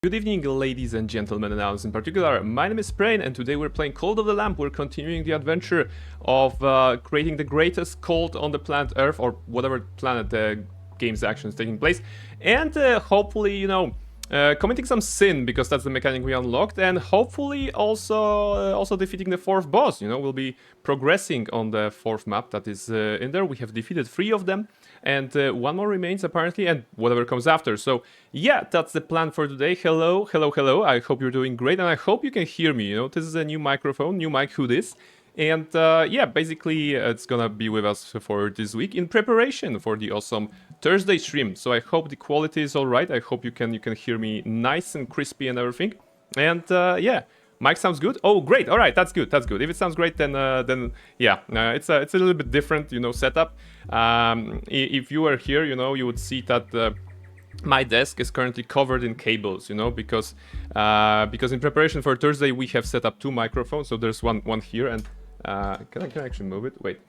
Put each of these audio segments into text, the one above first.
Good evening, ladies and gentlemen, and in particular, my name is Sprain, and today we're playing Cult of the Lamp. We're continuing the adventure of creating the greatest cult on the planet Earth, or whatever planet the game's action is taking place, and hopefully, committing some sin, because that's the mechanic we unlocked, and hopefully also defeating the fourth boss. We'll be progressing on the fourth map that is in there. We have defeated 3 of them, and one more remains apparently, and whatever comes after. So yeah, that's the plan for today. Hello. I hope you're doing great, and I hope you can hear me. This is a new microphone, new mic hood is. And yeah, basically it's gonna be with us for this week in preparation for the awesome Thursday stream. So I hope the quality is all right. I hope you can hear me nice and crispy and everything. And yeah, mic sounds good. Oh, great. All right, that's good. If it sounds great, then yeah, it's a little bit different, setup. If you were here, you would see that. My desk is currently covered in cables, because in preparation for Thursday we have set up 2 microphones. So there's one here, and can I actually move it? Wait,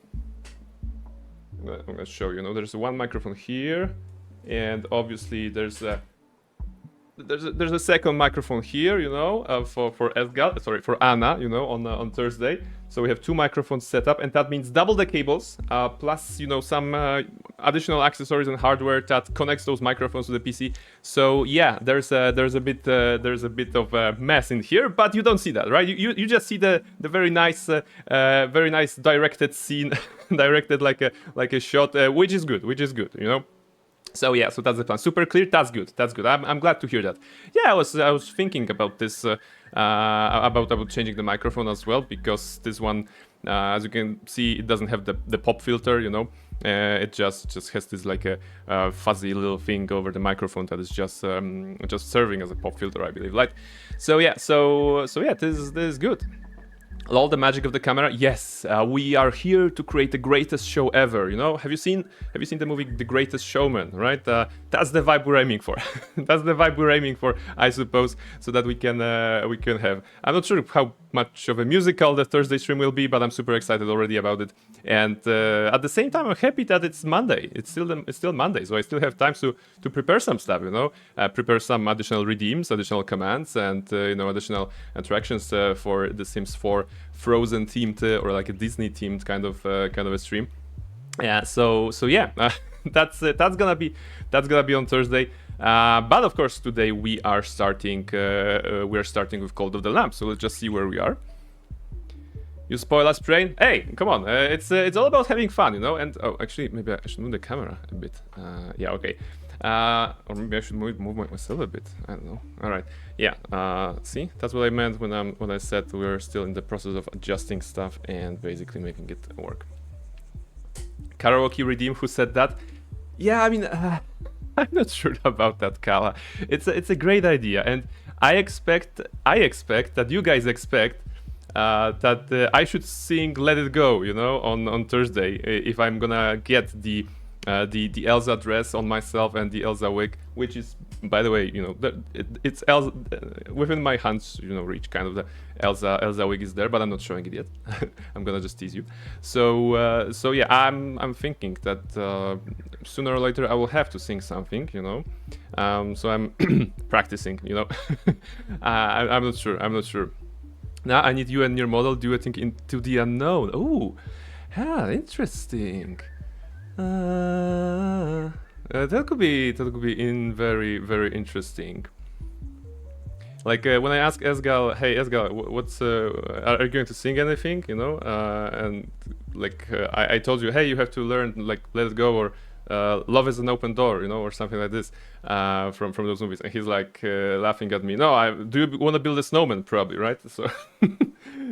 I'm gonna show you. There's one microphone here, and obviously there's a second microphone here, for Edgar, sorry, for Anna, on Thursday. So we have 2 microphones set up, and that means double the cables, plus, some additional accessories and hardware that connects those microphones to the PC. So yeah, there's a bit of a mess in here, but you don't see that, right? You just see the very nice directed scene, directed like a shot, which is good, So yeah, so that's the plan. Super clear. That's good. I'm glad to hear that. Yeah, I was thinking about this, about changing the microphone as well, because this one, as you can see, it doesn't have the pop filter. It just has this like a fuzzy little thing over the microphone that is just serving as a pop filter, I believe. Like, so yeah, this is good. All the magic of the camera. Yes, we are here to create the greatest show ever. Have you seen the movie The Greatest Showman? Right? That's the vibe we're aiming for. That's the vibe we're aiming for, I suppose, so that we can have. I'm not sure how much of a musical the Thursday stream will be, but I'm super excited already about it. And at the same time, I'm happy that it's Monday. It's still Monday, so I still have time to prepare some stuff. Prepare some additional redeems, additional commands, and additional interactions for the Sims 4 Frozen themed or like a Disney themed kind of a stream. Yeah. So yeah, that's gonna be on Thursday. But of course, today we are starting with Cult of the Lamp. So let's just see where we are. You spoil us, Brain. Hey, come on! It's all about having fun, And oh, actually, maybe I should move the camera a bit. Yeah, okay. Or maybe I should move myself a bit. I don't know. All right. Yeah. See, that's what I meant when I said we're still in the process of adjusting stuff and basically making it work. Karaoke Redeem, who said that? Yeah, I mean, I'm not sure about that, Kala. It's a great idea, and I expect that you guys expect that I should sing "Let It Go," on Thursday, if I'm gonna get the Elsa dress on myself and the Elsa wig, which is, by the way, it's Elsa within my hands, reach. Kind of the Elsa wig is there, but I'm not showing it yet. I'm gonna just tease you. So yeah, I'm thinking that sooner or later I will have to sing something, So I'm practicing, I'm not sure. Now I need you and your model duetting Into the Unknown. Oh, interesting. That could be very, very interesting. Like when I ask Esgal, hey Esgal, what's are you going to sing anything? And like I told you, hey, you have to learn like Let It Go or Love Is an Open Door, or something like this from those movies. And he's like laughing at me. No, do you want to build a snowman? Probably, right? So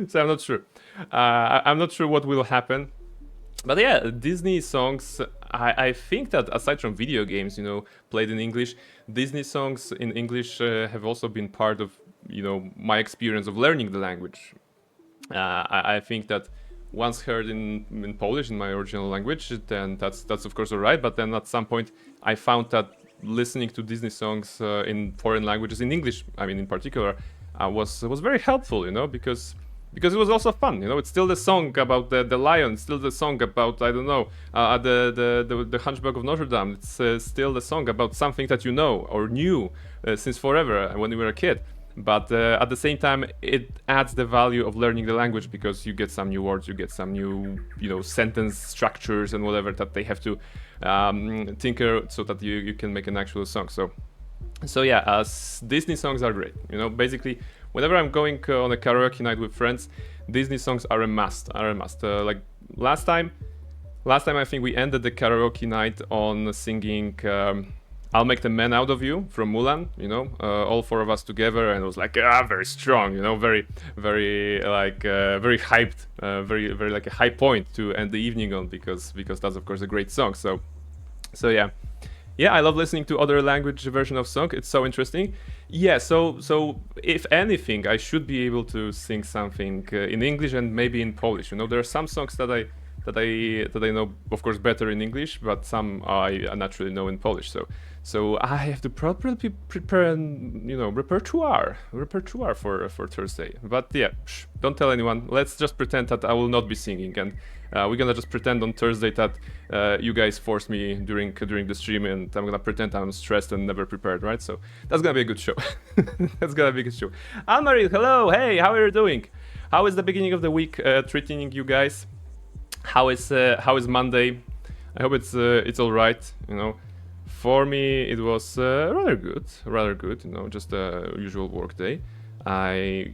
so I'm not sure. I'm not sure what will happen. But yeah, Disney songs, I think that aside from video games, played in English, Disney songs in English have also been part of, my experience of learning the language. I think that once heard in Polish, in my original language, then that's of course alright, but then at some point I found that listening to Disney songs in foreign languages, in English, I mean in particular, was very helpful, because because it was also fun. You know, it's still the song about the lion. It's still the song about, I don't know, the Hunchback of Notre Dame. It's still the song about something that you know or knew since forever when you were a kid. But at the same time, it adds the value of learning the language because you get some new words, you get some new, you know, sentence structures and whatever that they have to tinker so that you can make an actual song. So yeah, Disney songs are great. You know, basically, whenever I'm going on a karaoke night with friends, Disney songs are a must. Like last time I think we ended the karaoke night on singing "I'll Make the Man Out of You" from Mulan. You know, all four of us together, and it was like very strong. You know, very very hyped, very like a high point to end the evening on because that's of course a great song. So yeah. Yeah, I love listening to other language version of song. It's so interesting. Yeah, so if anything, I should be able to sing something in English and maybe in Polish. You know, there are some songs that I know, of course, better in English, but some I naturally know in Polish. So I have to properly prepare, you know, repertoire for Thursday. But yeah, don't tell anyone. Let's just pretend that I will not be singing, and we're gonna just pretend on Thursday that you guys forced me during the stream, and I'm gonna pretend I'm stressed and never prepared, right? So that's gonna be a good show. That's gonna be a good show. Anne-Marie, hello, hey, how are you doing? How is the beginning of the week treating you guys? How is Monday? I hope it's all right. You know, for me it was rather good. You know, just a usual work day.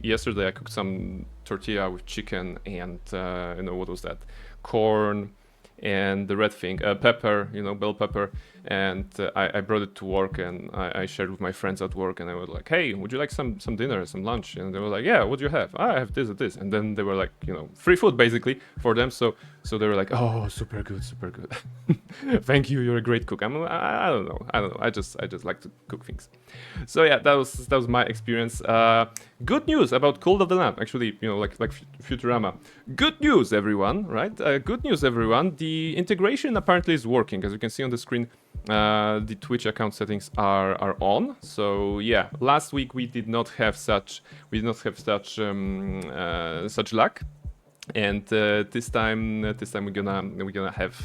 Yesterday I cooked some tortilla with chicken and you know, what was that? Corn and the red thing, pepper, you know, bell pepper, and I brought it to work and I shared with my friends at work, and I was like, hey, would you like some dinner, some lunch? And they were like, yeah, what do you have? I have this and this, and then they were like, you know, free food basically for them, so they were like, oh, super good. Thank you, you're a great cook. I don't know, I just like to cook things. So yeah, that was my experience. Good news about Cult of the Lamb, actually, you know, like Futurama. Good news, everyone, right? Good news, everyone. The integration apparently is working. As you can see on the screen, the Twitch account settings are on. So yeah, last week we did not have such such luck. And this time we're gonna have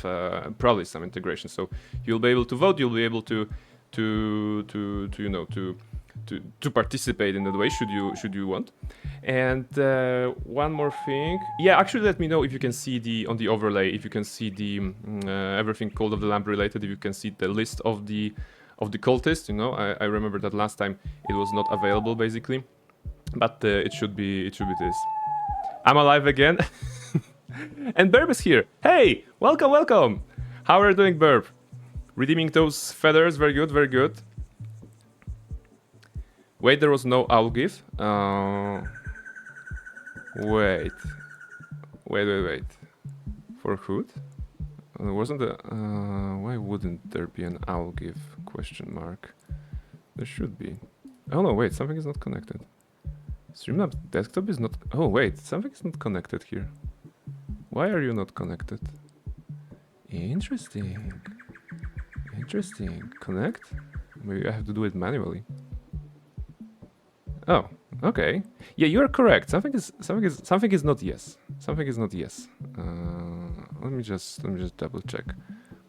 probably some integration. So you'll be able to vote. You'll be able to you know to participate in that way should you want. And one more thing, yeah, actually let me know if you can see on the overlay, if you can see the everything Cult of the Lamb related, if you can see the list of the cultists. You know, I remember that last time it was not available basically, but it should be this. I'm alive again. And Burb is here. Hey, welcome. How are you doing, Burb? Redeeming those feathers, very good. Wait, there was no owl gif. Wait. For Hood? Wasn't the why wouldn't there be an owl gif? Question mark. There should be. Oh no, wait, something is not connected. Streamlabs desktop is not. Oh wait, something is not connected here. Why are you not connected? Interesting. Connect? Maybe I have to do it manually. Oh, okay. Yeah, you are correct. Something is not yes. Something is not yes. Let me just double check.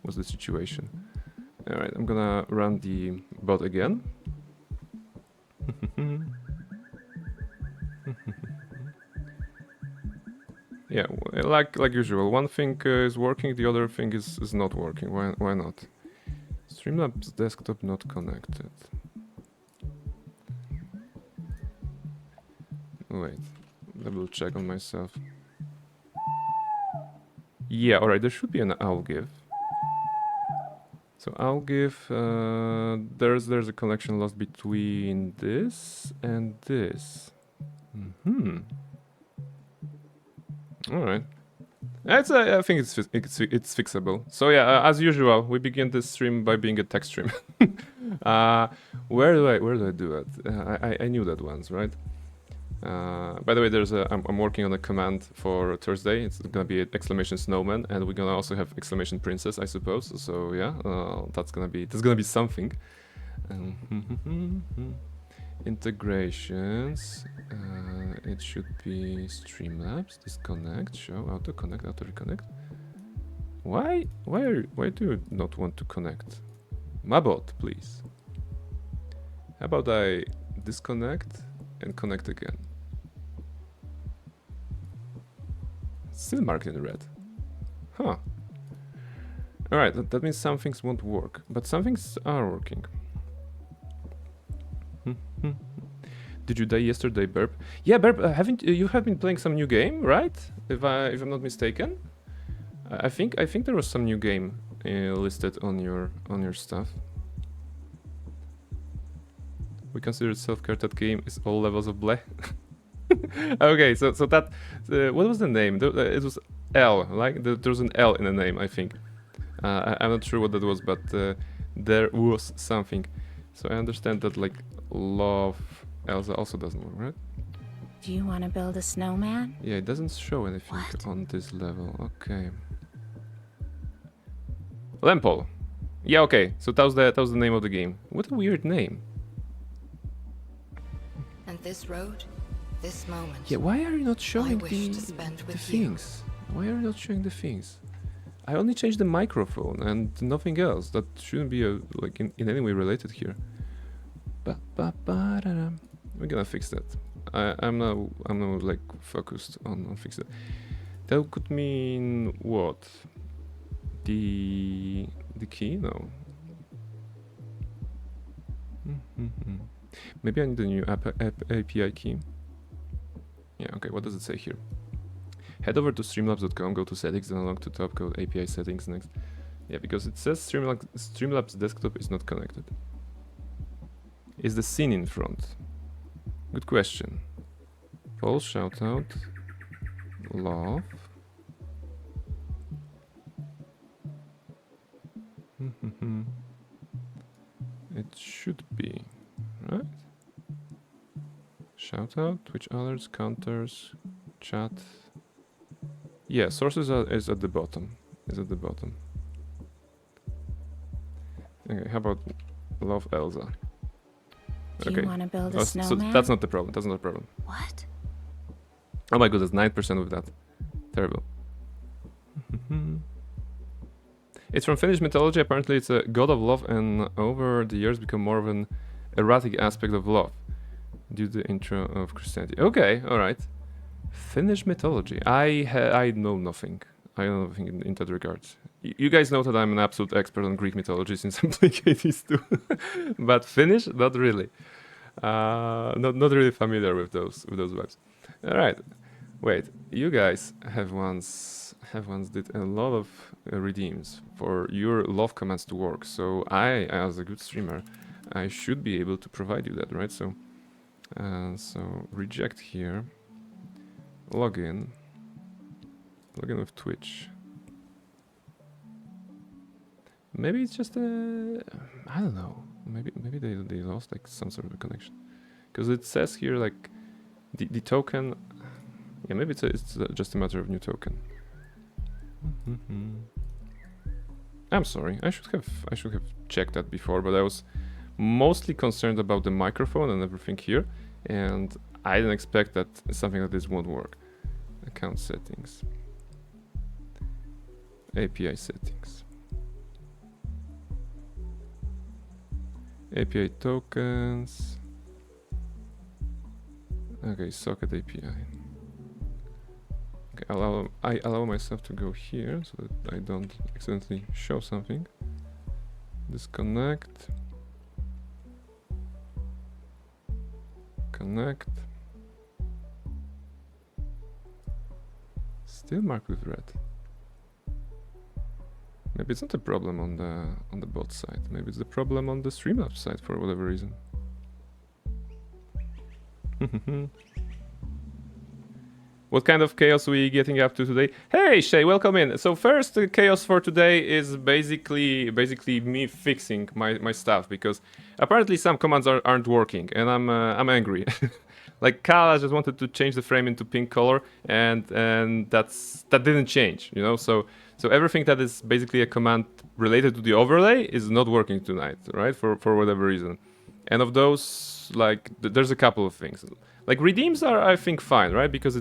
What's the situation? All right, I'm gonna run the bot again. Yeah, like usual. One thing is working, the other thing is not working. Why not? Streamlabs desktop not connected. Wait, double check on myself. Yeah, alright, there should be an owl gif. So owl gif, there's a connection lost between this and this. Alright. I think it's fixable. So yeah, as usual, we begin this stream by being a text stream. Where do I do it? I knew that once, right? By the way, I'm working on a command for Thursday. It's gonna be exclamation snowman, and we're gonna also have exclamation princess, I suppose. So yeah, that's gonna be something. Integrations. it should be Streamlabs, disconnect, show, auto connect, auto reconnect. Why do you not want to connect? Mabot, please. How about I disconnect and connect again? Still marked in red. Huh. Alright, that means some things won't work, but some things are working. Did you die yesterday, Burp? Yeah, Burp, haven't you have been playing some new game, right? If I'm not mistaken. I think there was some new game listed on your stuff. We consider self-care that game is all levels of bleh. Okay, so that what was the name? It was L, like there was an L in the name, I think. I'm not sure what that was, but there was something. So I understand that like love Elsa also doesn't work, right? Do you want to build a snowman? Yeah, it doesn't show anything on this level. Okay. Lempole. Yeah, okay. So that was the name of the game. What a weird name. And this road, this moment. Yeah, why are you not showing the the things? Why are you not showing the things? I only changed the microphone and nothing else. That shouldn't be like in any way related here. We're gonna fix that. I'm now like focused on fix that. That could mean what? The key? No. Maybe I need a new API key. Yeah, okay, what does it say here? Head over to streamlabs.com, go to settings, then along to top, go to API settings next. Yeah, because it says Streamlabs desktop is not connected. Is the scene in front? Good question. Paul, shout out. Love. It should be, right? Shout out, Twitch alerts, counters, chat. Yeah, sources is at the bottom. Okay, how about love Elsa? Do you want to build a snowman? So that's not the problem. What? Oh my goodness, 9% with that. Terrible. It's from Finnish mythology. Apparently it's a god of love, and over the years become more of an erratic aspect of love due to the intro of Christianity. Okay, alright. Finnish mythology. I know nothing. I know nothing in that regard. You guys know that I'm an absolute expert on Greek mythology since I'm playing KTs too. But Finnish, not really. Not really familiar with those vibes. Alright. Wait, you guys have once did a lot of redeems for your love commands to work. So I, as a good streamer, I should be able to provide you that, right? So reject here. Login with Twitch. Maybe it's just a, I don't know. Maybe they lost like some sort of a connection, because it says here like the token. Yeah, maybe it's just a matter of new token. I'm sorry. I should have checked that before, but I was mostly concerned about the microphone and everything here, and I didn't expect that something like this won't work. Account settings. API settings. API tokens. Okay, socket API. Okay, I allow myself to go here so that I don't accidentally show something. Disconnect. Connect. Still marked with red. Maybe it's not a problem on the bot side. Maybe it's the problem on the Streamlabs side for whatever reason. What kind of chaos are we getting up to today? Hey Shay, welcome in. So first, the chaos for today is basically me fixing my stuff, because apparently some commands aren't working, and I'm angry. Like Kala just wanted to change the frame into pink color, and that didn't change, you know. So everything that is basically a command related to the overlay is not working tonight, right? For whatever reason. And of those, like, there's a couple of things. Like redeems are, I think, fine, right? Because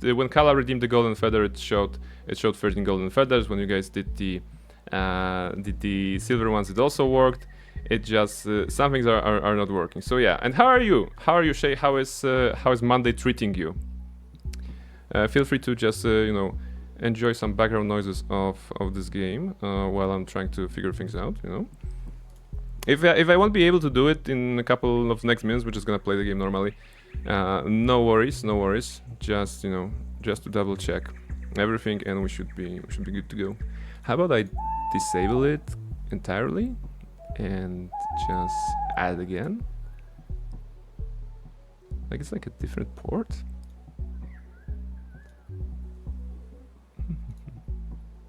when Kala redeemed the golden feather, it showed 13 golden feathers. When you guys did the silver ones, it also worked. It just some things are not working. So yeah. And how are you? How are you, Shay? How is Monday treating you? Feel free to just you know, enjoy some background noises of this game while I'm trying to figure things out. You know. If I won't be able to do it in a couple of next minutes, we're just gonna play the game normally. No worries, no worries. Just, you know, just to double check everything, and we should be good to go. How about I disable it entirely and just add it again? Like it's like a different port.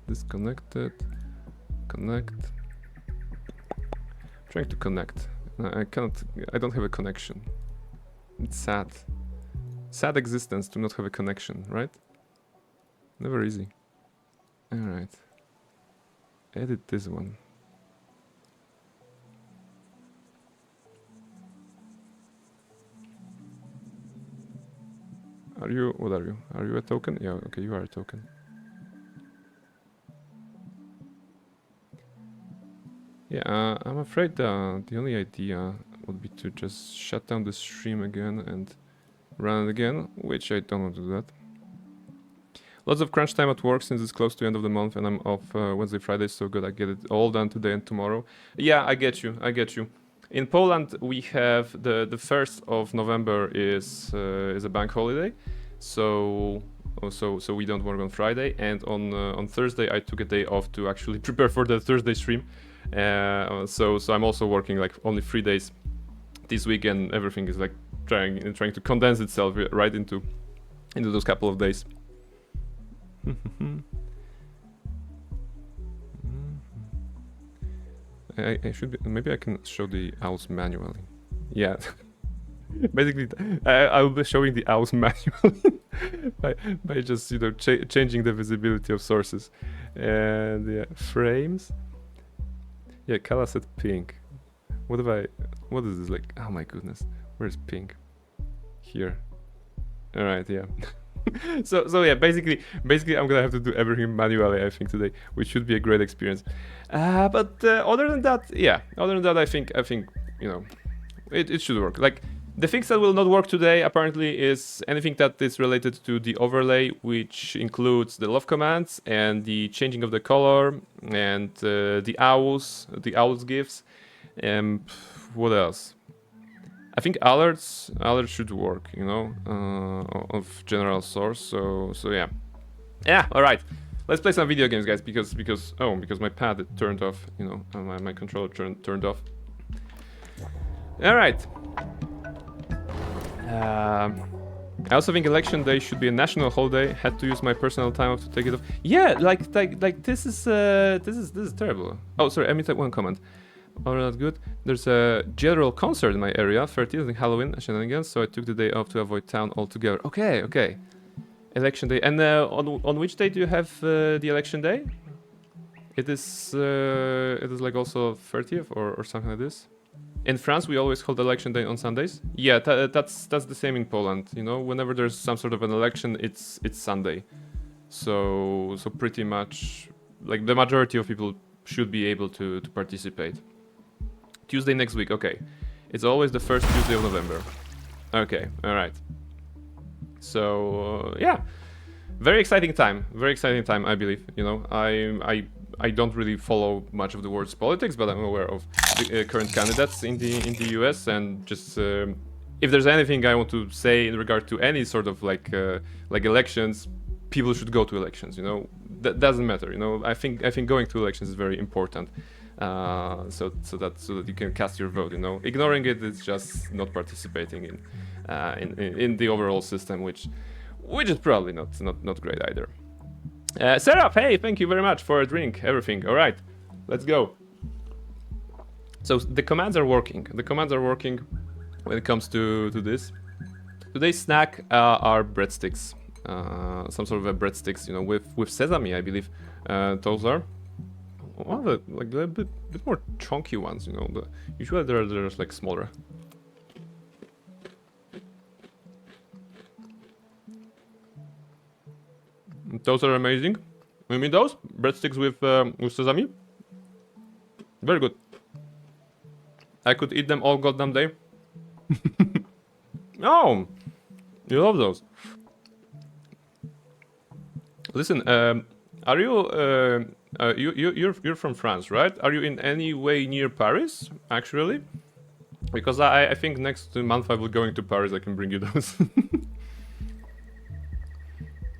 Disconnected. Connect. Trying to connect. I can't. I don't have a connection. It's sad. Sad existence to not have a connection, right? Never easy. Alright. Edit this one. Are you... What are you? Are you a token? Yeah, okay, you are a token. Yeah, I'm afraid the only idea would be to just shut down the stream again and run it again, which I don't want to do that. Lots of crunch time at work since it's close to the end of the month and I'm off Wednesday, Friday, so good I get it all done today and tomorrow. Yeah, I get you, I get you. In Poland we have the 1st of November is a bank holiday, so we don't work on Friday, and on Thursday I took a day off to actually prepare for the Thursday stream. So I'm also working like only 3 days this week, and everything is like trying to condense itself right into those couple of days. I should be, maybe I can show the owls manually. Yeah. Basically, I will be showing the owls manually by just, you know, changing the visibility of sources. And yeah, frames. Yeah, Kala said pink. What is this like? Oh my goodness, where's pink? Here. All right, yeah. so yeah, basically I'm gonna have to do everything manually, I think, today, which should be a great experience. But other than that, I think you know, it should work. Like the things that will not work today apparently is anything that is related to the overlay, which includes the love commands and the changing of the color and the owls gifs. What else? I think alerts should work, you know, of general source. So yeah. All right, let's play some video games, guys, because my pad turned off, you know, my controller turned off. All right. I also think election day should be a national holiday. Had to use my personal time off to take it off. Yeah, like this is terrible. Oh, sorry, I missed one comment. Oh, not good. There's a general concert in my area, 30th and Halloween shenanigans, so I took the day off to avoid town altogether. Okay. Election day. And on which day do you have the election day? It is like also 30th or something like this. In France, we always hold election day on Sundays. Yeah, that's the same in Poland. You know, whenever there's some sort of an election, it's Sunday. So pretty much, like the majority of people should be able to participate. Tuesday next week, okay. It's always the first Tuesday of November. Okay, all right. So yeah, very exciting time, I believe. You know, I don't really follow much of the world's politics, but I'm aware of the current candidates in the US, and just if there's anything I want to say in regard to any sort of like elections, people should go to elections. You know, that doesn't matter. You know, I think going to elections is very important. So that you can cast your vote. You know, ignoring it is just not participating in the overall system, which is probably not great either. Seraph, hey, thank you very much for a drink, everything. All right, let's go. So the commands are working. When it comes to this. Today's snack are breadsticks. Some sort of a breadsticks, you know, with sesame, I believe. Those are one of the like a bit more chunky ones, you know. Usually they're like smaller. Those are amazing. You mean those? Breadsticks with sesame? Very good. I could eat them all goddamn day. Oh! You love those. Listen, are you, you're from France, right? Are you in any way near Paris, actually? Because I think next month I will going to Paris, I can bring you those.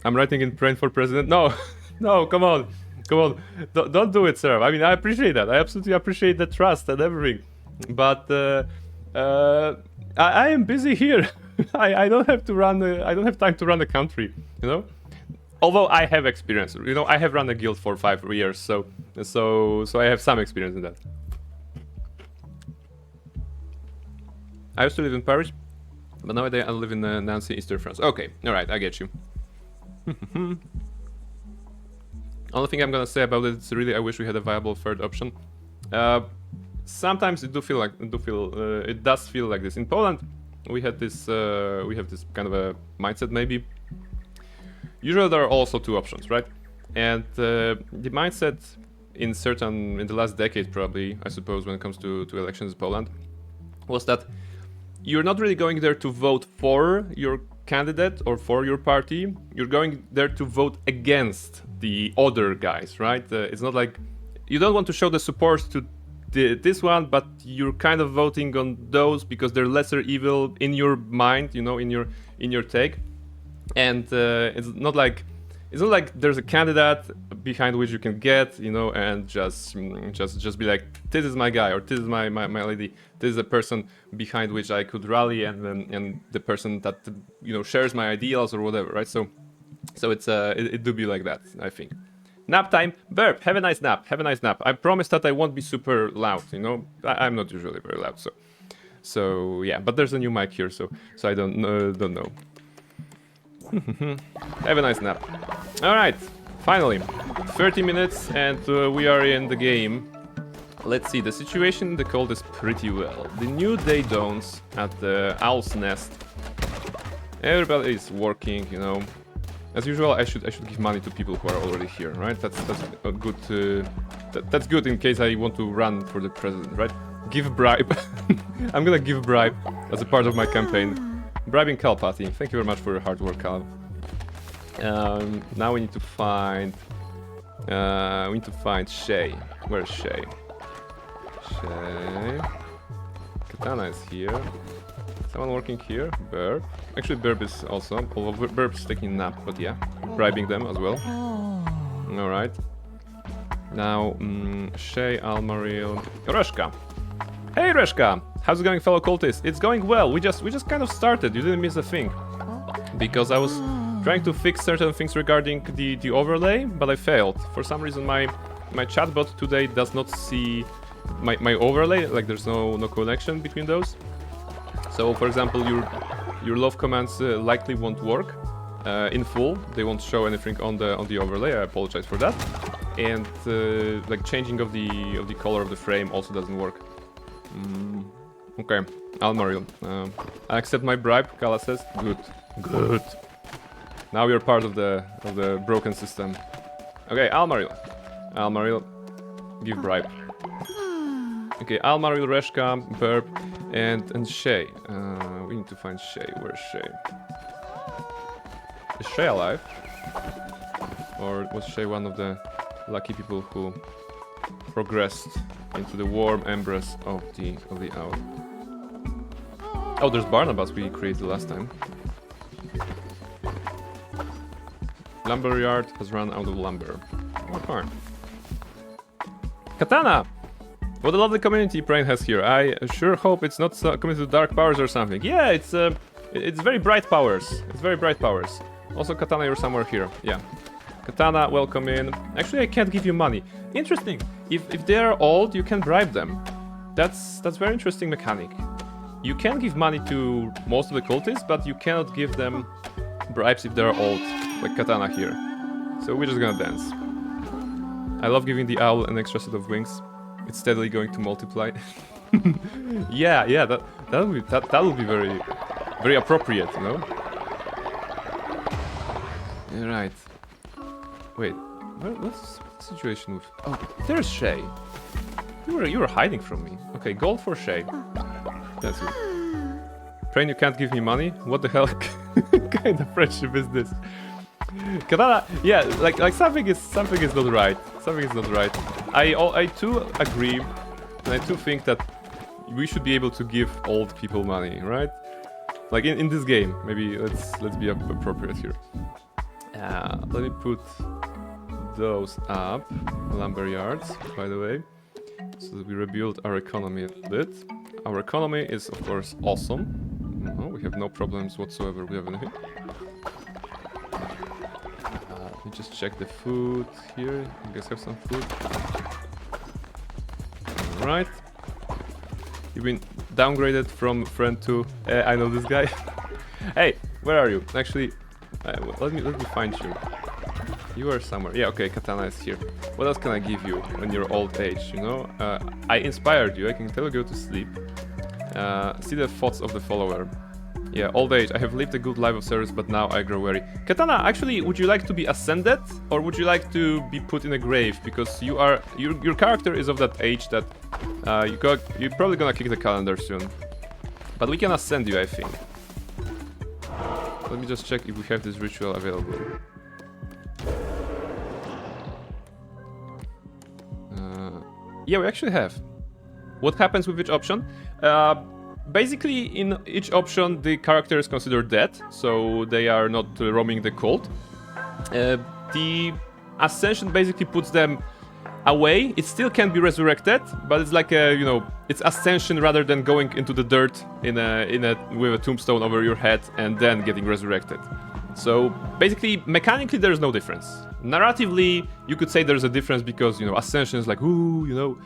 I'm writing in praying for president. No, no, come on. Come on. Don't do it, sir. I mean, I appreciate that. I absolutely appreciate the trust and everything. But I am busy here. I don't have to run. I don't have time to run the country, you know? Although I have experience. You know, I have run a guild for 5 years, so I have some experience in that. I used to live in Paris, but nowadays I live in Nancy, Eastern France. Okay, alright, I get you. Only thing I'm gonna say about it is really I wish we had a viable third option. Sometimes it does feel like this. In Poland, we have this kind of a mindset maybe. Usually there are also 2 options, right? And the mindset in the last decade probably, I suppose, when it comes to elections in Poland, was that you're not really going there to vote for your candidate or for your party. You're going there to vote against the other guys, right? It's not like you don't want to show the support to this one, but you're kind of voting on those because they're lesser evil in your mind, you know, in your take. And it's not like there's a candidate behind which you can get, you know, and just be like, this is my guy, or this is my lady, this is a person behind which I could rally, and the person that, you know, shares my ideals or whatever, right? So it do be like that, I think. Nap time. Burp. Have a nice nap. Have a nice nap. I promise that I won't be super loud, you know. I'm not usually very loud, so yeah. But there's a new mic here, so I don't know. Have a nice nap. Alright, finally. 30 minutes and we are in the game. Let's see, the situation in the cold is pretty well. The new day dawns at the Owl's Nest. Everybody is working, you know. As usual, I should give money to people who are already here, right? That's a good that's good in case I want to run for the president, right? Give bribe. I'm gonna give bribe as a part of my campaign. Bribing Cal Patty. Thank you very much for your hard work, Cal. Now we need to find Shay. Where's Shay? Shay. Katana is here. Someone working here? Burp. Actually, Burp is also. Although Burp's taking a nap, but yeah, bribing them as well. All right. Now, Shay, Almaril, Reshka. Hey, Reshka. How's it going, fellow cultists? It's going well. We just kind of started. You didn't miss a thing. Because I was trying to fix certain things regarding the overlay, but I failed. For some reason, my chatbot today does not see my overlay. Like there's no connection between those. So, for example, your love commands likely won't work in full. They won't show anything on the overlay. I apologize for that. And like changing of the color of the frame also doesn't work. Okay, Almaril. I accept my bribe, Kala says. Good. Now you're part of the broken system. Okay, Almaril, give bribe. Okay, Almaril, Reshka, Burp, and Shay. We need to find Shay. Where's Shay? Is Shay alive? Or was Shay one of the lucky people who progressed into the warm embrace of the owl? Oh, there's Barnabas we created last time. Lumberyard has run out of lumber. Okay. Katana! What a lovely community Brain has here. I sure hope it's not committed to dark powers or something. Yeah, it's very bright powers. It's very bright powers. Also, Katana, you're somewhere here. Yeah. Katana, welcome in. Actually, I can't give you money. Interesting. If they are old, you can bribe them. That's very interesting mechanic. You can give money to most of the cultists, but you cannot give them bribes if they're old, like Katana here. So we're just gonna dance. I love giving the owl an extra set of wings. It's steadily going to multiply. yeah, that would be very appropriate, you know. All right. Wait, what's the situation with... Oh, there's Shay. You were hiding from me. Okay, gold for Shay. That's good. Train, you can't give me money? What the hell kind of friendship is this? Katana, yeah, like something is not right. Something is not right. I too agree, and I too think that we should be able to give old people money, right? Like in this game, maybe let's be appropriate here. Let me put those up, lumber yards, by the way, so that we rebuild our economy a little bit. Our economy is of course awesome. No, we have no problems whatsoever. We have anything. Let me just check the food here. You guys have some food? Alright. You've been downgraded from friend to... I know this guy. Hey, where are you? Actually, let me find you. You are somewhere. Yeah, okay, Katana is here. What else can I give you in your old age, you know? I inspired you. I can tell you go to sleep. See the thoughts of the follower. Yeah, old age. I have lived a good life of service, but now I grow weary. Katana, actually, would you like to be ascended, or would you like to be put in a grave? Because your character is of that age that you're probably gonna kick the calendar soon. But we can ascend you, I think. Let me just check if we have this ritual available. Yeah, we actually have. What happens with which option? Basically, in each option, the character is considered dead, so they are not roaming the cult. The ascension basically puts them away. It still can be resurrected, but it's like a, you know, it's ascension rather than going into the dirt with a tombstone over your head and then getting resurrected. So basically, mechanically, there's no difference. Narratively, you could say there's a difference because, you know, ascension is like, ooh, you know,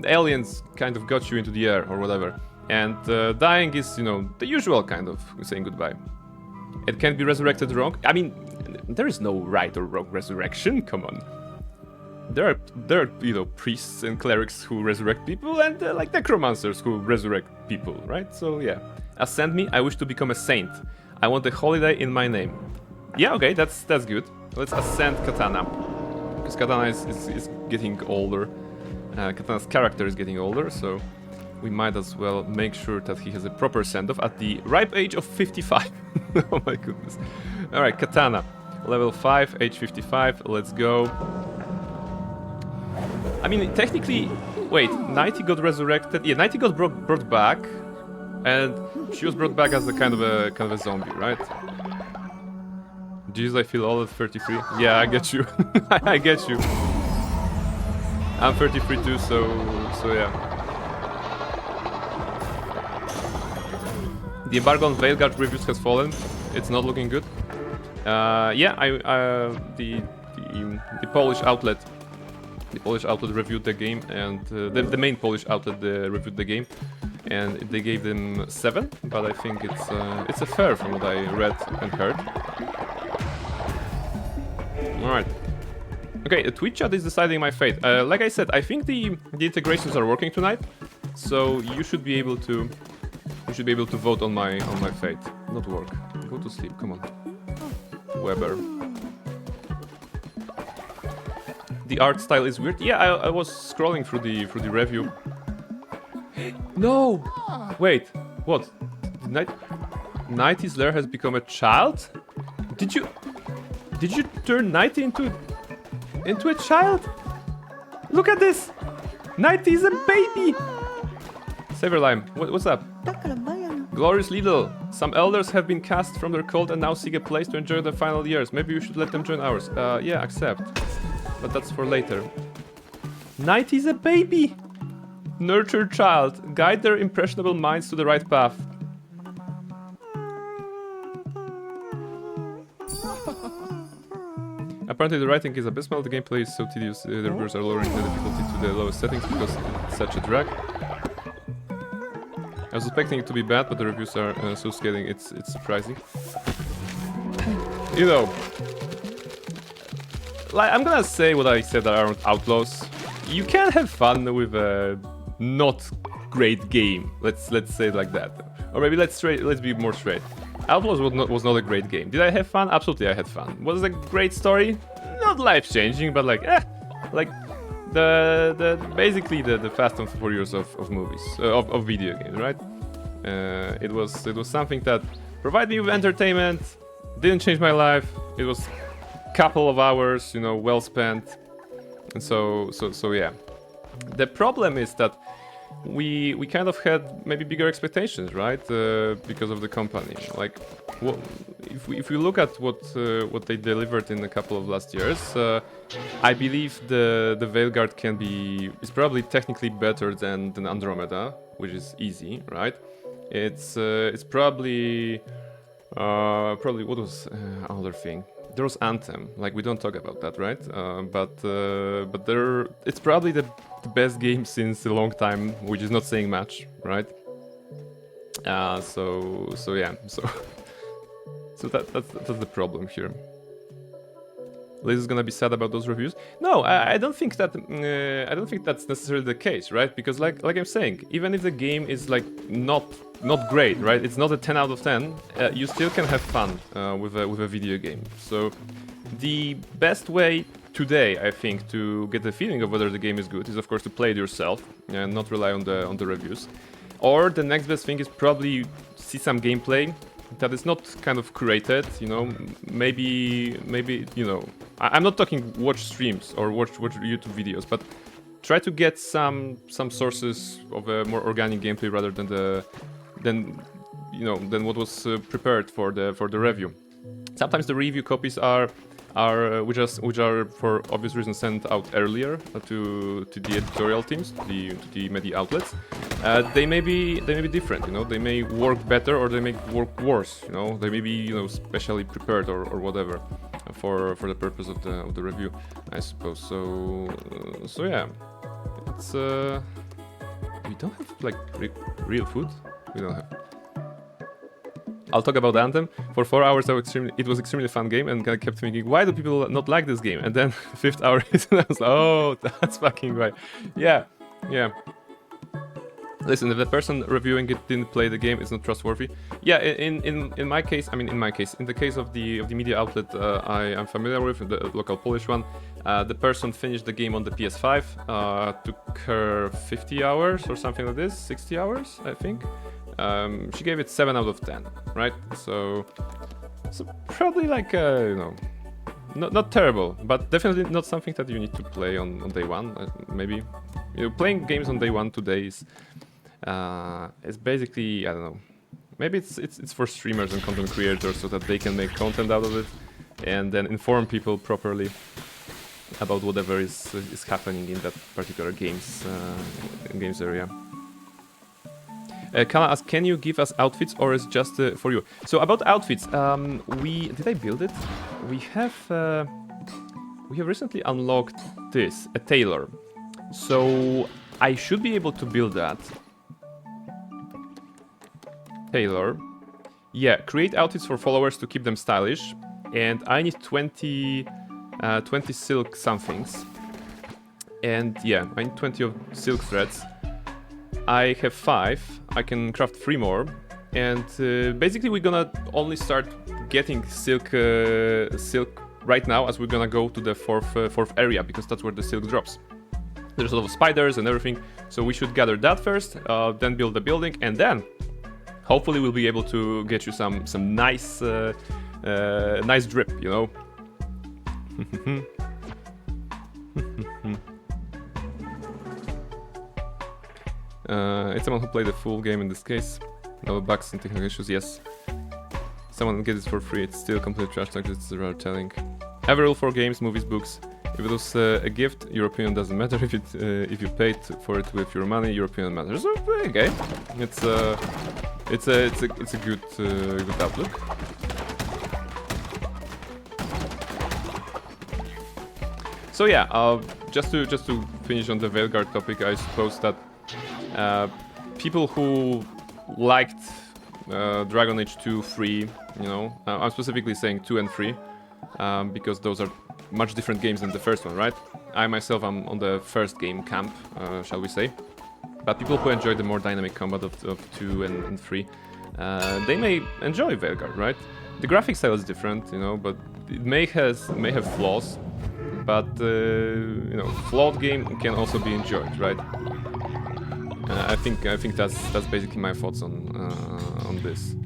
aliens kind of got you into the air or whatever. And dying is, you know, the usual kind of saying goodbye. It can be resurrected wrong. I mean, there is no right or wrong resurrection. Come on. There are you know, priests and clerics who resurrect people, and like necromancers who resurrect people, right? So yeah, ascend me. I wish to become a saint. I want a holiday in my name. Yeah, okay, that's good. Let's ascend Katana, because Katana is getting older. Katana's character is getting older, so we might as well make sure that he has a proper send-off at the ripe age of 55. Oh my goodness. Alright, Katana. Level 5, age 55. Let's go. I mean, technically... Wait, Nighty got resurrected. Yeah, Nighty got brought back. And she was brought back as a kind of a zombie, right? Jeez, I feel old at 33. Yeah, I get you. I get you. I'm 33 too, so yeah. The embargo on Veilguard reviews has fallen. It's not looking good. Yeah, the Polish outlet, reviewed the game, and the main Polish outlet reviewed the game, and they gave them 7. But I think it's a fair from what I read and heard. All right. Okay, the Twitch chat is deciding my fate. Like I said, I think the integrations are working tonight, so you should be able to. You should be able to vote on my fate. Not work. Go to sleep. Come on. Weber. The art style is weird. Yeah, I was scrolling through the review. No. Wait. What? Nighty's lair has become a child? Did you turn Nighty into a child? Look at this. Nighty is a baby. Saverlime, what's up? Glorious Lidl. Some elders have been cast from their cult and now seek a place to enjoy their final years. Maybe you should let them join ours. Yeah, accept. But that's for later. Nighty's a baby! Nurture child. Guide their impressionable minds to the right path. Apparently the writing is abysmal, the gameplay is so tedious, the reviewers are lowering the difficulty to the lowest settings because it's such a drag. I was expecting it to be bad, but the reviews are so scathing, it's surprising. You know, like, I'm gonna say what I said around Outlaws. You can have fun with a not great game. Let's say it like that. Or maybe let's be more straight. Outlaws was not a great game. Did I have fun? Absolutely, I had fun. Was it a great story? No, not life-changing, but like, like basically the Fast and Furious of movies, of video games, right? It was something that provided me with entertainment, didn't change my life. It was a couple of hours, you know, well spent, and so yeah. The problem is that we kind of had maybe bigger expectations, right? Because of the company. Like, if we look at what they delivered in a couple of last years, I believe the Veilguard is probably technically better than Andromeda, which is easy, right? It's probably what was another thing? There was Anthem. Like, we don't talk about that, right? But it's probably the best game since a long time, which is not saying much, right? So yeah, so that's the problem here. Liz is gonna be sad about those reviews. No, I don't think that. I don't think that's necessarily the case, right? Because like I'm saying, even if the game is like not great, right? It's not a 10 out of 10. You still can have fun with a video game. So the best way today, I think, to get the feeling of whether the game is good is, of course, to play it yourself and not rely on the reviews. Or the next best thing is probably see some gameplay that is not kind of curated, you know. Maybe you know, I'm not talking watch streams or watch YouTube videos, but try to get some sources of a more organic gameplay rather than what was prepared for the review. Sometimes the review copies which are for obvious reasons sent out earlier to the editorial teams, to the media outlets. They may be different, you know. They may work better or they may work worse, you know. They may be, you know, specially prepared or whatever for the purpose of the review, I suppose. So yeah, it's we don't have like real food. We don't have. I'll talk about Anthem. For 4 hours, it was extremely fun game, and I kept thinking, why do people not like this game? And then 5th hour, I was like, oh, that's fucking right. Yeah. Listen, if the person reviewing it didn't play the game, it's not trustworthy. Yeah, in my case, in the case of the media outlet I am familiar with, the local Polish one, the person finished the game on the PS5. Took her 50 hours or something like this, 60 hours, I think. She gave it 7 out of 10, right? So probably like, you know, not terrible, but definitely not something that you need to play on day one. Maybe, you know, playing games on day one today is basically, I don't know. Maybe it's for streamers and content creators so that they can make content out of it and then inform people properly about whatever is happening in that particular games area. Kala asks, can you give us outfits or is just for you? So about outfits, did I build it? We have recently unlocked a tailor. So I should be able to build that. Tailor. Yeah, create outfits for followers to keep them stylish. And I need 20 silk somethings. And yeah, I need 20 of silk threads. I have 5. I can craft 3 more. And basically we're gonna only start getting silk right now as we're gonna go to the fourth area, because that's where the silk drops. There's a lot of spiders and everything, so we should gather that first, then build the building, and then hopefully we'll be able to get you some nice nice drip, you know. It's someone who played the full game in this case. No bugs and technical issues, yes. Someone gets it for free, it's still complete trash talk, it's rather telling. Every rule for games, movies, books. If it was a gift, your opinion doesn't matter. If you paid for it with your money, your opinion matters. Okay, it's a good outlook. So yeah, just to finish on the Veilguard topic, I suppose that people who liked Dragon Age 2, 3, you know, I'm specifically saying 2 and 3, because those are much different games than the first one, right? I myself am on the first game camp, shall we say. But people who enjoy the more dynamic combat of 2 and 3, they may enjoy Veilguard, right? The graphic style is different, you know, but it may have flaws. but you know, flawed game can also be enjoyed, right? I think that's basically my thoughts on this.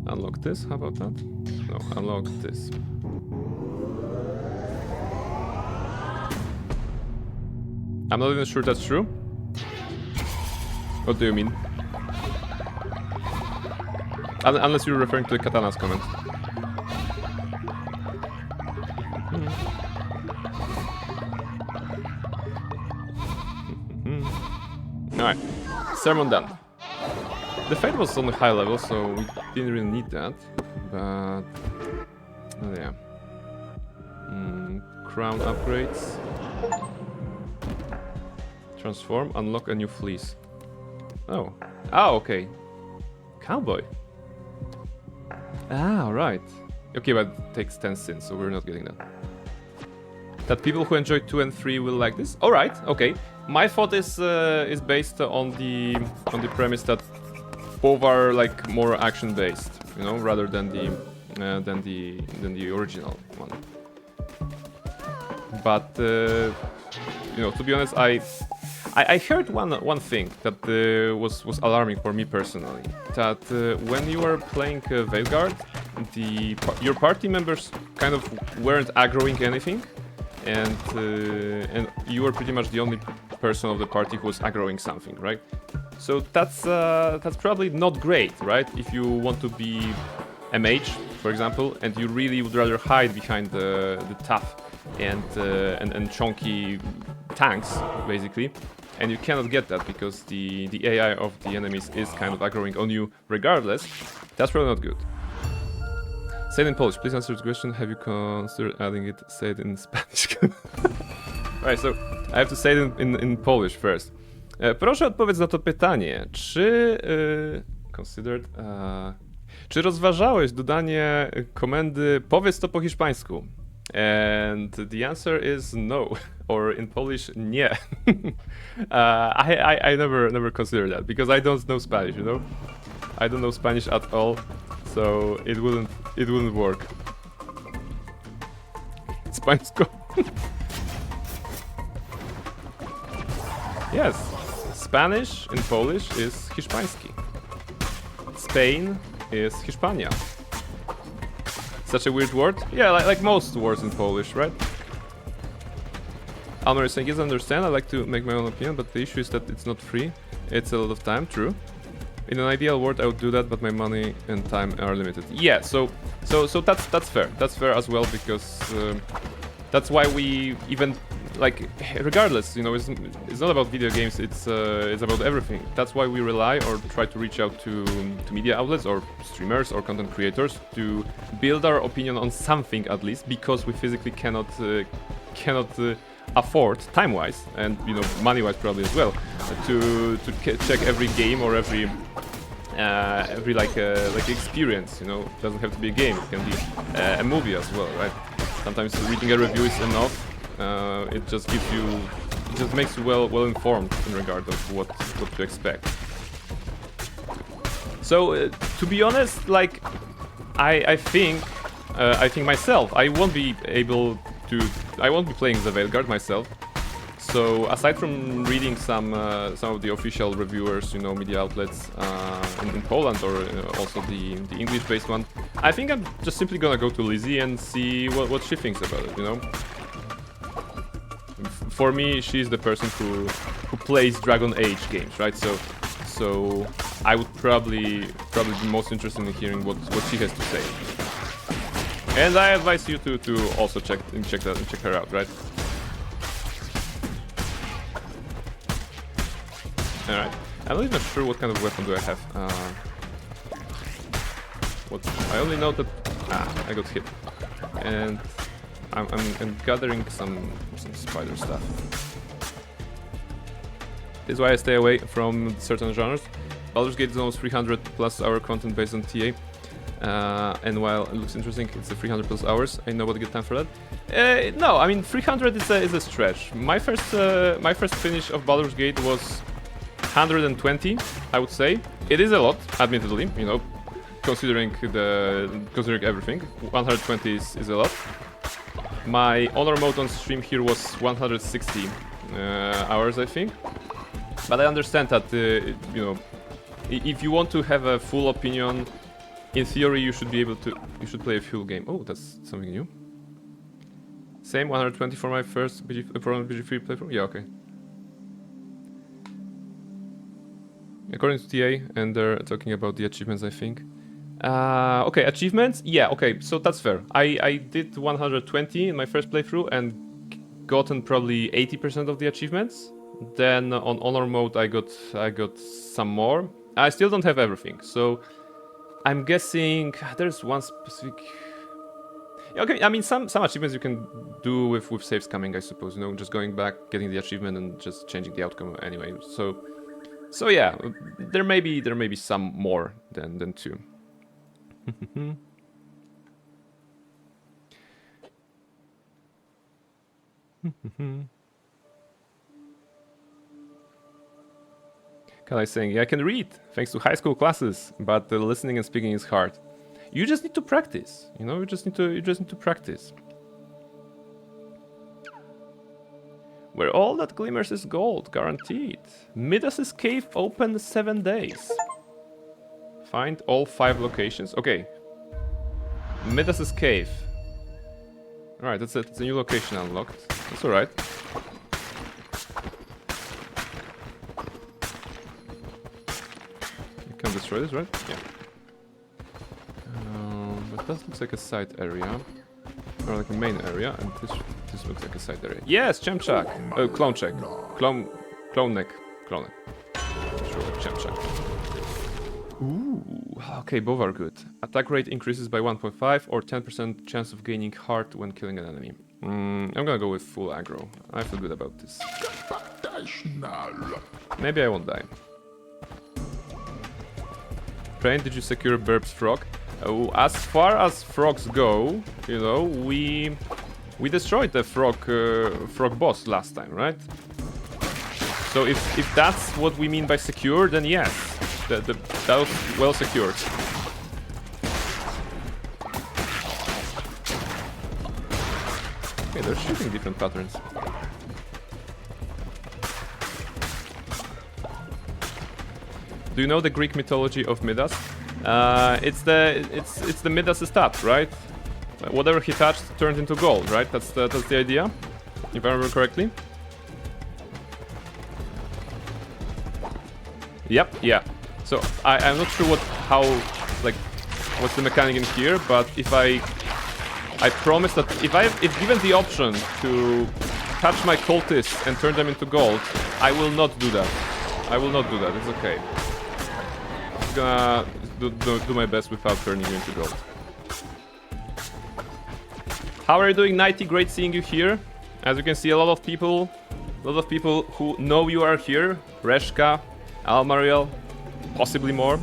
Unlock this. How about that? No, unlock this. I'm not even sure that's true. What do you mean? Unless you're referring to Katana's comment. Alright, sermon done. The fight was on a high level, so we didn't really need that. But... oh yeah. Crown upgrades. Transform, unlock a new fleece. Oh. Ah, okay. Cowboy. Ah, right. Okay, but it takes 10 cents, so we're not getting that. That people who enjoy 2 and 3 will like this? Alright, okay. My thought is based on the premise that both are like more action based, you know, rather than the original one. But you know, to be honest, I heard one thing that was alarming for me personally. That when you were playing Veilguard, your party members kind of weren't aggroing anything, and you were pretty much the only person of the party who was aggroing something, right? So that's probably not great, right? If you want to be a mage, for example, and you really would rather hide behind the tough and chunky tanks, basically, and you cannot get that because the AI of the enemies is kind of aggroing on you regardless. That's probably not good. Say it in Polish. Please answer the question. Have you considered adding it? Say it in Spanish. Alright, so I have to say it in Polish first. Proszę odpowiedz na to pytanie. Czy rozważałeś dodanie komendy powiedz to po hiszpańsku? And the answer is no, or in Polish, nie. I never considered that because I don't know Spanish, you know. I don't know Spanish at all, so it wouldn't work. Hiszpańsko. Yes, Spanish in Polish is hiszpański. Spain is Hiszpania. Such a weird word? Yeah, like most words in Polish, right? Almer is saying, yes, I understand, I like to make my own opinion, but the issue is that it's not free. It's a lot of time, true. In an ideal world, I would do that, but my money and time are limited. Yeah, so that's fair. That's fair as well, because that's why we even, like, regardless, you know, it's not about video games, it's about everything. That's why we rely or try to reach out to media outlets or streamers or content creators to build our opinion on something at least, because we physically cannot afford, time-wise and, you know, money-wise probably as well, to check every game or every like experience. You know, it doesn't have to be a game; it can be a movie as well, right? Sometimes reading a review is enough. It just makes you well informed in regard of what to expect. So to be honest, like I think myself, I won't be playing the Veilguard myself. So aside from reading some of the official reviewers, you know, media outlets in Poland or also the English-based one, I think I'm just simply gonna go to Lizzie and see what she thinks about it, you know. For me, she's the person who plays Dragon Age games, right? So I would probably be most interested in hearing what she has to say. And I advise you to also check her out, right? Alright. I'm not even sure what kind of weapon do I have. I only know that I got hit. And I'm gathering some spider stuff. This is why I stay away from certain genres. Baldur's Gate is almost 300 plus hour content based on TA. And while it looks interesting, it's a 300 plus hours. I know what to get time for that. No, I mean 300 is a stretch. My first finish of Baldur's Gate was 120, I would say. It is a lot, admittedly, you know, considering everything. 120 is a lot. My honor mode on stream here was 160 hours, I think. But I understand that, you know, if you want to have a full opinion, in theory you should be able to. You should play a full game. Oh, that's something new. Same 120 for my first BG3 playthrough. Yeah, okay. According to TA, and they're talking about the achievements, I think. Okay, achievements? Yeah, okay, so that's fair. I did 120 in my first playthrough and gotten probably 80% of the achievements. Then on honor mode I got some more. I still don't have everything, so I'm guessing there's one specific. Okay, I mean some achievements you can do with saves coming, I suppose. You know, just going back, getting the achievement, and just changing the outcome anyway. So yeah, there may be some more than two. Kala is saying, yeah, I can read thanks to high school classes, but the listening and speaking is hard. You just need to practice, you know. You just need to practice. Where all that glimmers is gold, guaranteed. Midas's cave open 7 days. Find all 5 locations. Okay. Midas's cave. Alright, that's a new location unlocked. That's alright. You can destroy this, right? Yeah. But that looks like a side area. Or like a main area, and this looks like a side area. Yes, Chemchak! Oh, Clone Check. Clone Neck. Clone Neck. Sure, Chemchak. Ooh, okay, both are good. Attack rate increases by 1.5 or 10% chance of gaining heart when killing an enemy. I'm gonna go with full aggro. I feel good about this. Maybe I won't die. Brain, did you secure Burb's frog? Oh, as far as frogs go, you know, we destroyed the frog boss last time, right? So if that's what we mean by secure, then yes, that was well secured. Okay, they're shooting different patterns. Do you know the Greek mythology of Midas? It's the Midas stat, right? Whatever he touched turned into gold, right? That's the idea, if I remember correctly. Yep, yeah. So I'm not sure what's the mechanic in here, but if I promise that if given the option to touch my cultists and turn them into gold, I will not do that. I will not do that. It's okay. I'm gonna do my best without turning you into gold. How are you doing, Nighty? Great seeing you here. As you can see, a lot of people who know you are here. Reshka, Almariel, possibly more.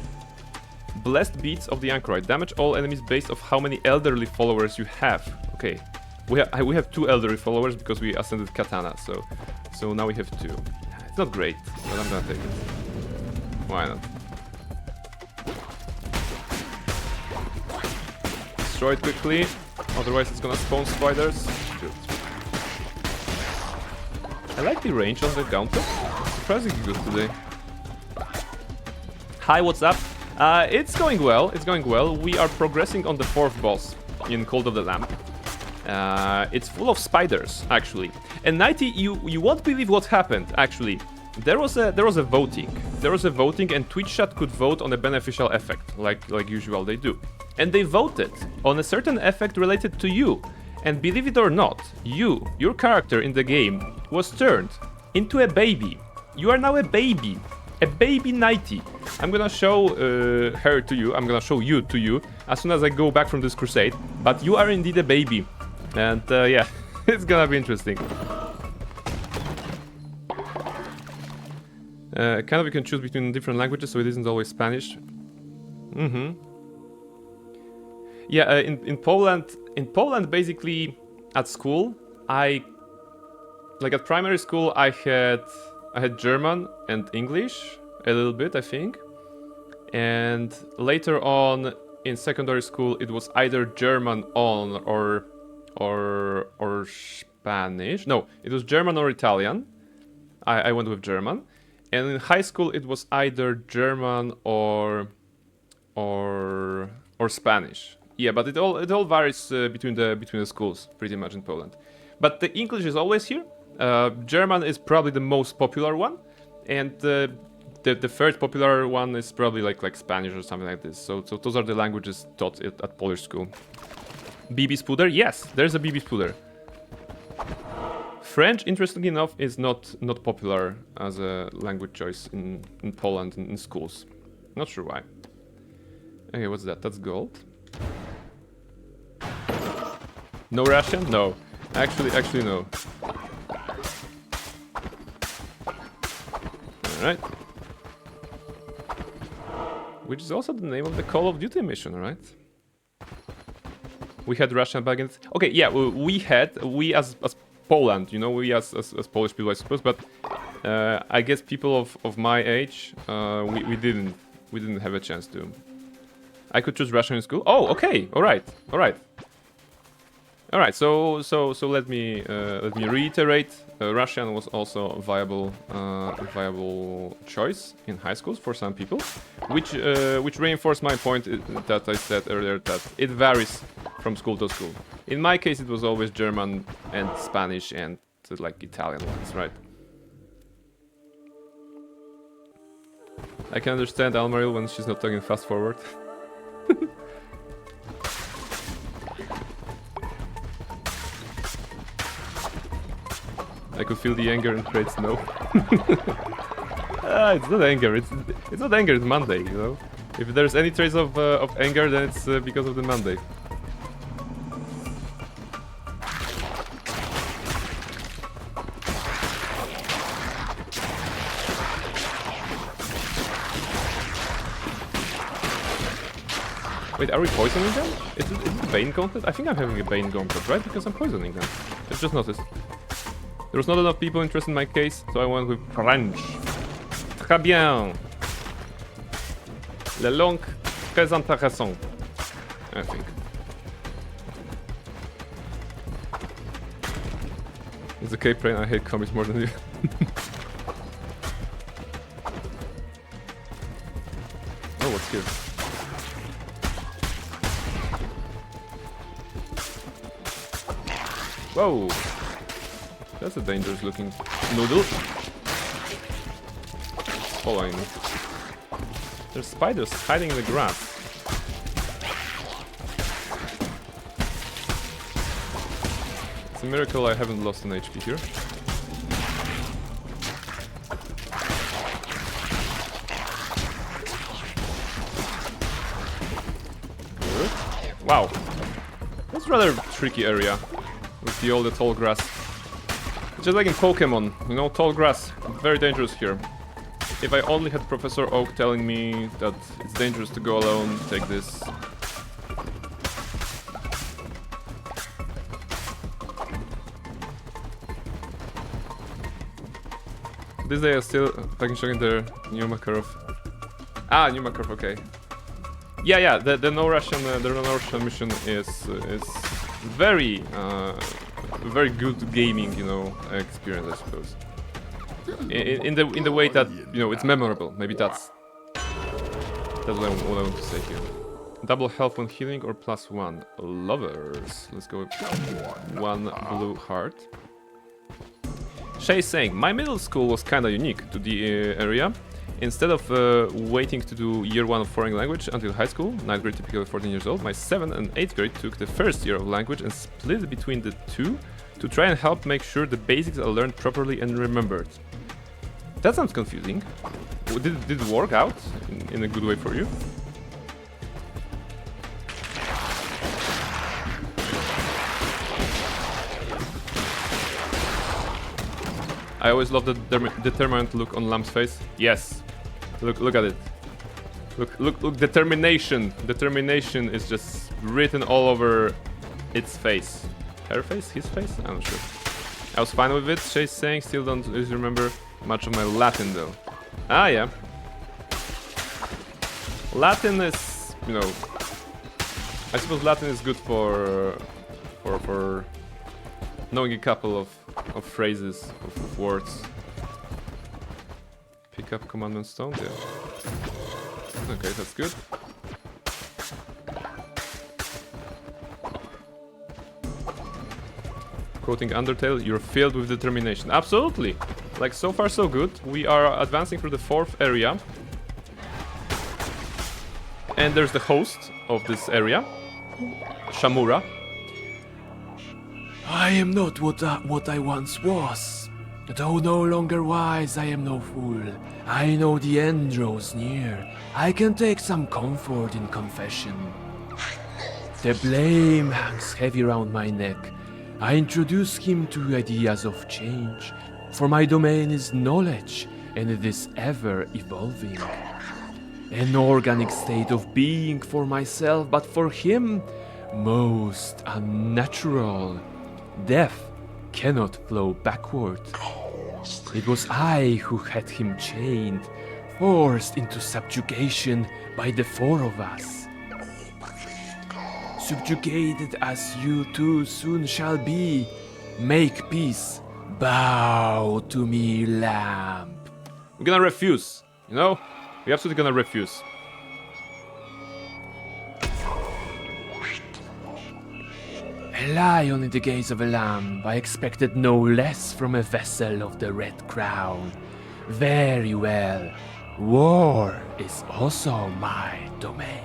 Blessed Beats of the Anchorite. Damage all enemies based off how many elderly followers you have. Okay, we have 2 elderly followers because we ascended Katana, so now we have 2. It's not great, but I'm gonna take it. Why not? Destroy it quickly, otherwise it's gonna spawn spiders. Good. I like the range on the gauntlet. It's surprisingly good today. Hi, what's up? It's going well. It's going well. We are progressing on the 4th boss in Cold of the Lamp. It's full of spiders, actually. And Nighty, you won't believe what happened. Actually, there was a voting. There was a voting, and Twitch chat could vote on a beneficial effect, like usual they do. And they voted on a certain effect related to you. And believe it or not, your character in the game, was turned into a baby. You are now a baby. A baby Nighty. I'm gonna show her to you. I'm gonna show you to you as soon as I go back from this crusade. But you are indeed a baby. And yeah, it's gonna be interesting. Kind of you can choose between different languages, so it isn't always Spanish. Yeah, in Poland, basically, at school, at primary school, I had German and English a little bit, I think, and later on in secondary school, it was either German or or Spanish. No, it was German or Italian. I went with German. And in high school it was either German or Spanish. Yeah, but it all varies between the schools pretty much in Poland. But the English is always here. German is probably the most popular one, and the third popular one is probably like Spanish or something like this. So those are the languages taught at Polish school. BB Spooder? Yes, there's a BB Spooder. French, interestingly enough, is not popular as a language choice in Poland in schools. Not sure why. Okay, what's that? That's gold. No Russian? No. Actually no. Alright. Which is also the name of the Call of Duty mission, right? We had Russian back in... Okay, yeah, we as Poland, you know, we as Polish people, I suppose, but I guess people of my age, we didn't have a chance to. I could choose Russian in school. Oh, okay, all right. So let me reiterate. Russian was also a viable choice in high schools for some people, which reinforced my point that I said earlier, that it varies from school to school. In my case, it was always German and Spanish and like Italian ones, right? I can understand Almaril when she's not talking fast forward. I could feel the anger and create snow. It's not anger. It's not anger. It's Monday. You know, if there's any trace of anger, then it's because of the Monday. Wait, are we poisoning them? Is it a Bane gauntlet? I think I'm having a Bane gauntlet, right? Because I'm poisoning them. I just noticed. There was not enough people interested in my case, so I went with French. Très bien. La langue très intéressante, I think. It's okay, Brain, I hate comics more than you. Oh, what's here? Whoa! That's a dangerous looking noodle. Following me. There's spiders hiding in the grass. It's a miracle I haven't lost an HP here. Good. Wow. That's a rather tricky area with all the tall grass. Just like in Pokemon, you know, tall grass, very dangerous here. If I only had Professor Oak telling me that it's dangerous to go alone, take this. This day I still fucking showing the new Makarov. Ah, new Makarov, okay. Yeah, the no Russian mission is very very good gaming, you know, experience, I suppose. In the way that, you know, it's memorable. Maybe that's what I want to say here. Double health when healing or +1. Lovers. Let's go with one blue heart. Shay's saying, my middle school was kinda unique to the area. Instead of waiting to do year 1 of foreign language until high school, 9th grade typically 14 years old, my 7th and 8th grade took the first year of language and split between the two to try and help make sure the basics are learned properly and remembered. That sounds confusing. Did it work out in a good way for you? I always love the determined look on Lamb's face. Yes. Look at it. Look, determination. Determination is just written all over its face. Her face? His face? I'm not sure. I was fine with it, Shay's saying. Still don't remember much of my Latin though. Ah, yeah. Latin is, you know, I suppose Latin is good for for knowing a couple of phrases, of words. Pick up commandment stone, yeah. Okay, that's good. Quoting Undertale, you're filled with determination. Absolutely! Like, so far so good. We are advancing through the 4th area. And there's the host of this area, Shamura. I am not what I once was. Though no longer wise, I am no fool. I know the end draws near. I can take some comfort in confession. The blame hangs heavy round my neck. I introduce him to ideas of change, for my domain is knowledge, and it is ever evolving. An organic state of being for myself, but for him, most unnatural. Death cannot flow backward. It was I who had him chained, forced into subjugation by the 4 of us. Subjugated as you too soon shall be. Make peace. Bow to me, lamb. We're gonna refuse, you know? We're absolutely gonna refuse. A lion in the gaze of a lamb. I expected no less from a vessel of the Red Crown. Very well. War is also my domain.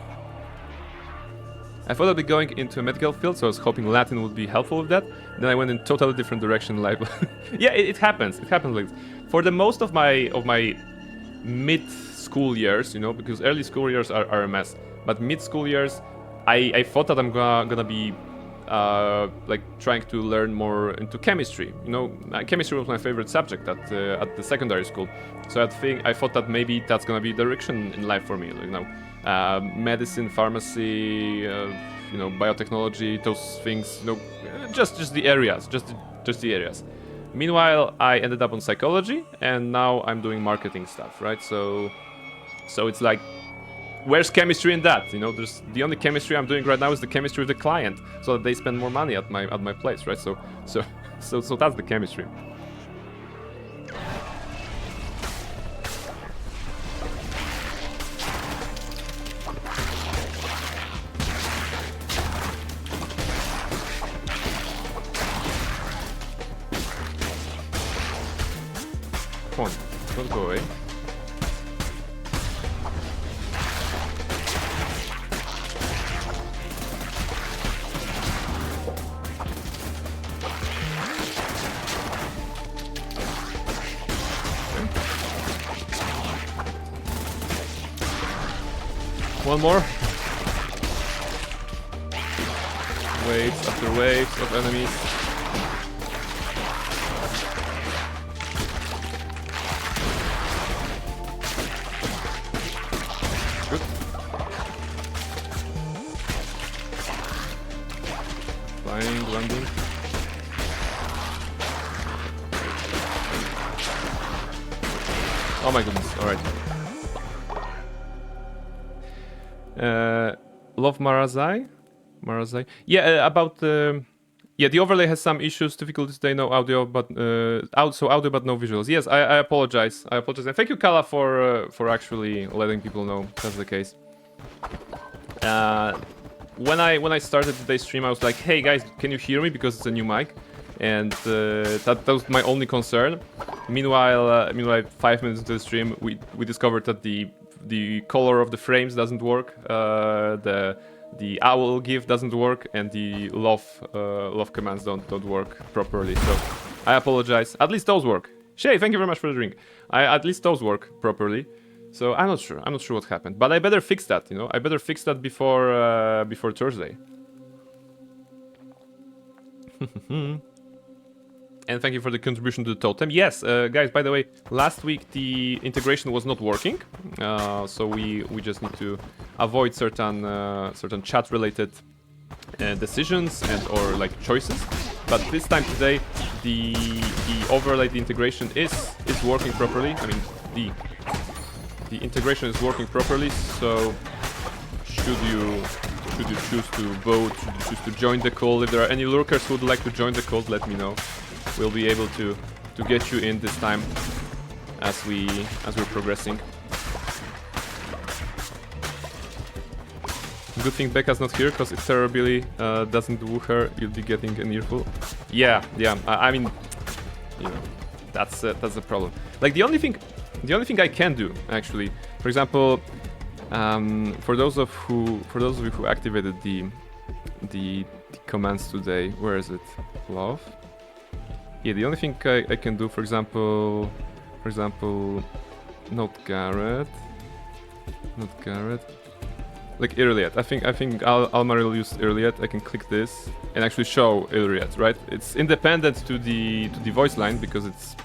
I thought I'd be going into a medical field, so I was hoping Latin would be helpful with that. Then I went in totally different direction. Like, yeah, it happens. It happens. Like, for the most of my mid-school years, you know, because early school years are a mess. But mid-school years, I thought that I'm gonna be like trying to learn more into chemistry. You know, chemistry was my favorite subject at the secondary school. So I thought that maybe that's gonna be direction in life for me. Like, you know. Medicine, pharmacy, you know, biotechnology, those things, you know, just the areas, just the areas. Meanwhile, I ended up on psychology, and now I'm doing marketing stuff, right? So it's like, where's chemistry in that? You know, there's the only chemistry I'm doing right now is the chemistry with the client, so that they spend more money at my place, right? So that's the chemistry. Come on, don't go away. One more. Waves after waves of enemies. Good. Flying, landing. Oh my goodness, alright. Love Marazai? Yeah, about yeah, the overlay has some issues, difficulties today, no audio, but audio but no visuals. Yes, I apologize. And thank you, Kala, for actually letting people know that's the case. When I started today's stream, I was like, hey guys, can you hear me, because it's a new mic, and that was my only concern. Meanwhile, 5 minutes into the stream, we discovered that the color of the frames doesn't work, the owl GIF doesn't work, and the love commands don't work properly. So I apologize. At least those work. Shay, thank you very much for the drink. At least those work properly. So I'm not sure what happened, but I better fix that. You know, I better fix that before Thursday. And thank you for the contribution to the totem. Yes, guys, by the way, last week the integration was not working, so we just need to avoid certain chat-related decisions or like choices. But this time today, the overlay, the integration is working properly. I mean, the integration is working properly. So should you should you choose to vote, should you choose to join the cult. If there are any lurkers who would like to join the cult, let me know. We'll be able to get you in this time as we're progressing. Good thing Becca's not here, because if Terror Billy doesn't woo her, you'll be getting an earful. Yeah. I mean, you know, that's the problem. Like the only thing I can do, actually, for example, for those of you who activated the commands today, where is it? Love. Yeah, the only thing I can do, for example, not Garrett. Like Iliad. I think Almaril used Iliad. I can click this and actually show Iliad, right? It's independent to the voice line because it's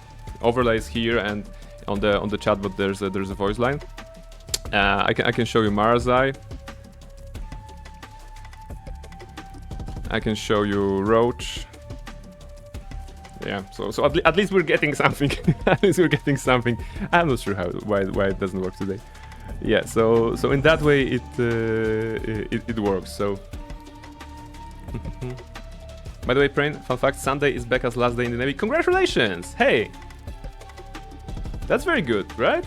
overlays here, and on the chatbot there's a voice line. I can show you Marazai. I can show you Roach. Yeah, so at least we're getting something. At least we're getting something. I'm not sure why it doesn't work today. Yeah, so in that way it works. So, by the way, Prain, fun fact: Sunday is Becca's last day in the Navy. Congratulations! Hey, that's very good, right?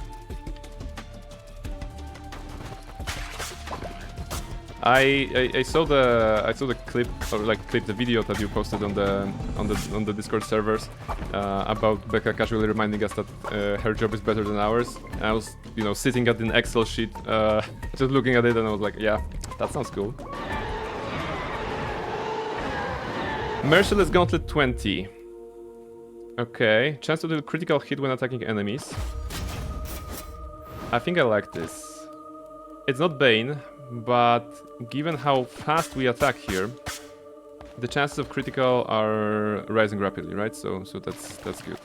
I saw the clip, or the video that you posted on the Discord servers about Becca casually reminding us that her job is better than ours. And I was, sitting at an Excel sheet, just looking at it, and I was like, yeah, that sounds cool. Merciless Gauntlet 20. Okay, chance to do critical hit when attacking enemies. I think I like this. It's not Bane, but given how fast we attack here, the chances of critical are rising rapidly, right? So that's good.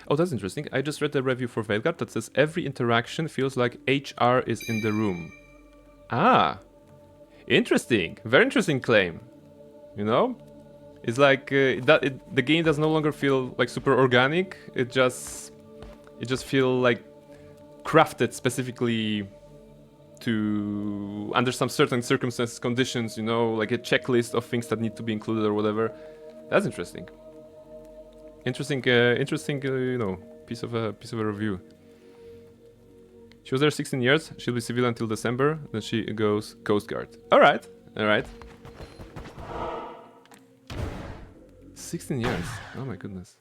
Oh, that's interesting. I just read the review for Veilguard that says every interaction feels like HR is in the room. Ah, interesting. Very interesting claim. It's like the game does no longer feel like super organic. It just feels like crafted specifically to under some certain circumstances, conditions. Like a checklist of things that need to be included or whatever. That's interesting. Interesting. Piece of a review. She was there 16 years. She'll be civilian until December. Then she goes Coast Guard. All right. 16 years. Oh my goodness.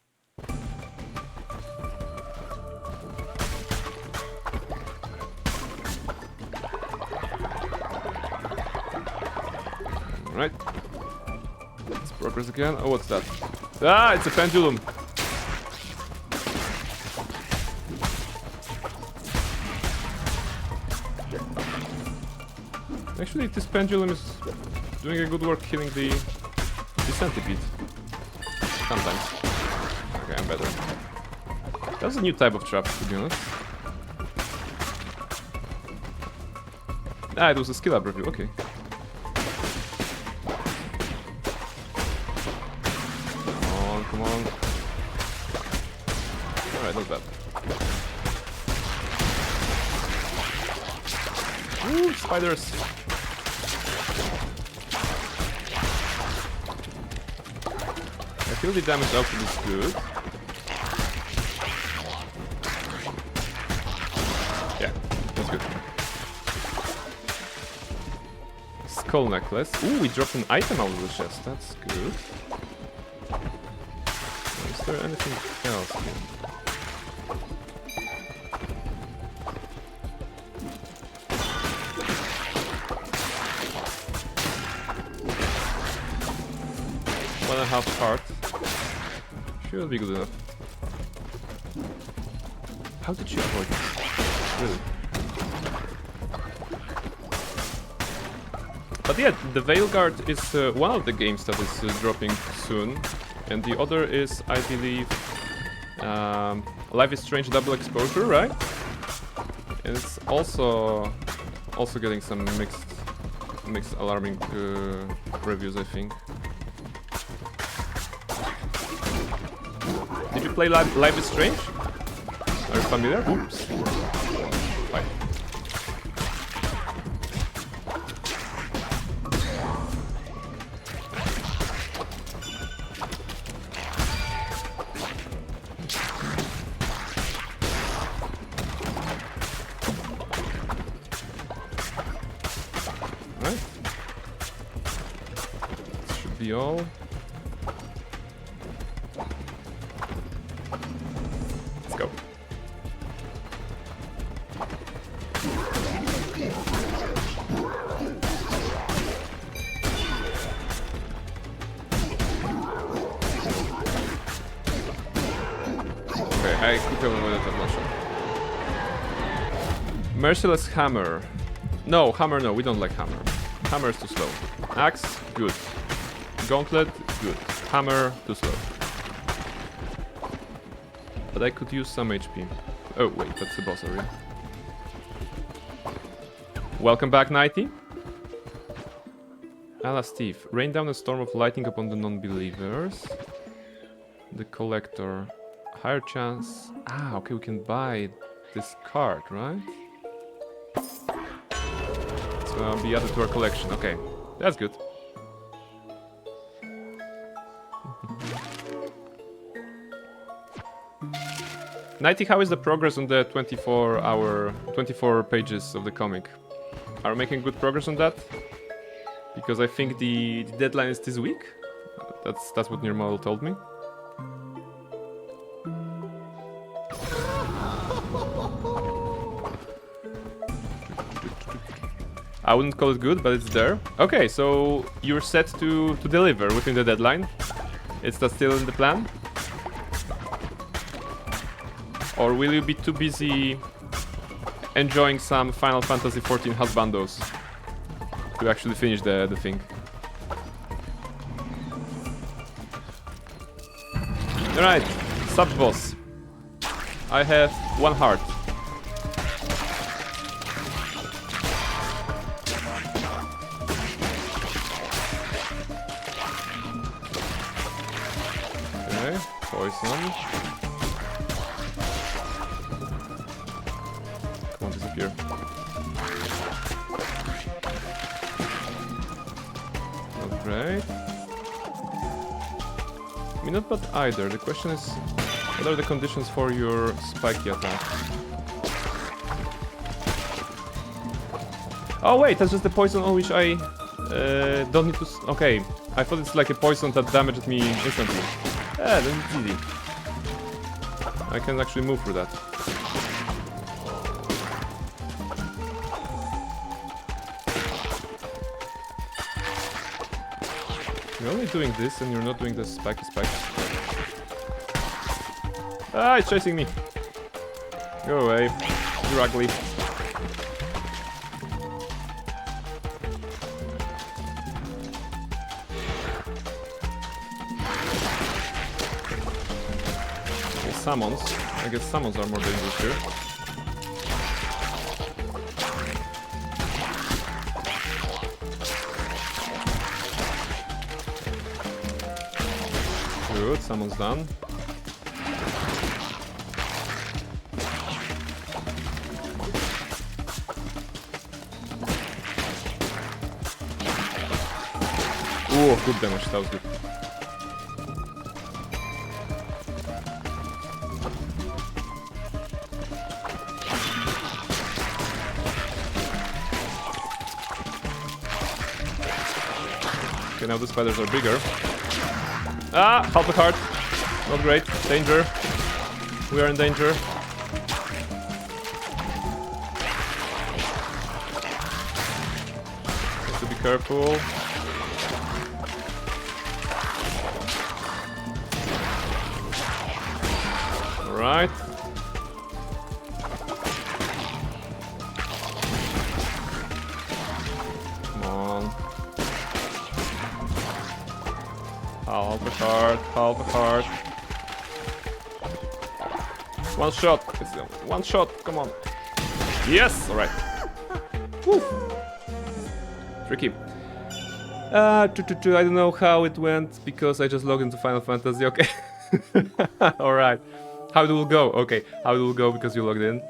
Alright. Let's progress again. Oh, what's that? Ah, it's a pendulum. Actually, this pendulum is doing a good work killing the centipede. Sometimes. Okay, I'm better. That's a new type of trap, to be honest. Ah, it was a skill up review, okay. Come on. Alright, not bad. Ooh, spiders! I feel the damage output is good. Yeah, that's good. Skull necklace. Ooh, we dropped an item out of the chest. That's good. Is there anything else here? One and a half heart. Should be good enough. How did she avoid this? Really? But yeah, the Veilguard is one of the games that is dropping soon, and the other is, I believe, Life is Strange Double Exposure, right? And it's also getting some mixed alarming reviews, I think. Did you play Life is Strange? Are you familiar? Oops. Fine. Right. This should be all. Let's go. Okay, I could have avoided that much. Merciless hammer. No, hammer no, we don't like hammer. Hammer is too slow. Axe, good. Gauntlet, good. Hammer, too slow. But I could use some HP. Oh wait, that's the boss area. Welcome back, Nighty. Alas thief. Rain down a storm of lightning upon the non-believers. The collector. Higher chance. Ah, okay, we can buy this card, right? So be added to our collection. Okay, that's good. Nighty, how is the progress on the 24 pages of the comic? Are we making good progress on that? Because I think the deadline is this week. That's what Nirmal told me. I wouldn't call it good, but it's there. Okay, so you're set to deliver within the deadline. Is that still in the plan? Or will you be too busy enjoying some Final Fantasy XIV husbandos to actually finish the thing? Alright, sub-boss. I have 1 heart. Okay, poison. Come on, disappear. Not great. I mean, not bad either. The question is, what are the conditions for your spiky attack? Oh wait, that's just the poison on which I don't need to... Okay, I thought it's like a poison that damaged me instantly. Yeah, then it's easy. I can actually move through that. You're only doing this and you're not doing the spiky spikes. Ah, it's chasing me. Go away. You're ugly. Okay, summons. I guess summons are more dangerous here. Good, summons done. Oh, good damage, that was good. Okay, now the spiders are bigger. Ah, half a heart. Not great. Danger. We are in danger. Have to be careful. Alright. Come on. Half a heart. One shot. It's one shot. Come on. Yes. All right. Woo. Tricky. I don't know how it went because I just logged into Final Fantasy. Okay. All right. how it will go. Okay, how it will go because you logged in.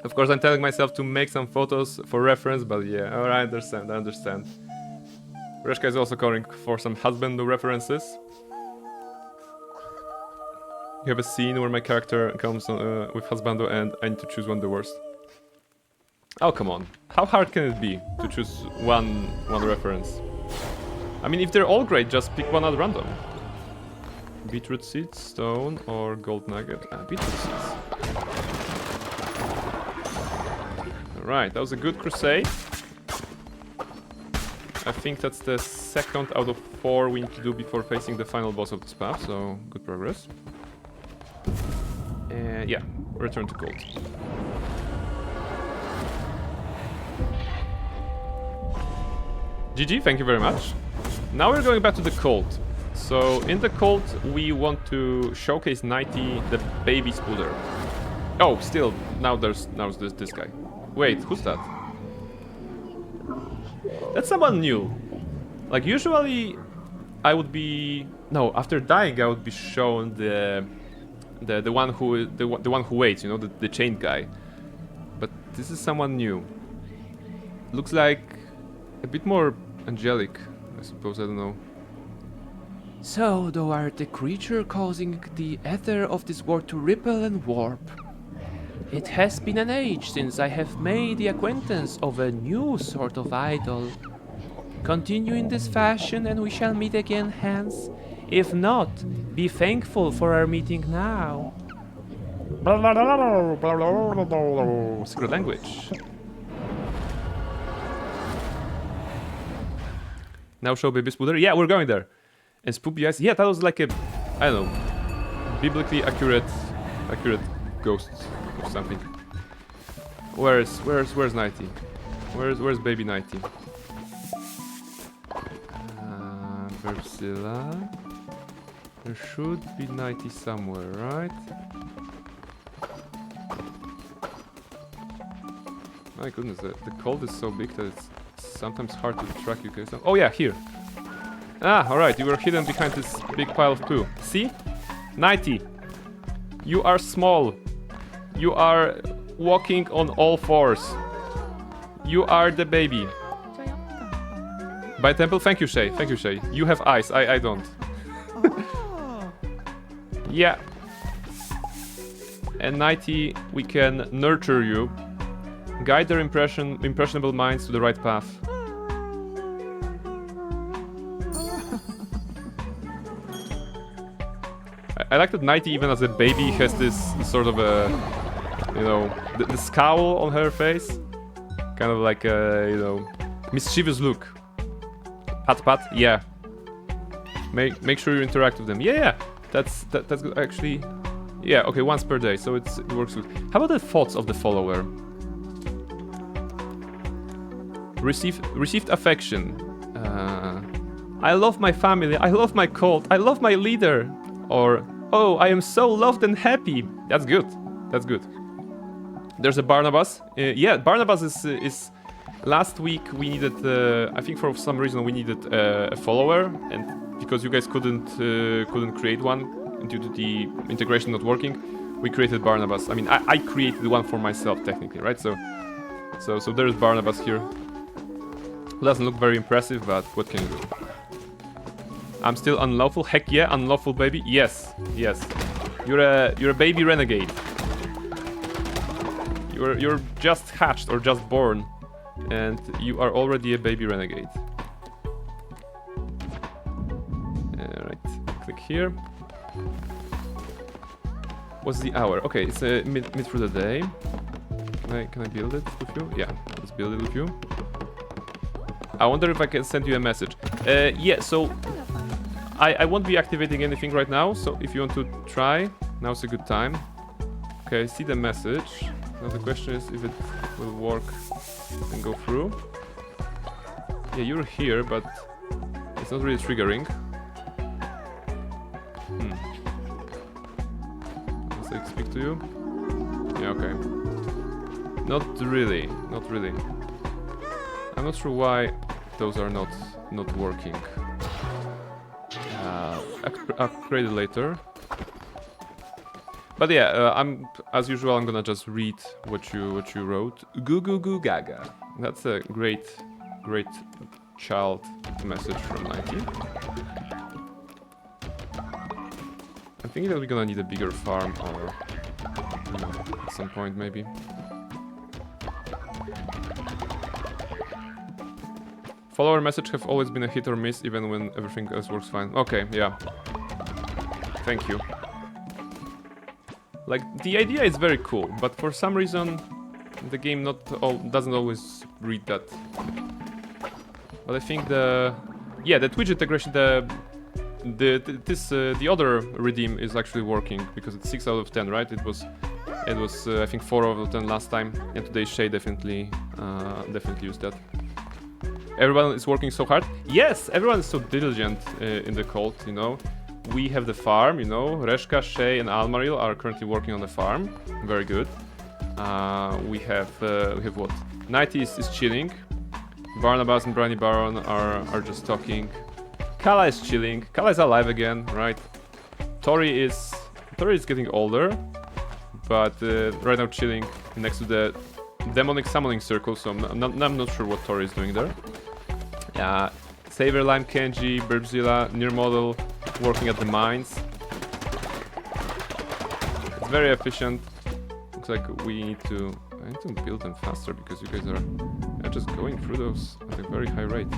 Of course, I'm telling myself to make some photos for reference, but yeah, alright, I understand, I understand. Reshka is also calling for some husband references. You have a scene where my character comes with husbando and I need to choose one the worst. Oh, come on. How hard can it be to choose one reference? I mean, if they're all great, just pick one at random. Beetroot seeds, stone, or gold nugget. Beetroot seeds. Alright, that was a good crusade. I think that's the second out of 4 we need to do before facing the final boss of this path, so good progress. Yeah, return to gold. GG, thank you very much. Now we're going back to the cult. So in the cult we want to showcase 90, the baby Spooder. Oh, still, now there's this guy. Wait, who's that? That's someone new. Like usually I would be after dying I would be shown the one who waits, you know, the chained guy. But this is someone new. Looks like a bit more angelic, I suppose, I don't know. So, thou art the creature causing the ether of this world to ripple and warp. It has been an age since I have made the acquaintance of a new sort of idol. Continue in this fashion and we shall meet again hence. If not, be thankful for our meeting now. Secret language. Now show baby Spooder. Yeah, we're going there. And spoopy eyes. Yeah, that was like a, I don't know, biblically accurate ghost or something. Where's 90? Where's baby 90? Versilla. There should be 90 somewhere, right? My goodness, the cold is so big that it's sometimes hard to track you guys. Oh yeah, here. Alright, you were hidden behind this big pile of poo. See? 90. You are small. You are walking on all fours. You are the baby. By temple, thank you, Shay. Thank you, Shay. You have eyes, I don't. Yeah. And 90, we can nurture you. Guide their impressionable minds to the right path. I like that 90, even as a baby, has this sort of a, you know, the scowl on her face. Kind of like a, you know, mischievous look. Pat, yeah. Make sure you interact with them. Yeah, that's good. Actually, yeah, okay, once per day, so it works good. How about the thoughts of the follower? Received affection. I love my family. I love my cult. I love my leader. Or, oh, I am so loved and happy. That's good. That's good. There's a Barnabas. Yeah, Barnabas is. Last week we needed. I think for some reason we needed a follower, and because you guys couldn't create one due to the integration not working, we created Barnabas. I mean, I created one for myself technically, right? So there's Barnabas here. Doesn't look very impressive, but what can you do? I'm still unlawful. Heck yeah, unlawful baby. Yes. You're a baby renegade. You're just hatched or just born, and you are already a baby renegade. Alright, click here. What's the hour? Okay, it's mid through the day. Can I build it with you? Yeah, let's build it with you. I wonder if I can send you a message. Yeah, so I won't be activating anything right now, so if you want to try, now's a good time. Okay, I see the message. Now the question is if it will work and go through. Yeah, you're here, but it's not really triggering. Does it speak to you? Yeah, okay. Not really. I'm not sure why those are not working. Upgrade it later. But yeah, I'm as usual. I'm gonna just read what you wrote. Goo goo goo gaga. That's a great child message from 90. I'm thinking that we're gonna need a bigger farm, or you know, at some point maybe. Follower message have always been a hit or miss, even when everything else works fine. Okay, yeah. Thank you. Like, the idea is very cool, but for some reason the game doesn't always read that. But I think the Twitch integration, the other redeem is actually working, because it's 6 out of 10, right? It was I think 4 out of 10 last time, and today Shay definitely used that. Everyone is working so hard. Yes, everyone is so diligent in the cult, you know. We have the farm, you know. Reshka, Shay, and Almaril are currently working on the farm. Very good. We have what? Nighty is chilling. Barnabas and Briny Baron are just talking. Kala is chilling. Kala is alive again, right? Tori is getting older, but right now chilling next to the demonic summoning circle. So I'm not sure what Tori is doing there. Saver, Lime, Kenji, Burbzilla, Near Model working at the mines. It's very efficient. Looks like I need to build them faster, because you guys are just going through those at a very high rate.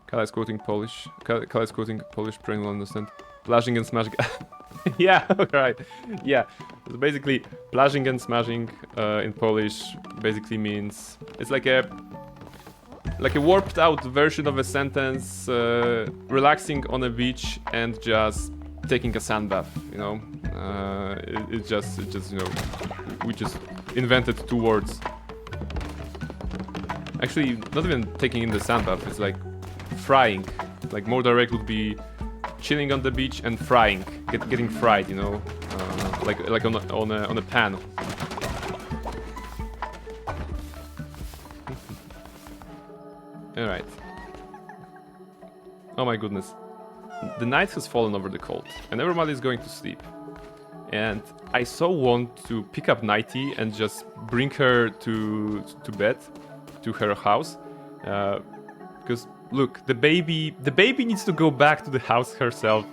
Kala is quoting Polish. Kala is quoting Polish, Brain will understand. Plashing and smashing. Yeah, right. Yeah. So basically, plashing and smashing in Polish basically means it's like a warped out version of a sentence, relaxing on a beach and just taking a sand bath, you know. It just you know, we just invented 2 words. Actually, not even taking in the sand bath, it's like frying. Like, more direct would be chilling on the beach and frying, getting fried, you know, like on a pan. All right. Oh my goodness. The night has fallen over the cold, and everybody is going to sleep. And I so want to pick up Nighty and just bring her to bed, to her house, because look, the baby needs to go back to the house herself.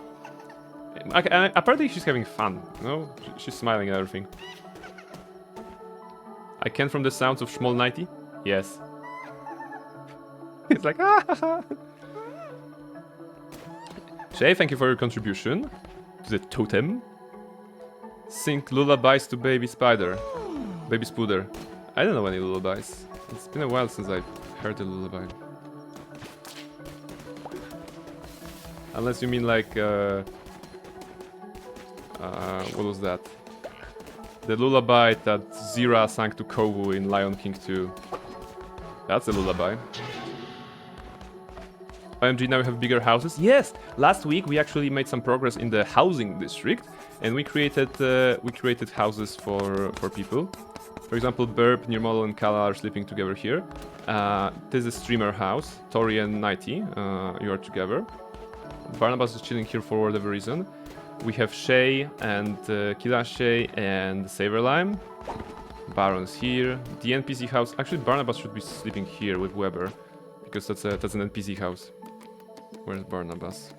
Apparently she's having fun, you know? She's smiling at everything. I can from the sounds of small Nighty? Yes. It's like, ah. Shay, thank you for your contribution to the totem. Sing lullabies to baby spider. Baby Spooder. I don't know any lullabies. It's been a while since I heard a lullaby. Unless you mean like, what was that? The lullaby that Zira sang to Kovu in Lion King 2. That's a lullaby. OMG, now we have bigger houses. Yes, last week we actually made some progress in the housing district, and we created houses for people. For example, Burp, Near Model, and Kala are sleeping together here. This is a streamer house. Tori and Nighty, you are together. Barnabas is chilling here for whatever reason. We have Shay and Kila Shay and Saverlime. Baron's here. The NPC house. Actually, Barnabas should be sleeping here with Weber, because that's an NPC house. Where's Barnabas?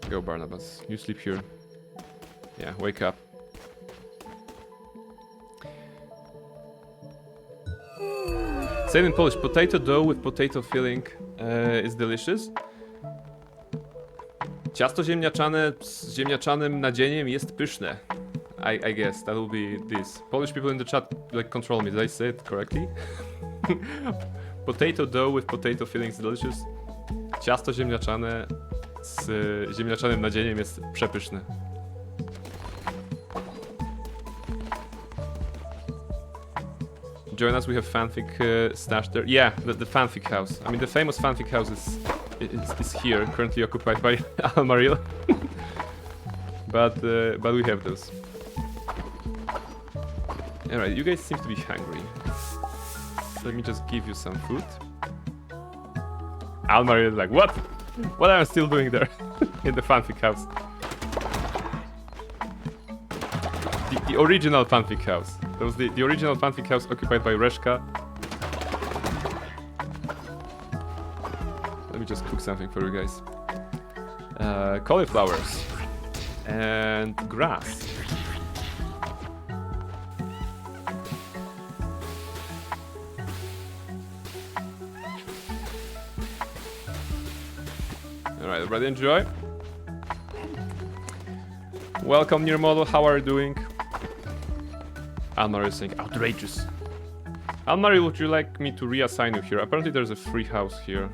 Go, Barnabas. You sleep here. Yeah, wake up. Said in Polish, potato dough with potato filling is delicious. Ciasto ziemniaczane z ziemniaczanym nadzieniem jest pyszne. I guess that will be this. Polish people in the chat like control me. Did I say it correctly? Potato dough with potato filling is delicious. Ciasto ziemniaczane z ziemniaczanym nadzieniem jest przepyszne. Join us, we have fanfic stashed there. Yeah, the fanfic house. I mean, the famous fanfic house is here, currently occupied by Almaril. but we have those. Alright, you guys seem to be hungry. Let me just give you some food. Almaril is like, what? What am I still doing there? In the fanfic house. the original fanfic house. That was the original fanfic house occupied by Reshka. Let me just cook something for you guys. Cauliflowers and grass. Alright, everybody enjoy. Welcome, near model. How are you doing? Almar is saying outrageous. Almar, would you like me to reassign you here? Apparently there's a free house here.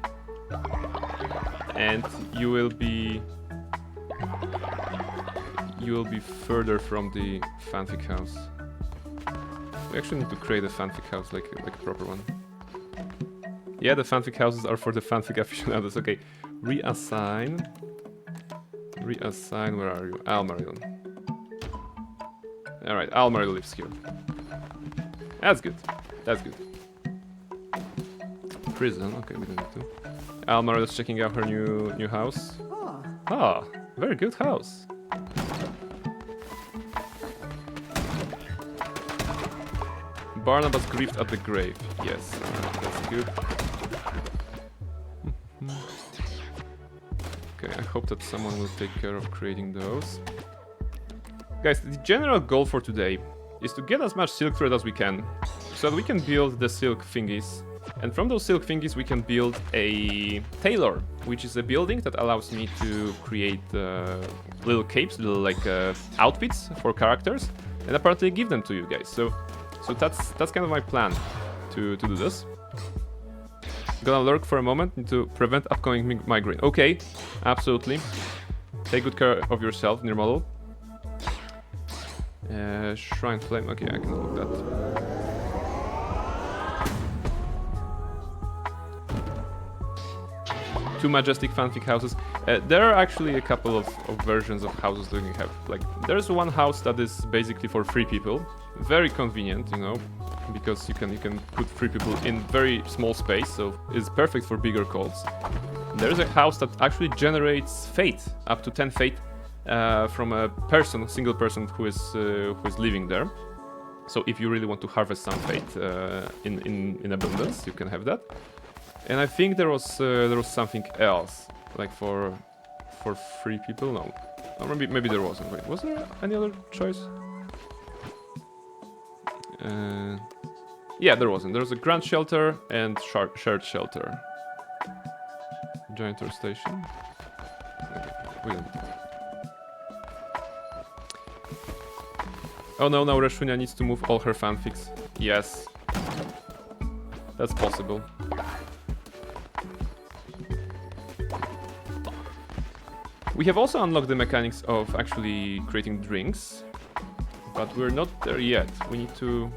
And you will be further from the fanfic house. We actually need to create a fanfic house, like a proper one. Yeah, the fanfic houses are for the fanfic aficionados. Okay, reassign. Reassign, where are you? Almarion. Alright, Almarion lives here. That's good. That's good. Prison, okay, we don't need to. Almarion is checking out her new house. Ah, very good house. Barnabas grieved at the grave. Yes, that's good. Okay, I hope that someone will take care of creating those. Guys, the general goal for today is to get as much silk thread as we can, so that we can build the silk thingies. And from those silk thingies we can build a tailor, which is a building that allows me to create little capes, little like outfits for characters, and apparently give them to you guys. So that's kind of my plan to do this. Gonna lurk for a moment to prevent upcoming migraine. Okay, absolutely. Take good care of yourself, near model. Shrine flame. Okay, I can look that. Two majestic fanfic houses. There are actually a couple of versions of houses that you have. Like, there's one house that is basically for 3 people. Very convenient, you know, because you can put 3 people in very small space, so it's perfect for bigger cults. There's a house that actually generates fate, up to 10 fate, from a single person who is living there. So if you really want to harvest some fate in abundance, you can have that. And I think there was something else, like for 3 people. No, or maybe there wasn't. Wait, was there any other choice? Yeah, there wasn't. There was a grand shelter and shared shelter. Giant station. Okay, we don't. Oh no, now Reshunia needs to move all her fanfics. Yes. That's possible. We have also unlocked the mechanics of actually creating drinks, but we're not there yet. We need to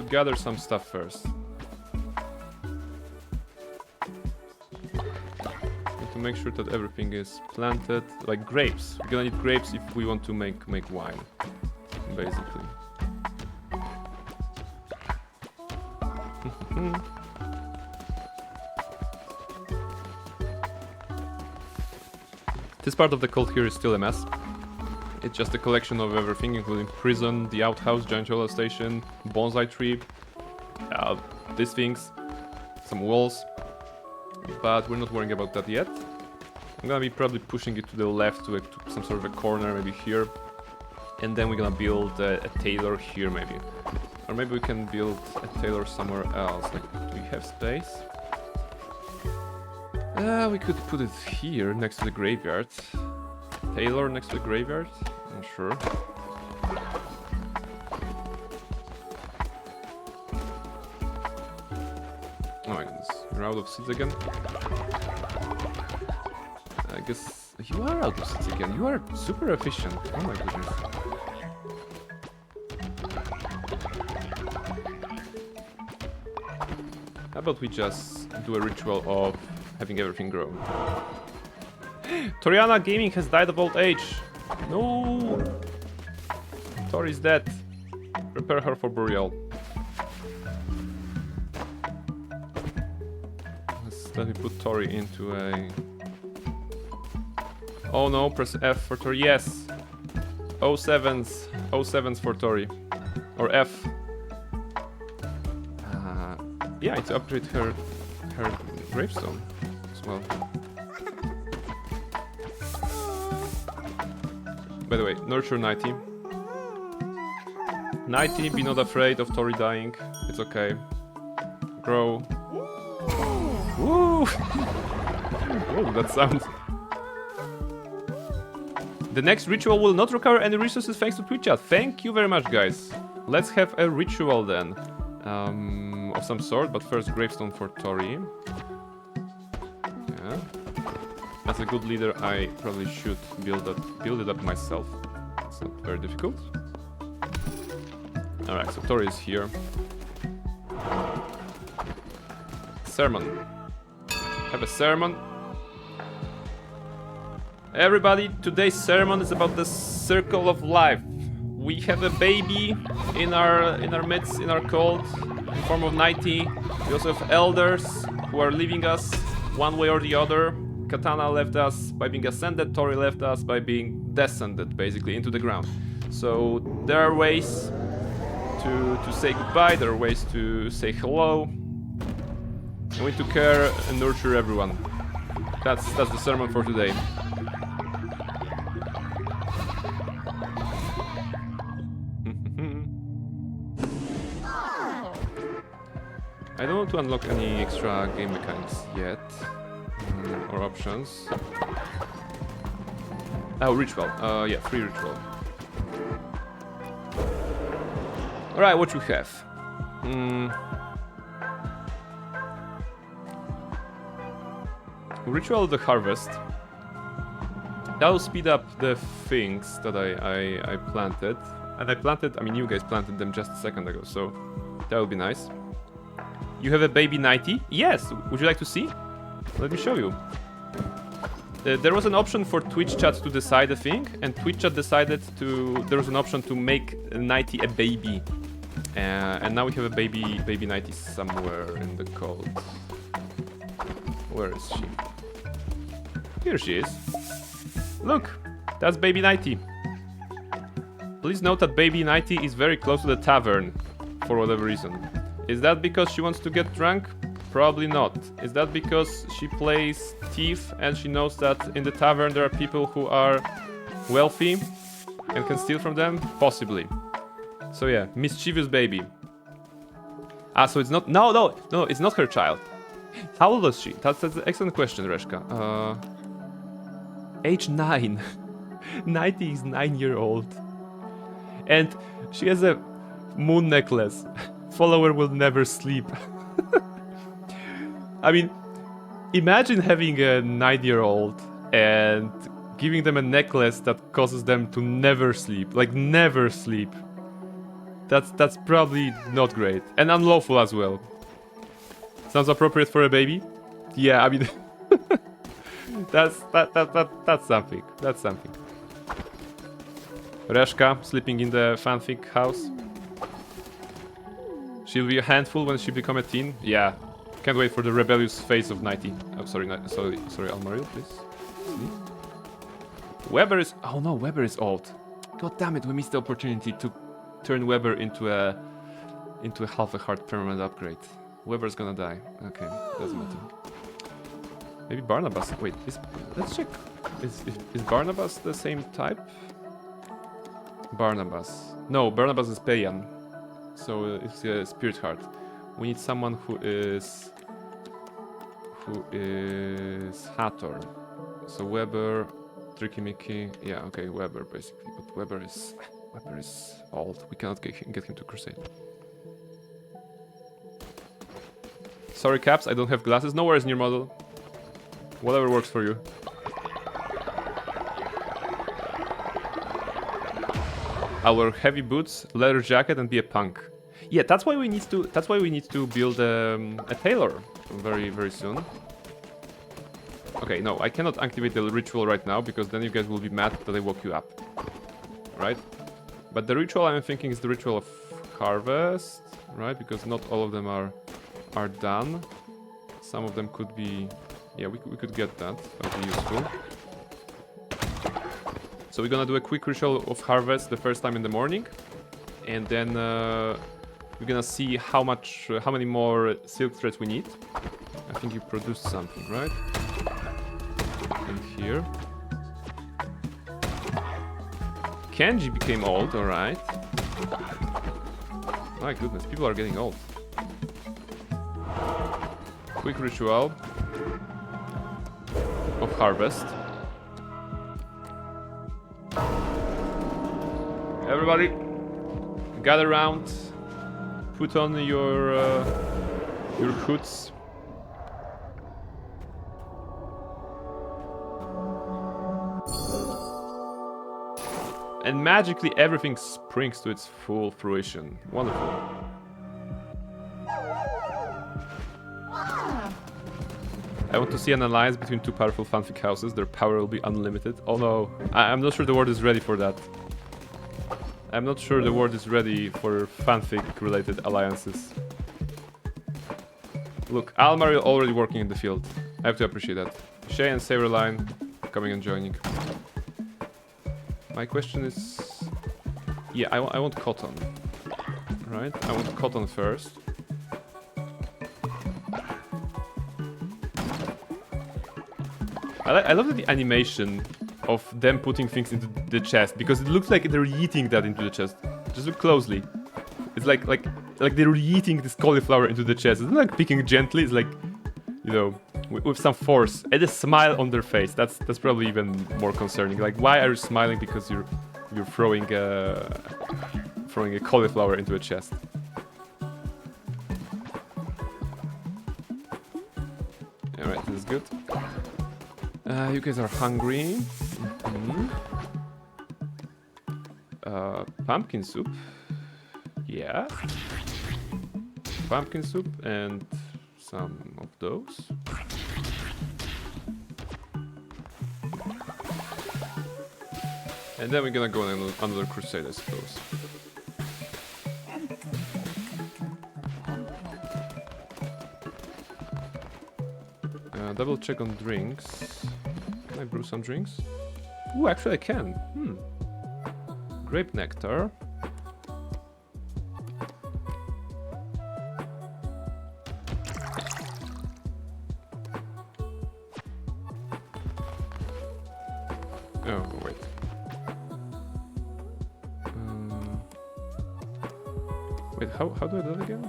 gather some stuff first. Need to make sure that everything is planted, like grapes. We're gonna need grapes if we want to make wine, basically. This part of the cult here is still a mess. It's just a collection of everything, including prison, the outhouse, giant solar station, bonsai tree, these things, some walls. But we're not worrying about that yet. I'm gonna be probably pushing it to the left to some sort of a corner, maybe here. And then we're gonna build a tailor here, maybe. Or maybe we can build a tailor somewhere else. Like, do we have space? We could put it here, next to the graveyard. Tailor next to the graveyard? Not sure. Oh my goodness, you're out of seeds again? I guess you are out of seeds again. You are super efficient. Oh my goodness. How about we just do a ritual of having everything grow? Toriana Gaming has died of old age. No! Tori is dead. Prepare her for burial. Let me put Tori into a... Oh no, press F for Tori. Yes! O7s for Tori. Or F. Yeah, to upgrade her gravestone as well. By the way, nurture 90. 90, be not afraid of Tori dying. It's okay. Grow. Woo! Whoa, that sound. The next ritual will not require any resources thanks to Twitch chat. Thank you very much, guys. Let's have a ritual then. Of some sort, but first gravestone for Tori. Yeah. As a good leader, I probably should build it up myself. It's not very difficult. Alright, so Tori is here. Sermon. Have a sermon. Everybody, today's sermon is about the circle of life. We have a baby in our midst, in our cult, in form of 90. We also have elders who are leaving us one way or the other. Katana left us by being ascended, Tori left us by being descended, basically, into the ground. So there are ways to say goodbye, there are ways to say hello. And we need to care and nurture everyone. That's the sermon for today. I don't want to unlock any extra game mechanics yet, or options. Oh, ritual. Yeah, free ritual. Alright, what you have? Ritual of the harvest. That will speed up the things that I planted. And I mean, you guys planted them just a second ago, so that would be nice. You have a baby 90? Yes! Would you like to see? Let me show you. There was an option for Twitch chat to decide a thing, and Twitch chat decided to... There was an option to make 90 a baby. And now we have a baby 90 somewhere in the code. Where is she? Here she is. Look! That's baby 90. Please note that baby 90 is very close to the tavern, for whatever reason. Is that because she wants to get drunk? Probably not. Is that because she plays thief and she knows that in the tavern there are people who are wealthy and can steal from them? Possibly. So yeah, mischievous baby. Ah, so it's not... No, it's not her child. How old is she? That's an excellent question, Reshka. Age 9. 90 is 9-year-old. And she has a moon necklace. Follower will never sleep. I mean, imagine having a 9-year-old and giving them a necklace that causes them to never sleep. Like, never sleep. That's probably not great. And unlawful as well. Sounds appropriate for a baby? Yeah, I mean... that's something. That's something. Reshka sleeping in the fanfic house. She'll be a handful when she become a teen. Yeah. Can't wait for the rebellious face of 90. Oh, sorry, Almario, please. Sleep. Weber is... Oh no, Weber is old. God damn it, we missed the opportunity to turn Weber into a half a heart permanent upgrade. Weber's gonna die. Okay, doesn't matter. Maybe Barnabas. Wait, let's check. Is Barnabas the same type? Barnabas. No, Barnabas is Payan. So it's a spirit heart. We need someone who is Hathor. So Weber, Tricky Mickey. Yeah, okay, Weber basically. But Weber is old. We cannot get him to crusade. Sorry, Caps, I don't have glasses. No worries, near model. Whatever works for you. I'll wear heavy boots, leather jacket, and be a punk. Yeah, that's why we need to build a tailor very, very soon. Okay, no, I cannot activate the ritual right now because then you guys will be mad that I woke you up. Right? But the ritual I'm thinking is the ritual of harvest, right? Because not all of them are done. Some of them could be... Yeah, we could get that. That would be useful. So we're gonna do a quick ritual of harvest the first time in the morning, and then we're gonna see how many more silk threads we need. I think you produced something, right? And here. Kenji became old, alright. My goodness, people are getting old. Quick ritual of harvest. Everybody, gather around. Put on your hoods. And magically everything springs to its full fruition. Wonderful. I want to see an alliance between two powerful fanfic houses. Their power will be unlimited. Oh no, I'm not sure the world is ready for that. I'm not sure the world is ready for fanfic-related alliances. Look, Almar is already working in the field. I have to appreciate that. Shay and Saberline coming and joining. My question is... Yeah, I want cotton. Right? I want cotton first. I love the animation of them putting things into the chest, because it looks like they're yeeting that into the chest. Just look closely. It's like they're yeeting this cauliflower into the chest. It's not like picking gently. It's like, you know, with some force, and a smile on their face. That's probably even more concerning. Like, why are you smiling? Because you're throwing a cauliflower into a chest. All right, this is good. You guys are hungry. Pumpkin soup. Yeah. Pumpkin soup and some of those. And then we're gonna go on another crusade, I suppose. Double check on drinks. Can I brew some drinks? Ooh, actually I can. Grape nectar. Oh, wait. Wait, how do I do that again?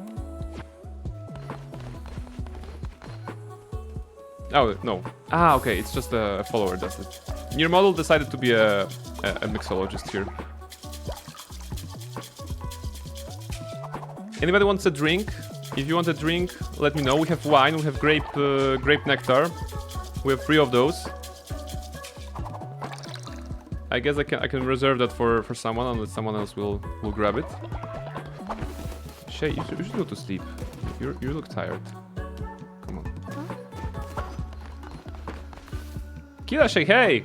Oh, no. Ah, okay, it's just a follower does it. Your model decided to be a mixologist here. Anybody wants a drink? If you want a drink, let me know. We have wine, we have grape nectar. We have 3 of those. I guess I can reserve that for someone, unless someone else will grab it. Shay, you should go to sleep. You look tired. Come on. Kira Shay, hey!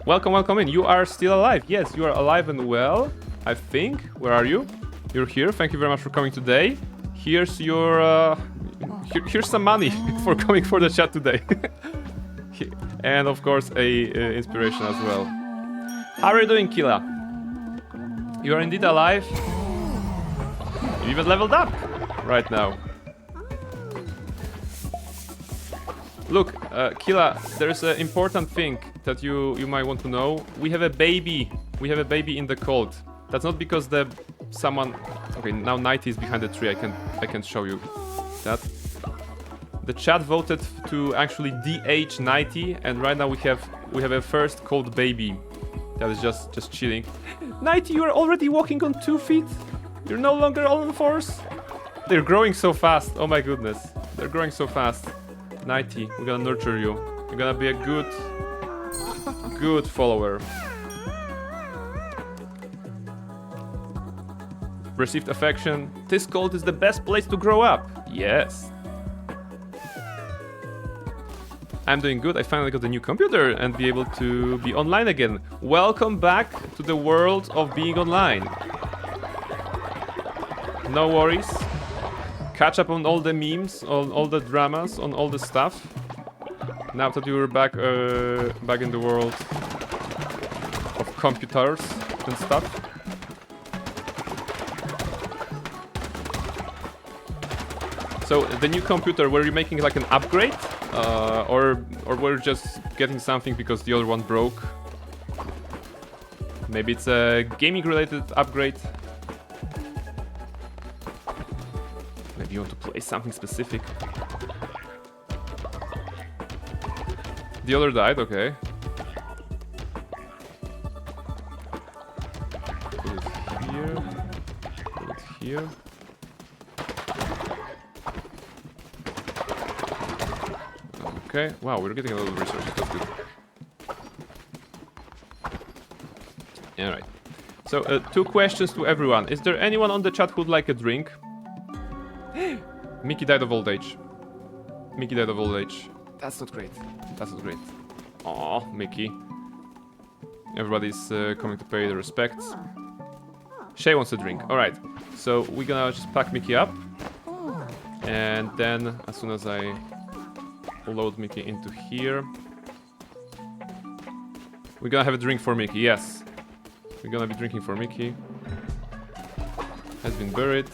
Welcome in. You are still alive. Yes, you are alive and well, I think. Where are you? You're here. Thank you very much for coming today. Here's your... here's some money for coming for the chat today. And of course, a inspiration as well. How are you doing, Kila? You are indeed alive. You even leveled up right now. Look, Kila, there's an important thing that you might want to know. We have a baby. We have a baby in the cult. That's not because someone... Okay, now 90 is behind the tree. I can show you that. The chat voted to actually DH 90, and right now we have a first cult baby that is just chilling. 90, you are already walking on 2 feet. You're no longer on 4s. They're growing so fast. Oh my goodness, they're growing so fast. 90, we're gonna nurture you. You're gonna be a good follower. Received affection. This cult is the best place to grow up. Yes. I'm doing good. I finally got a new computer and be able to be online again. Welcome back to the world of being online. No worries. Catch up on all the memes, on all the dramas, on all the stuff. Now that you're back in the world of computers and stuff. So the new computer, were you making like an upgrade, or were you just getting something because the other one broke? Maybe it's a gaming-related upgrade. Maybe you want to play something specific. The other died, okay. Put it here. Put it here. Okay, wow, we're getting a lot of resources, that's good. Alright. So, 2 questions to everyone. Is there anyone on the chat who'd like a drink? Mickey died of old age. Mickey died of old age. That's not great. That's not great. Aw, Mickey. Everybody's coming to pay their respects. Shay wants a drink. Alright. So, we're gonna just pack Mickey up. And then, as soon as I load Mickey into here, we're gonna have a drink for Mickey, yes. We're gonna be drinking for Mickey. Has been buried.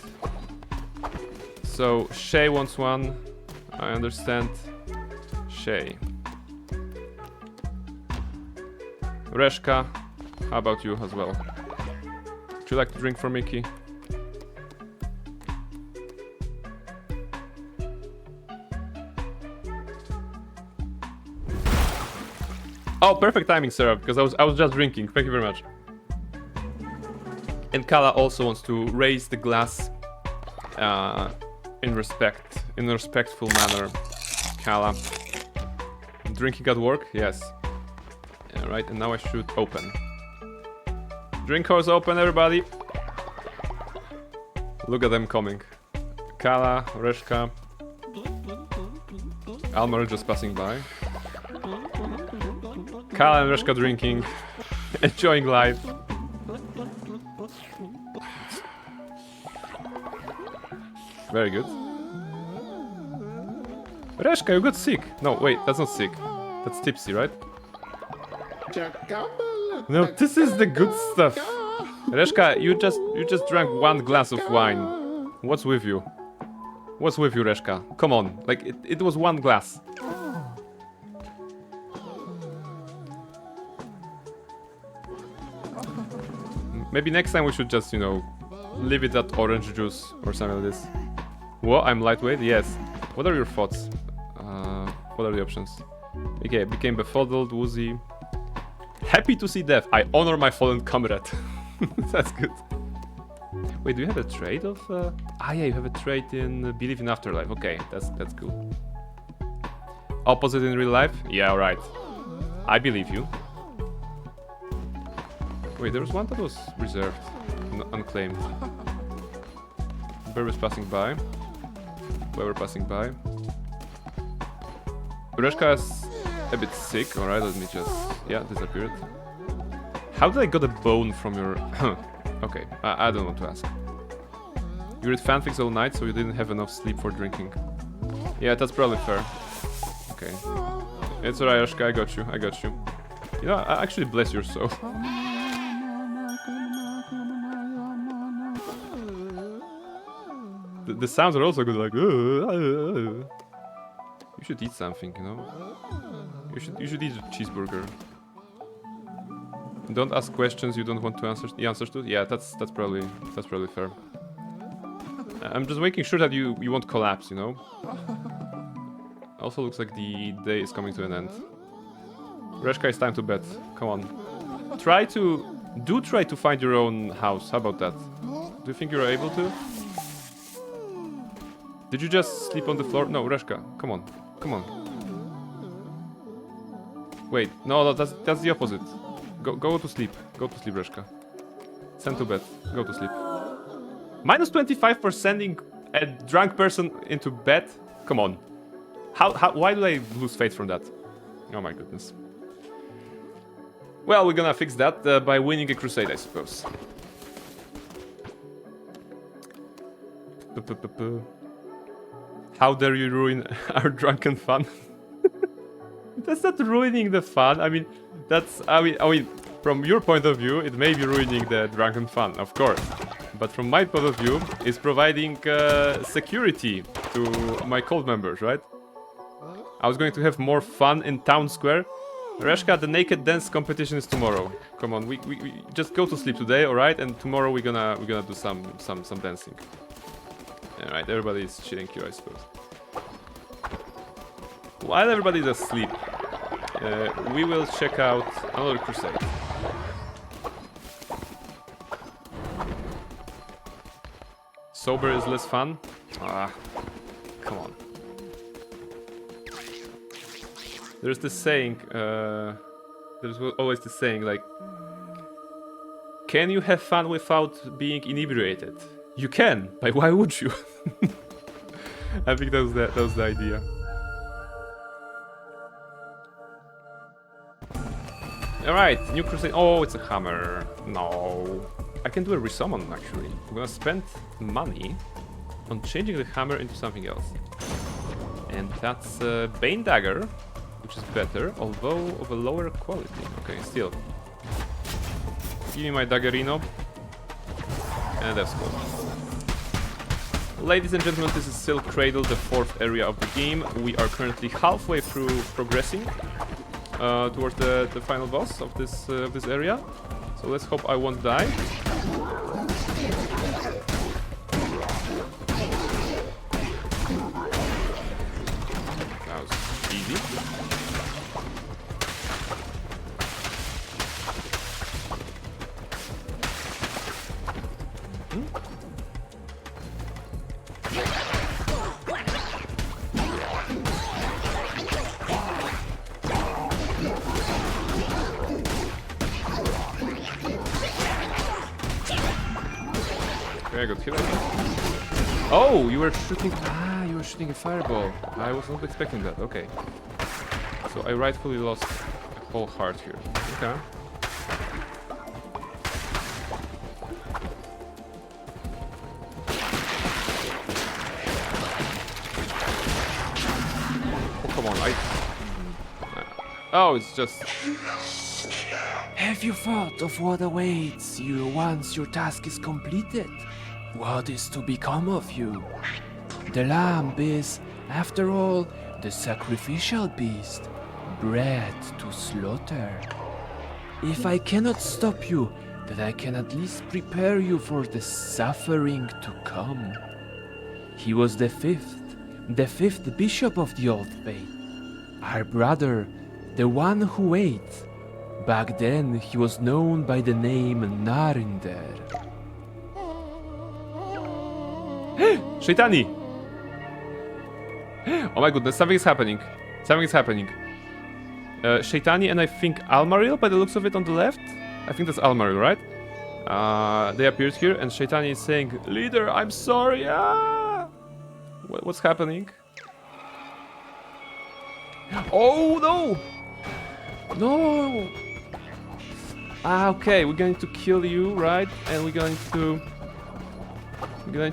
So, Shay wants one. I understand. Shay. Reshka, how about you as well? Would you like to drink for Mickey? Oh, perfect timing, Sarah, because I was just drinking. Thank you very much. And Kala also wants to raise the glass in a respectful manner. Kala. Drinking at work? Yes. Alright, and now I should open. Drink horse open, everybody. Look at them coming. Kala, Reshka. Almar just passing by. Kala and Reshka drinking. Enjoying life. Very good. Reshka, you got sick. No, wait, that's not sick. That's tipsy, right? No, this is the good stuff. Reshka, you just drank 1 glass of wine. What's with you? What's with you, Reshka? Come on, like it was 1 glass. Maybe next time we should just, you know, leave it at orange juice or something like this. What? I'm lightweight? Yes. What are your thoughts? What are the options? Okay, became befuddled, woozy. Happy to see death. I honor my fallen comrade. That's good. Wait, do you have a trait of... Ah, yeah, you have a trait in Believe in Afterlife. Okay, that's cool. Opposite in real life? Yeah, alright. I believe you. Wait, there was one that was reserved. Unclaimed. Whoever's passing by. Whoever passing by. Ureshka is a bit sick. Alright, let me just... Yeah, disappeared. How did I get a bone from your... Okay, I don't want to ask. You read fanfics all night, so you didn't have enough sleep for drinking. Yeah, that's probably fair. Okay. It's alright, Ureshka, I got you, I got you. You know, I actually bless your soul. The sounds are also good, like... You should eat something, you know? You should eat a cheeseburger. Don't ask questions you don't want to answer the answers to. Yeah, that's probably fair. I'm just making sure that you won't collapse, you know? Also looks like the day is coming to an end. Reshka, it's time to bed. Come on. Try to find your own house. How about that? Do you think you're able to? Did you just sleep on the floor? No, Reshka, come on. Come on. Wait, no, that's the opposite. Go to sleep. Go to sleep, Reshka. Send to bed. Go to sleep. Minus 25 for sending a drunk person into bed? Come on. Why do I lose faith from that? Oh my goodness. Well, we're gonna fix that by winning a crusade, I suppose. How dare you ruin our drunken fun? That's not ruining the fun. I mean, From your point of view, it may be ruining the drunken fun, of course. But from my point of view, it's providing security to my cult members, right? I was going to have more fun in town square. Reshka, the naked dance competition is tomorrow. Come on, we just go to sleep today, all right? And tomorrow we're gonna do some dancing. All right, everybody is chilling here, I suppose. While everybody is asleep, we will check out another crusade. Sober is less fun? Ah, come on. There's this saying, there's always this saying, like, can you have fun without being inebriated? You can, but why would you? I think that was the idea. Alright, new crusade. Oh, it's a hammer. No. I can do a resummon, actually. I'm gonna spend money on changing the hammer into something else. And that's Bane Dagger, which is better, although of a lower quality. Okay, still. Give me my Daggerino. And that's cool. Ladies and gentlemen, this is still Cradle, the 4th area of the game. We are currently halfway through progressing towards the final boss of this area. So let's hope I won't die. That was easy. I got hit. Oh, you were shooting. Ah, you were shooting a fireball. I was not expecting that. Okay. So I rightfully lost a whole heart here. Okay. Oh, come on. Oh, it's just. Have you thought of what awaits you once your task is completed? What is to become of you? The lamb is, after all, the sacrificial beast, bred to slaughter. If I cannot stop you, then I can at least prepare you for the suffering to come. He was the fifth bishop of the Old Faith. Our brother, the one who ate. Back then, he was known by the name Narinder. Shaitani! Oh my goodness, something is happening. Something is happening. Shaitani and I think Almaril, by the looks of it on the left. I think that's Almaril, right? They appeared here and Shaitani is saying, "Leader, I'm sorry." Ah! What's happening? Oh no! No! Ah, okay, we're going to kill you, right? And we're going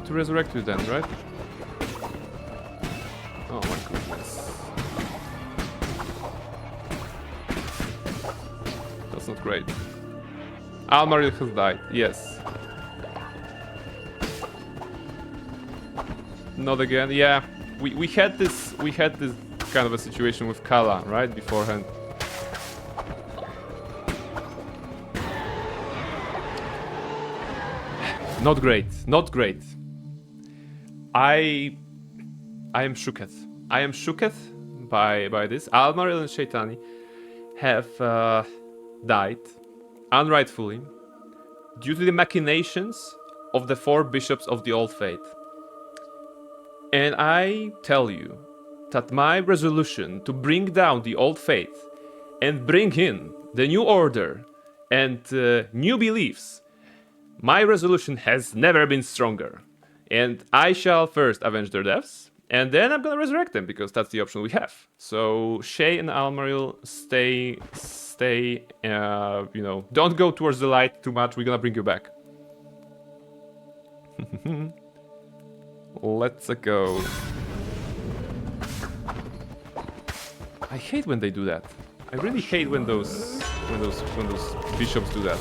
to resurrect you then, right? Oh my goodness. That's not great. Almaril has died, yes. Not again, yeah. We had this kind of a situation with Kala, right, beforehand. Not great, not great. I am shooketh. I am shooketh by this. Almaril and Shaitani have died unrightfully due to the machinations of the 4 bishops of the Old Faith. And I tell you that my resolution to bring down the Old Faith and bring in the new order and new beliefs, my resolution has never been stronger. And I shall first avenge their deaths, and then I'm gonna resurrect them, because that's the option we have. So Shay and Almaril, stay, you know, don't go towards the light too much, we're gonna bring you back. Let's go. I hate when they do that. I really hate when those bishops do that.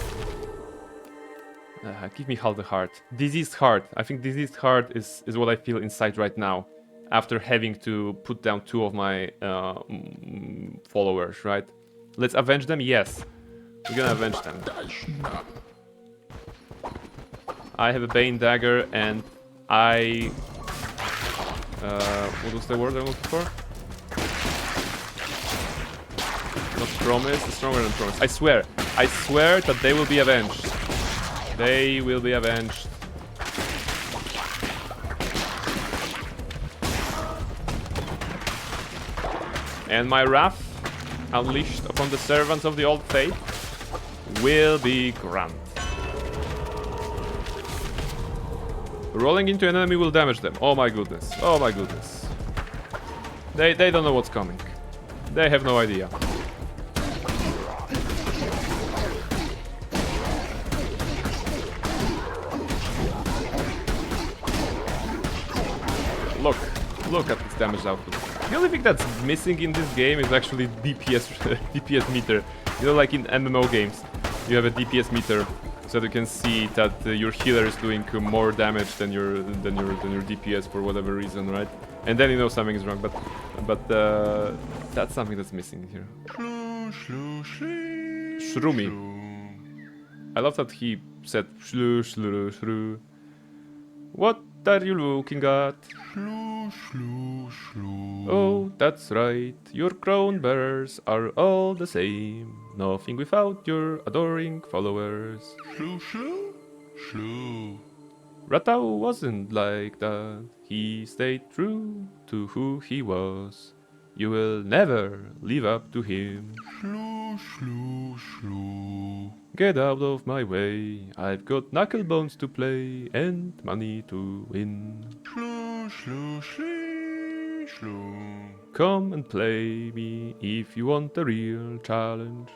Give me half the heart. Diseased heart. I think diseased heart is what I feel inside right now, after having to put down 2 of my followers. Right? Let's avenge them. Yes, we're gonna avenge them. I have a Bane dagger, and I. What was the word I'm looking for? Not promise, stronger than promise. I swear that they will be avenged. They will be avenged. And my wrath, unleashed upon the servants of the old faith, will be granted. Rolling into an enemy will damage them. Oh my goodness. Oh my goodness. They don't know what's coming. They have no idea. Look at this damage output. The only thing that's missing in this game is actually DPS DPS meter. You know, like in MMO games, you have a DPS meter, so that you can see that your healer is doing more damage than your DPS for whatever reason, right? And then you know something is wrong. But that's something that's missing here. Shroomy. I love that he said shlu shlu shru. What are you looking at? Oh, that's right. Your crown bearers are all the same. Nothing without your adoring followers. Ratau wasn't like that. He stayed true to who he was. You will never live up to him. Get out of my way. I've got knuckle bones to play and money to win. Come and play me if you want a real challenge.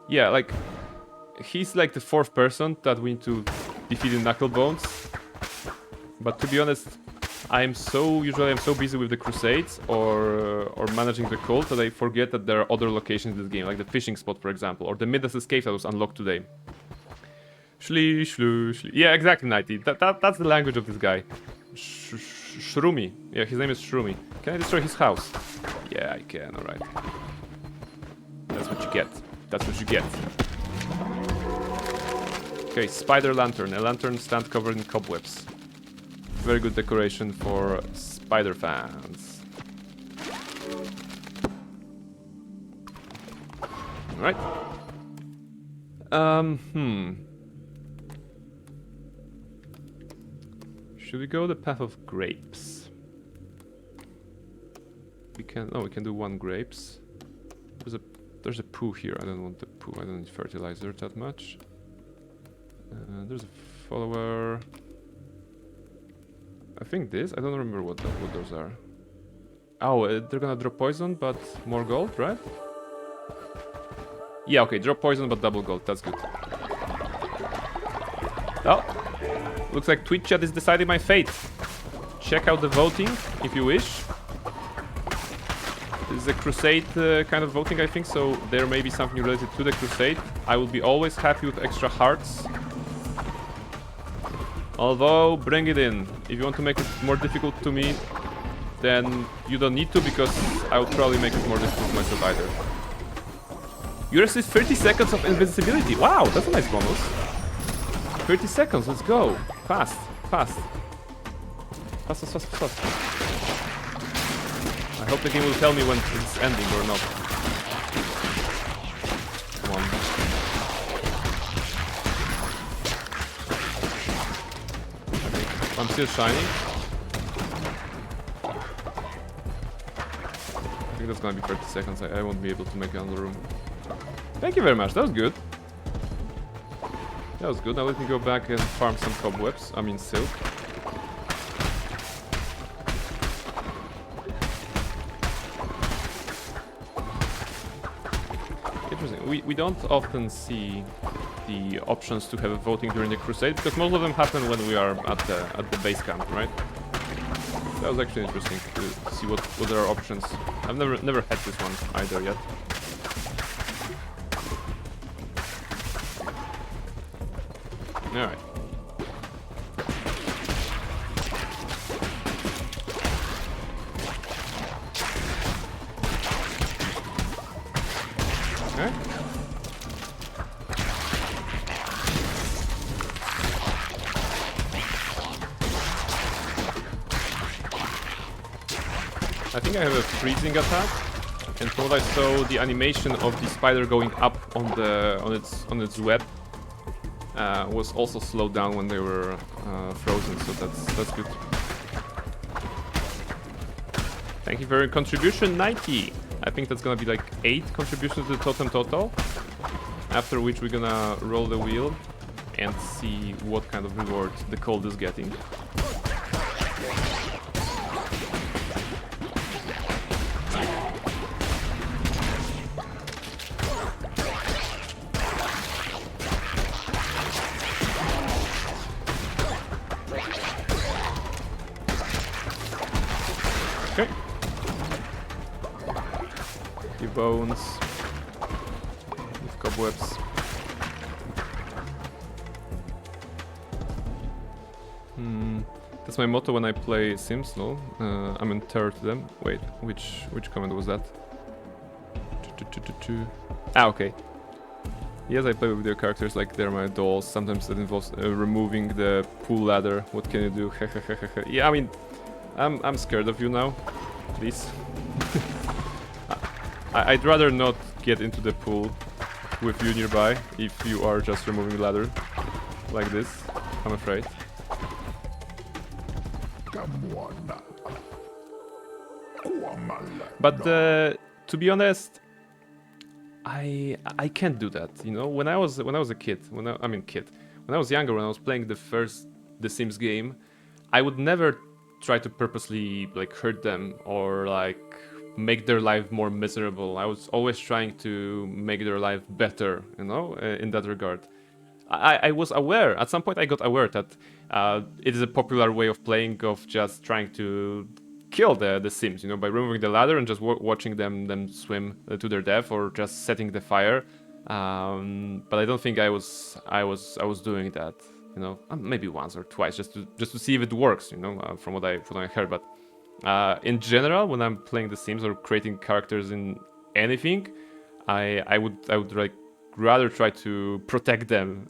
Yeah, like he's like the 4th person that we need to defeat in knuckle bones. But to be honest, I'm so busy with the crusades or managing the cult that I forget that there are other locations in this game, like the fishing spot, for example, or the Midas cave that was unlocked today. Shli, shlu, shli. Yeah, exactly, Nighty. That's the language of this guy. Shroomy. Yeah, his name is Shroomy. Can I destroy his house? Yeah, I can. All right. That's what you get. That's what you get. Okay, spider lantern. A lantern stand covered in cobwebs. Very good decoration for spider fans. Alright. Should we go the path of grapes? We can do 1 grapes. There's a poo here. I don't want the poo. I don't need fertilizer that much. There's a follower. I think this. I don't remember what those are. Oh, they're gonna drop poison, but more gold, right? Yeah, okay, drop poison, but double gold. That's good. Oh, looks like Twitch chat is deciding my fate. Check out the voting if you wish. This is a crusade kind of voting, I think, so there may be something related to the crusade. I will be always happy with extra hearts. Although, bring it in. If you want to make it more difficult to me, then you don't need to, because I will probably make it more difficult to myself either. You receive 30 seconds of invincibility. Wow, that's a nice bonus. 30 seconds, let's go. Fast, fast. Fast, fast, fast, fast. I hope the game will tell me when it's ending or not. Come on. Okay, I'm still shining. I think that's gonna be 30 seconds. I won't be able to make another room. Thank you very much, that was good. That was good. Now let me go back and farm some cobwebs. I mean silk. Interesting. We don't often see the options to have voting during the crusade, because most of them happen when we are at the base camp, right? That was actually interesting to see what there are options. I've never had this one either yet. All right. Okay. I think I have a freezing attack, and from what I saw, the animation of the spider going up on its web was also slowed down when they were frozen, so that's good. Thank you for your contribution, 90. I think that's gonna be like 8 contributions to the totem total. After which we're gonna roll the wheel and see what kind of reward the cold is getting. Okay. Few bones. With cobwebs. That's my motto when I play Sims, no? I'm in terror to them. Wait, which comment was that? Ah, okay. Yes, I play with video characters like they're my dolls. Sometimes that involves removing the pool ladder. What can you do? Yeah, I mean, I'm scared of you now. Please. I'd rather not get into the pool with you nearby if you are just removing the ladder like this. I'm afraid. But to be honest, I can't do that. You know, when I was a kid, when I was younger, when I was playing the first The Sims game, I would never try to purposely like hurt them or like make their life more miserable. I was always trying to make their life better. You know, in that regard. I was aware, at some point I got aware that it is a popular way of playing, of just trying to kill the Sims, you know, by removing the ladder and just watching them swim to their death, or just setting the fire. But I don't think I was doing that, you know, maybe once or twice, just to see if it works, you know, from what I heard. But in general, when I'm playing The Sims or creating characters in anything, I would like rather try to protect them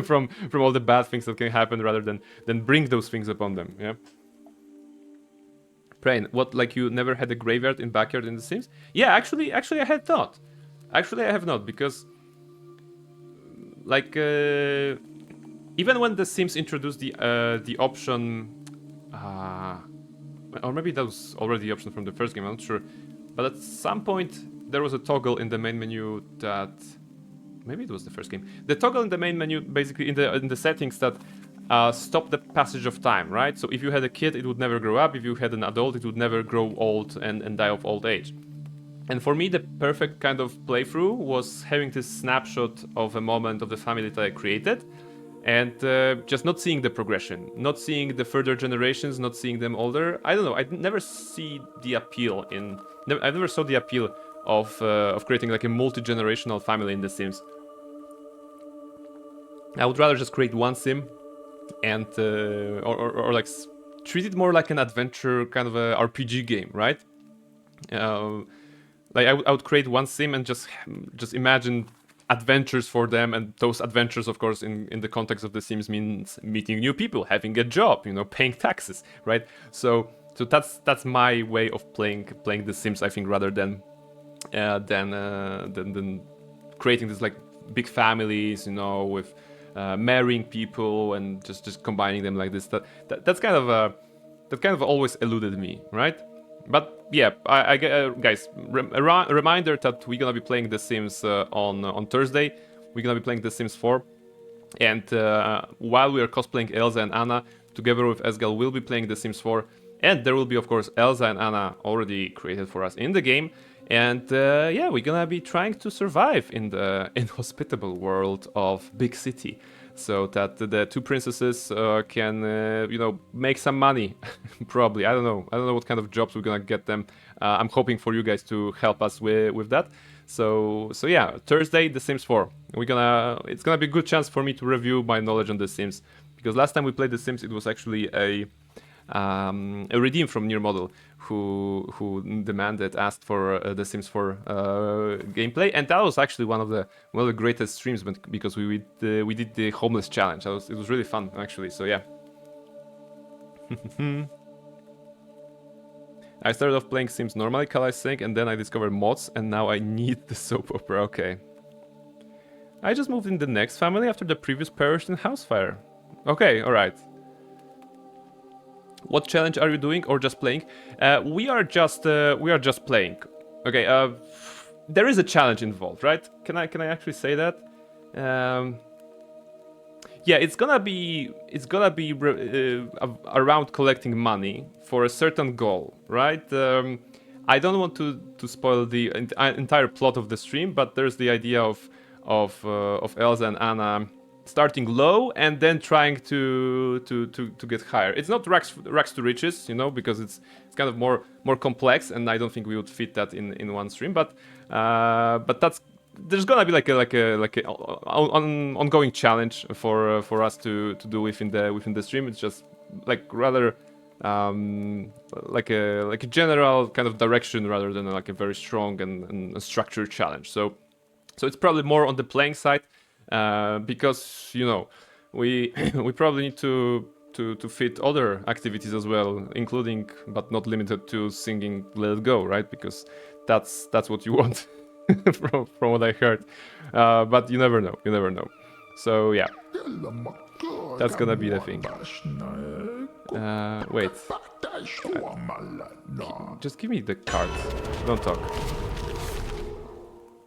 from all the bad things that can happen, rather than bring those things upon them. Yeah. Prain, what, like you never had a graveyard in backyard in The Sims? Yeah, actually I had not. Actually I have not, because like even when The Sims introduced the option, or maybe that was already the option from the first game, I'm not sure. But at some point there was a toggle in the main menu that, maybe it was the first game. The toggle in the main menu, basically in the settings, that stop the passage of time, right? So if you had a kid, it would never grow up. If you had an adult, it would never grow old and die of old age. And for me, the perfect kind of playthrough was having this snapshot of a moment of the family that I created, and just not seeing the progression, not seeing the further generations, not seeing them older. I don't know. I never see the appeal in. I never saw the appeal of creating like a multi-generational family in The Sims. I would rather just create one sim and or like treat it more like an adventure, kind of a RPG game, right? Like I would create one sim and just imagine adventures for them, and those adventures, of course, in the context of The Sims, means meeting new people, having a job, you know, paying taxes, right? So that's my way of playing The Sims, I think, rather than creating this like big families, you know, with marrying people and just combining them like this. That's kind of always eluded me, right? But yeah, I guys, a reminder that we're gonna be playing The Sims on Thursday. We're gonna be playing The Sims 4, and while we are cosplaying Elsa and Anna, together with Esgal, we'll be playing The Sims 4, and there will be, of course, Elsa and Anna already created for us in the game. And yeah, we're gonna be trying to survive in the inhospitable world of Big City. so that the two princesses can, you know, make some money. Probably, I don't know what kind of jobs we're gonna get them. I'm hoping for you guys to help us with that. So yeah, Thursday, The Sims 4. It's gonna be a good chance for me to review my knowledge on The Sims, because last time we played The Sims, it was actually a redeem from Near Model who asked for The Sims 4 gameplay, and that was actually one of the greatest streams, because we did the homeless challenge. It was really fun actually. So yeah. I started off playing Sims normally, Kala is saying, and then I discovered mods, and now I need the soap opera. Okay. I just moved in the next family after the previous perished in house fire. Okay, alright. What challenge are you doing, or just playing? We are just playing. Okay. There is a challenge involved, right? Can I actually say that? Yeah, it's gonna be around collecting money for a certain goal, right? I don't want to spoil the entire plot of the stream, but there's the idea of Elsa and Anna starting low and then trying to get higher. It's not rags to riches, you know, because it's kind of more complex, and I don't think we would fit that in one stream. But there's gonna be like a ongoing challenge for us to do within the stream. It's just like rather like a general kind of direction rather than like a very strong and structured challenge. So it's probably more on the playing side. Because, you know, we probably need to fit other activities as well, including but not limited to singing "Let It Go," right? Because that's what you want from what I heard. But you never know. So yeah, that's gonna be the thing. Wait. Just give me the cards. Don't talk.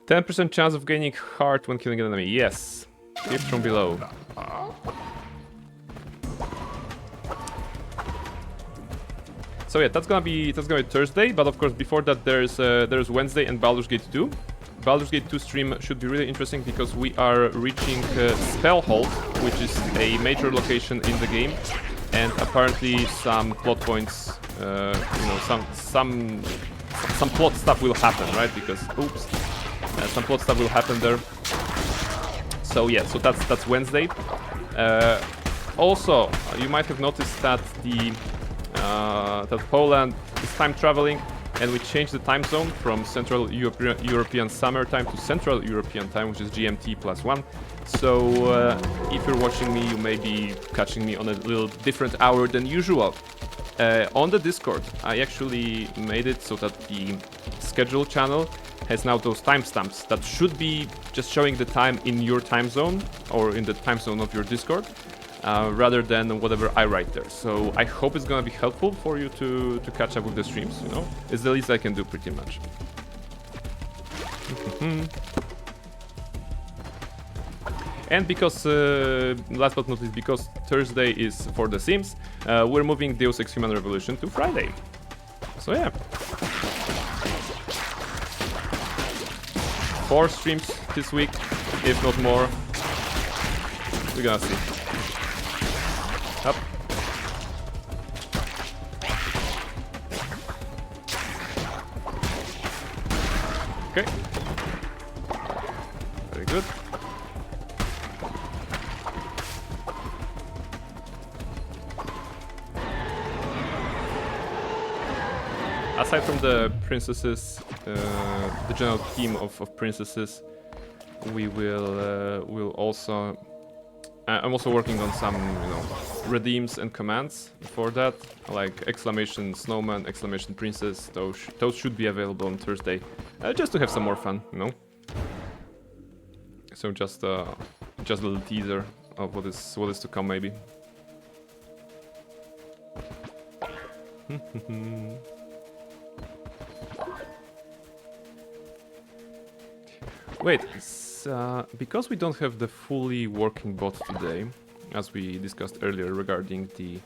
10% chance of gaining heart when killing an enemy. Yes. Gift from below. So yeah, that's gonna be Thursday, but of course before that there's Wednesday and Baldur's Gate 2. Baldur's Gate 2 stream should be really interesting because we are reaching Spellhold, which is a major location in the game, and apparently some plot points, you know, some plot stuff will happen, right? Because some plot stuff will happen there. So yeah, so that's Wednesday. Also, you might have noticed that that Poland is time traveling, and we changed the time zone from Central European Summer Time to Central European Time, which is GMT +1. So if you're watching me, you may be catching me on a little different hour than usual. On the Discord, I actually made it so that the schedule channel has now those timestamps that should be just showing the time in your time zone or in the time zone of your Discord, rather than whatever I write there. So I hope it's gonna be helpful for you to catch up with the streams, you know? It's the least I can do pretty much. And because, last but not least, because Thursday is for The Sims, we're moving Deus Ex Human Revolution to Friday. So yeah. 4 streams this week, if not more. We're gonna see. Up. Okay. Very good. Aside from the princesses, the general theme of princesses, we'll also. I'm also working on some, you know, redeems and commands for that, like exclamation snowman, exclamation princess. Those should be available on Thursday, just to have some more fun, you know. So just a little teaser of what is to come, maybe. Wait, because we don't have the fully working bot today, as we discussed earlier regarding the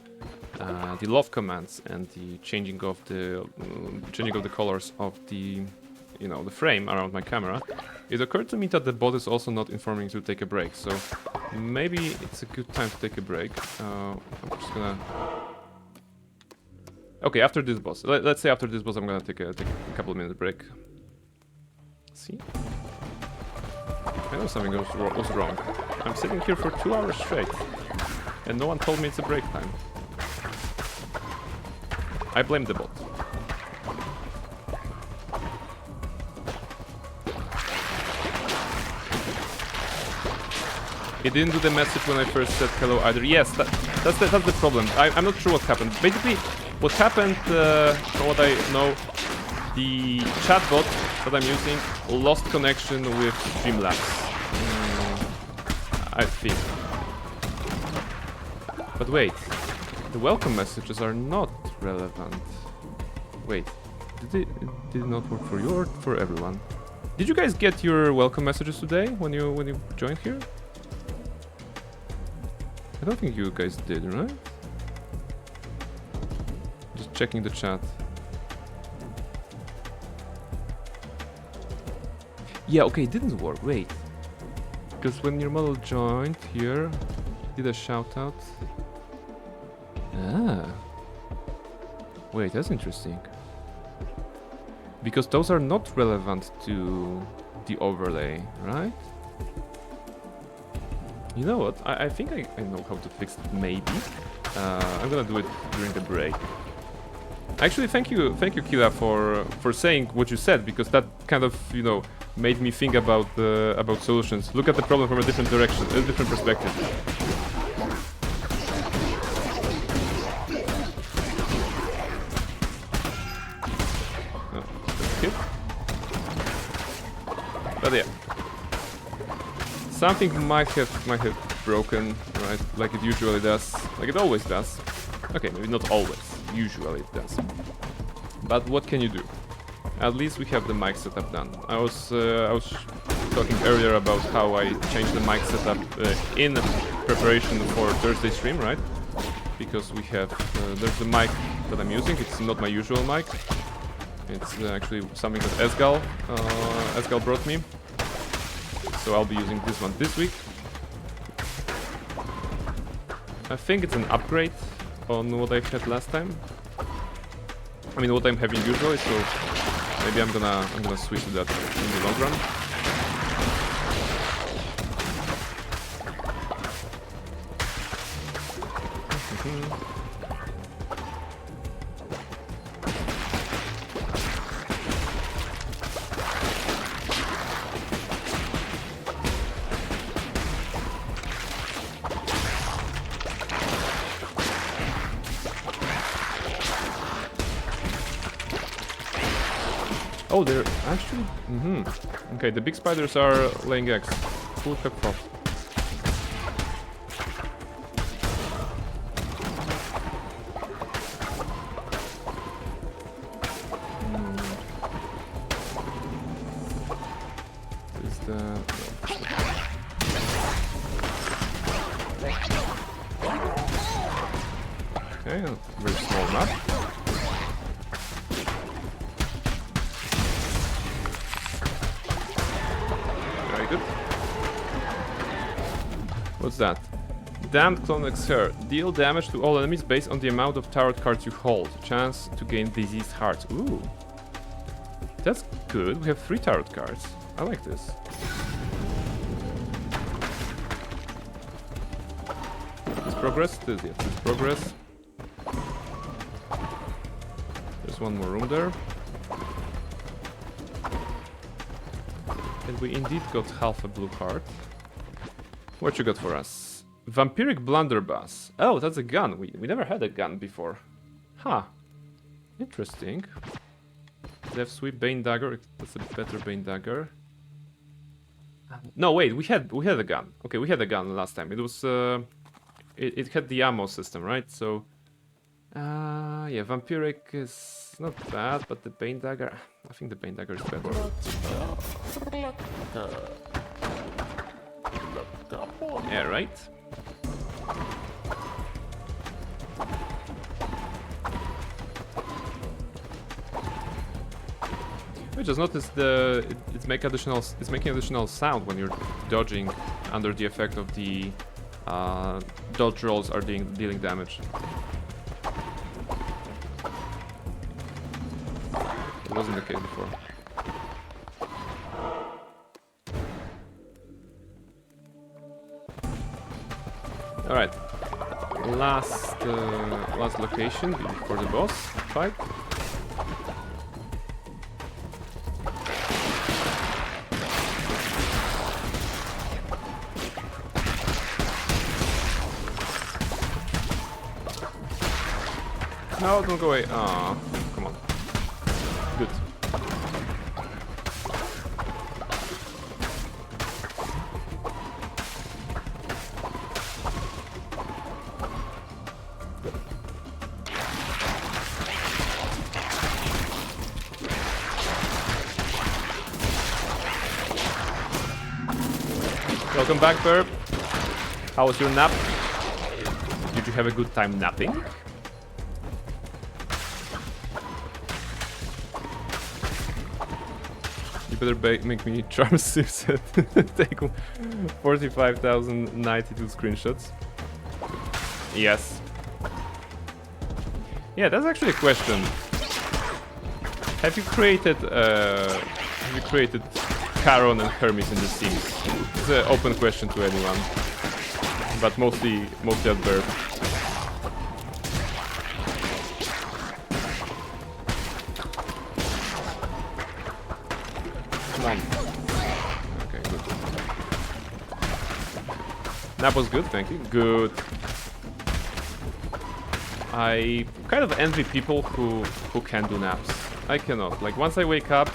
loft commands and the changing of the colors of the, you know, the frame around my camera, it occurred to me that the bot is also not informing to take a break. So maybe it's a good time to take a break. I'm just gonna... Okay, after this boss. Let's say after this boss I'm gonna take a couple of minutes break. See? I know something was wrong. I'm sitting here for 2 hours straight. And no one told me it's a break time. I blame the bot. It didn't do the message when I first said hello either. Yes, that's the problem. I'm not sure what happened. Basically, what happened, from what I know, the chatbot that I'm using lost connection with Streamlabs. I think. But wait, the welcome messages are not relevant. Wait, did it not work for you or for everyone? Did you guys get your welcome messages today when you joined here? I don't think you guys did, right? Just checking the chat. Yeah, okay, it didn't work. Wait. Because when your model joined here, did a shout out. Ah. Wait, that's interesting. Because those are not relevant to the overlay, right? You know what? I think I know how to fix it, maybe. I'm gonna do it during the break. Actually, thank you, Kila, for saying what you said, because that kind of, you know, made me think about solutions. Look at the problem from a different direction, a different perspective. Oh, that's good. But yeah. Something might have broken, right? Like it usually does. Like it always does. Okay, maybe not always. Usually it does. But what can you do? At least we have the mic setup done. I was talking earlier about how I changed the mic setup in preparation for Thursday stream, right? Because we have there's the mic that I'm using. It's not my usual mic. It's actually something that Esgal brought me. So I'll be using this one this week. I think it's an upgrade on what I had last time. I mean, what I'm having usually, so maybe I'm gonna switch to that in the long run. Oh, they're actually... Okay, the big spiders are laying eggs. Full cup pop. Is the... Okay, a very small map. What's that? Damned Clonix Hair. Deal damage to all enemies based on the amount of tarot cards you hold. Chance to gain diseased hearts. Ooh. That's good. We have 3 tarot cards. I like this. This progress? This progress. There's one more room there. And we indeed got half a blue heart. What you got for us? Vampiric Blunderbuss. Oh, that's a gun. We never had a gun before. Huh. Interesting. Death Sweep, Bane Dagger. That's a better Bane Dagger. No, wait. We had a gun. Okay, we had a gun last time. It was it had the ammo system, right? So yeah, Vampiric is not bad, but the Bane Dagger, I think the Bane Dagger is better. Yeah, right. I just noticed it's making additional sound when you're dodging under the effect of the dodge rolls are dealing damage. It wasn't the case before. All right, last location before the boss fight. No, don't go away. Ah, come on. Good. Welcome back, Burp. How was your nap? Did you have a good time napping? You better make me charm sips and take 45,092 screenshots. Yes. Yeah, that's actually a question. Have you created Charon and Hermes in the Sims? It's an open question to anyone, but mostly at birth. Come on. Okay, good. Nap was good, thank you. Good. I kind of envy people who can do naps. I cannot. Like once I wake up,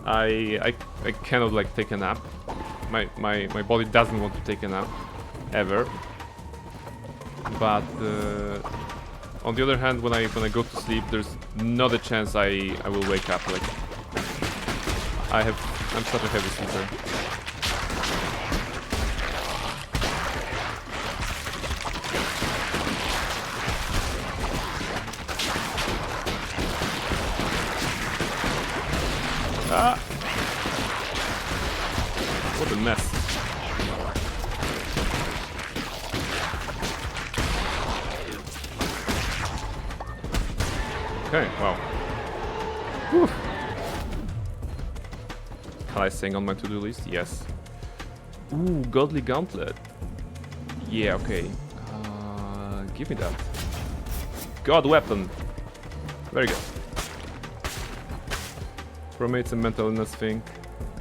I cannot like take a nap. My body doesn't want to take a nap ever. But on the other hand, when I go to sleep, there's not a chance I will wake up. Like I'm such a heavy sleeper. Ah! What a mess. Okay, wow. Whew. Highlight thing on my to-do list? Yes. Ooh, Godly Gauntlet. Yeah, okay. Give me that. God Weapon. Very good. For me, it's a mental illness thing.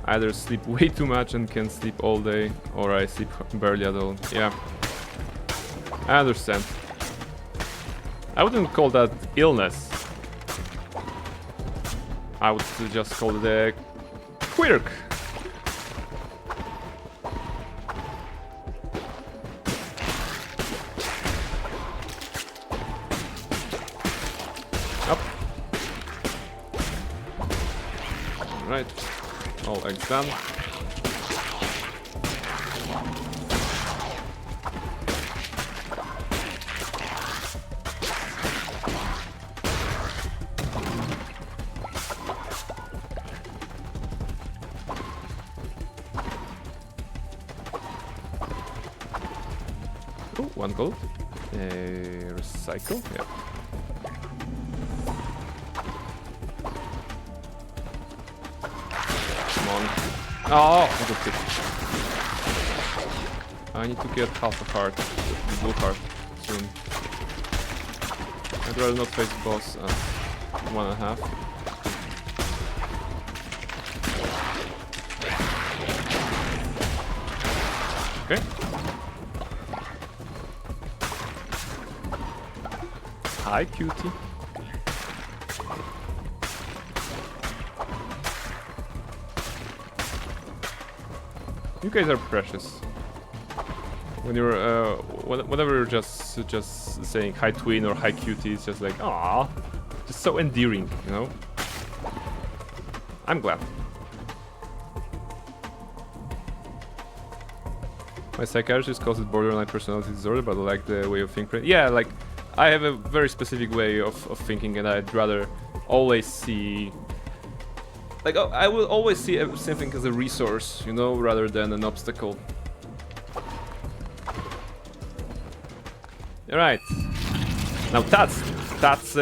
Either sleep way too much and can sleep all day, or I sleep barely at all. Yeah. I understand. I wouldn't call that illness. I would just call it a quirk. Up. Right. All eggs done. Oh, 1 gold. Recycle, yeah. Come on. Oh, I got hit. I need to get half a heart, the blue heart, soon. I'd rather not face the boss at 1.5. Okay. Hi, cutie. You guys are precious. When you're, whenever you're just saying hi twin or hi cutie, it's just like, ah, just so endearing, you know. I'm glad. My psychiatrist calls it borderline personality disorder, but I like the way of thinking. Yeah, like I have a very specific way of thinking, and I'd rather always see Like, I will always see something as a resource, you know, rather than an obstacle. Alright. Now that's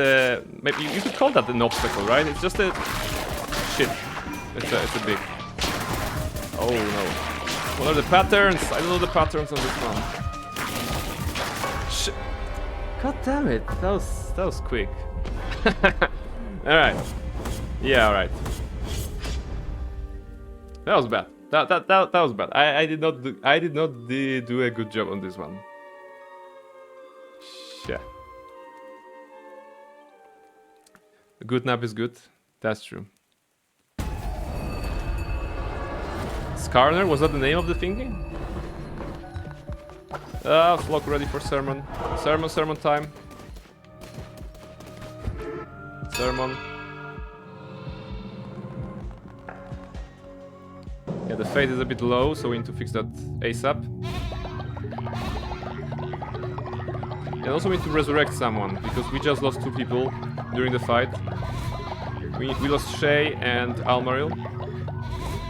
maybe you could call that an obstacle, right? It's just a shit. It's a big. Oh no! What are the patterns? I don't know the patterns on this one. Shit! God damn it! That was quick. All right. Yeah. All right. That was bad. That was bad. I did not do a good job on this one. Shit. A good nap is good. That's true. Skarner, was that the name of the thingy? Flock ready for sermon. Sermon time. Sermon. Yeah, the fade is a bit low, so we need to fix that ASAP. And also we need to resurrect someone, because we just lost 2 people during the fight. We lost Shay and Almaril.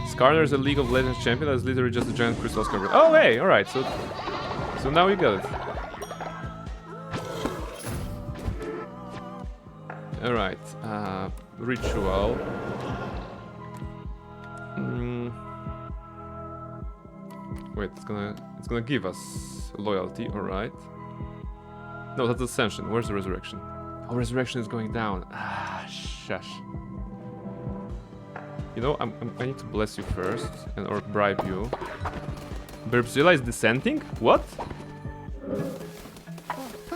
Skarner is a League of Legends champion that is literally just a giant crystal scarlet. Oh hey, alright, so now we got it. Alright, ritual. Wait, it's gonna give us loyalty, alright. No, that's Ascension. Where's the Resurrection? Oh, Resurrection is going down. Ah, shush. You know, I need to bless you first, or bribe you. Burbzilla is dissenting? What?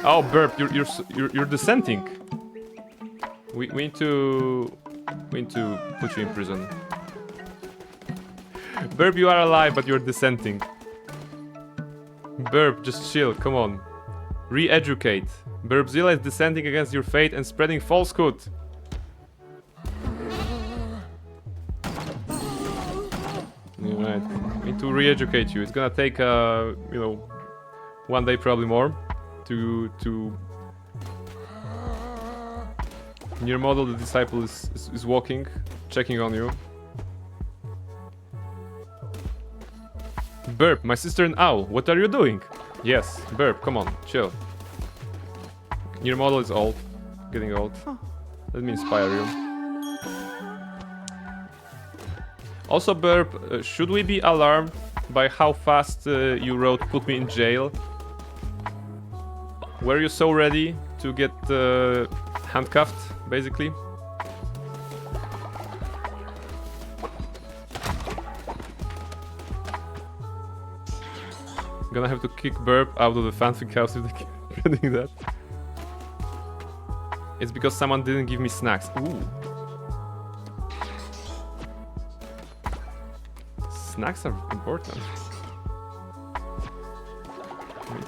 Oh, Burp, you're dissenting. We need to put you in prison. Burp, you are alive, but you're dissenting. Burp, just chill. Come on. Re-educate. Burbzilla is dissenting against your fate and spreading falsehood. Alright, we need to re-educate you. It's gonna take, you know, 1 day, probably more, to in your model, the disciple is walking, checking on you. Burp, my sister and Owl, what are you doing? Yes, Burp, come on, chill. Your model is old, getting old. Let me inspire you. Also, Burp, should we be alarmed by how fast you wrote "put me in jail"? Were you so ready to get handcuffed, basically? Gonna have to kick Burp out of the fanfic house if they keep reading that. It's because someone didn't give me snacks. Ooh. Snacks are important.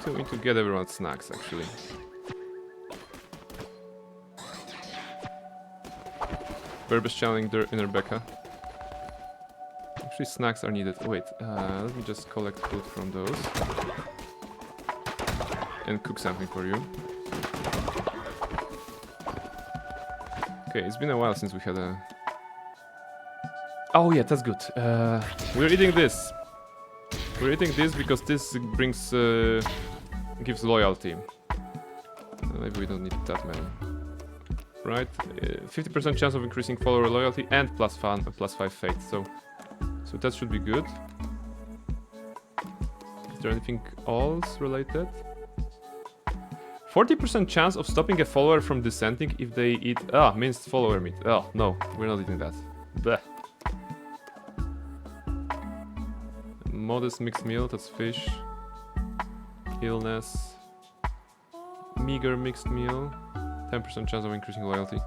We need to get everyone snacks, actually. Burp is channeling in Rebecca. Actually, snacks are needed. Wait, let me just collect food from those. And cook something for you. Okay, it's been a while since we had a... Oh yeah, that's good. We're eating this. We're eating this because this brings... gives loyalty. Maybe we don't need that many. Right? 50% chance of increasing follower loyalty and +5 fate, so that should be good. Is there anything else related? 40% chance of stopping a follower from dissenting if they eat... Ah, minced follower meat. Oh, no, we're not eating that. Blech. Modest mixed meal, that's fish. Illness. Meager mixed meal. 10% chance of increasing loyalty.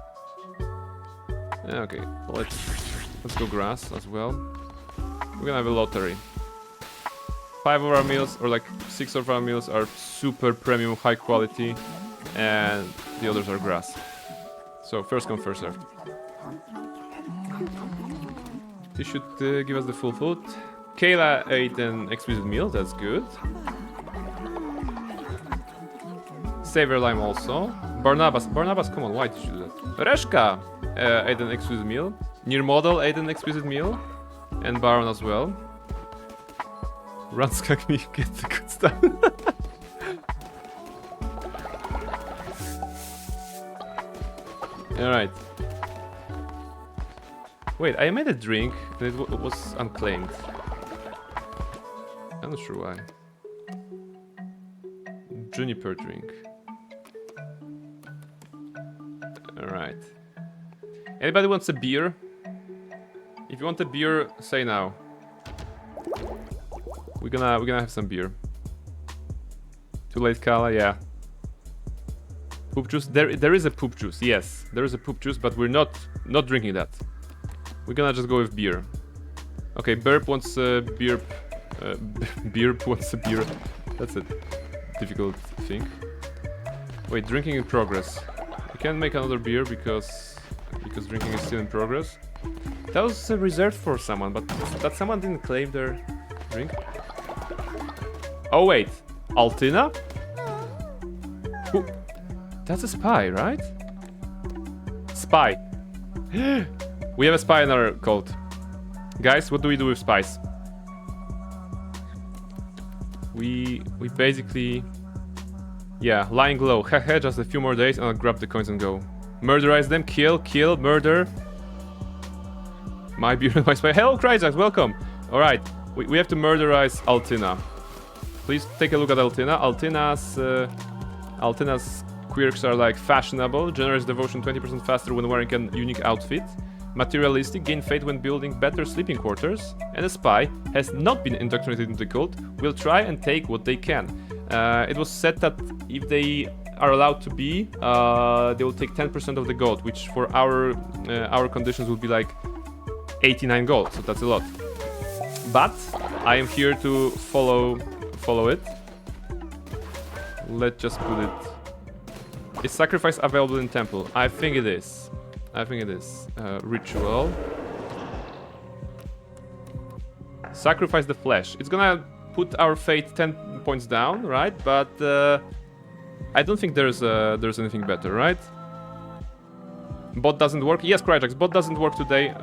Okay, let's go grass as well. We're gonna have a lottery. 5 of our meals, or like 6 of our meals, are super premium, high quality, and the others are grass. So first come, first serve. This should give us the full food. Kayla ate an exquisite meal, that's good. Saver lime also. Barnabas, come on, why did you do that? Reshka! ate an exquisite meal. Near model ate an exquisite meal. And Baron as well. Run skunk me, get the good stuff. Alright. Wait, I made a drink and it was unclaimed. I'm not sure why. Juniper drink. Alright. Anybody wants a beer? If you want a beer, say now. We're gonna have some beer. Too late, Kala, yeah. Poop juice. There is a poop juice, yes. There is a poop juice, but we're not drinking that. We're gonna just go with beer. Okay, Burp wants a beer. Beerp wants a beer. That's a difficult thing. Wait, drinking in progress. We can't make another beer because drinking is still in progress. That was reserved for someone, but that someone didn't claim their drink. Oh wait, Altina? Who? That's a spy, right? Spy. We have a spy in our cult. Guys, what do we do with spies? We basically... Yeah, lying low. Haha, just a few more days and I'll grab the coins and go. Murderize them, kill, murder. My beer and my spy. Hello, Cryjax, welcome. Alright, we have to murderize Altina. Please take a look at Altina. Altina's quirks are like fashionable, generous devotion 20% faster when wearing a unique outfit, materialistic, gain faith when building better sleeping quarters, and a spy has not been indoctrinated into the cult, will try and take what they can. It was said that if they are allowed to be, they will take 10% of the gold, which for our conditions would be like 89 gold, so that's a lot. But I am here to follow it. Let's just put it. Is sacrifice available in temple? I think it is. Ritual. Sacrifice the flesh. It's gonna put our fate 10 points down, right? But I don't think there's anything better, right? Bot doesn't work. Yes, Cryjax, bot doesn't work today.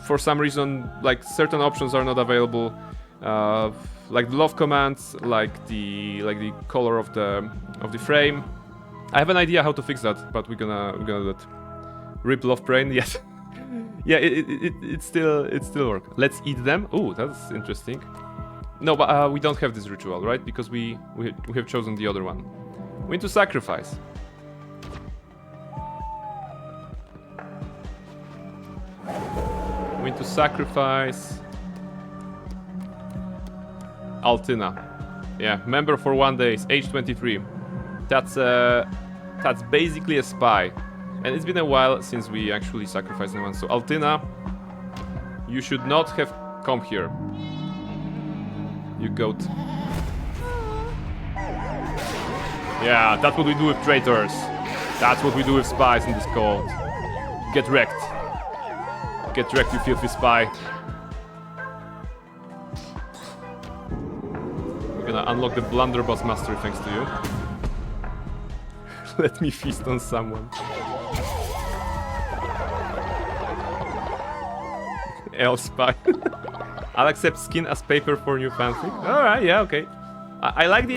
For some reason, like certain options are not available. Like the love commands, like the color of the frame. I have an idea how to fix that, but we're gonna do that. Rip love brain, yes. Yeah, it still work. Let's eat them. Oh, that's interesting. No, but we don't have this ritual, right? Because we have chosen the other one. We need to sacrifice. We need to sacrifice Altina. Yeah, member for 1 day, age 23. That's basically a spy. And it's been a while since we actually sacrificed anyone. So Altina, you should not have come here. You goat. Yeah, that's what we do with traitors. That's what we do with spies in this cult. Get wrecked. Get wrecked, you filthy spy. We're gonna unlock the blunderbuss mastery thanks to you. Let me feast on someone. L spy. I'll accept skin as paper for new fanfic. Alright, yeah, okay. I like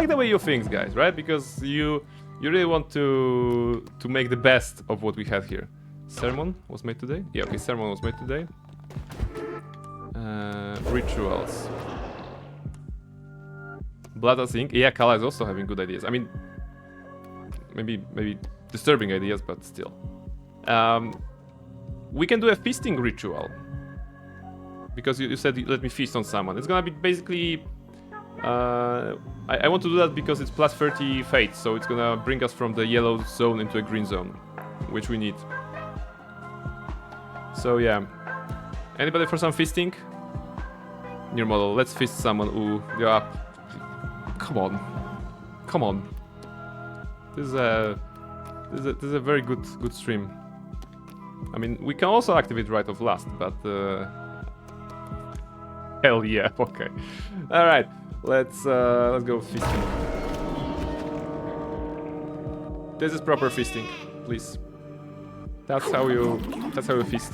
the way you think, guys, right? Because you really want to make the best of what we have here. Sermon was made today? Yeah, okay, sermon was made today. Rituals. Blood as ink. Yeah, Kala is also having good ideas. I mean, maybe disturbing ideas, but still. We can do a feasting ritual. Because you said let me feast on someone. It's gonna be basically... I want to do that because it's plus 30 fate, so it's gonna bring us from the yellow zone into a green zone, which we need. So yeah. Anybody for some feasting? Near model, let's feast someone. Ooh, yeah. Come on. This is a very good stream. I mean, we can also activate Rite of Lust, but hell yeah, okay. All right, let's go feasting. This is proper feasting, please. That's how you feast.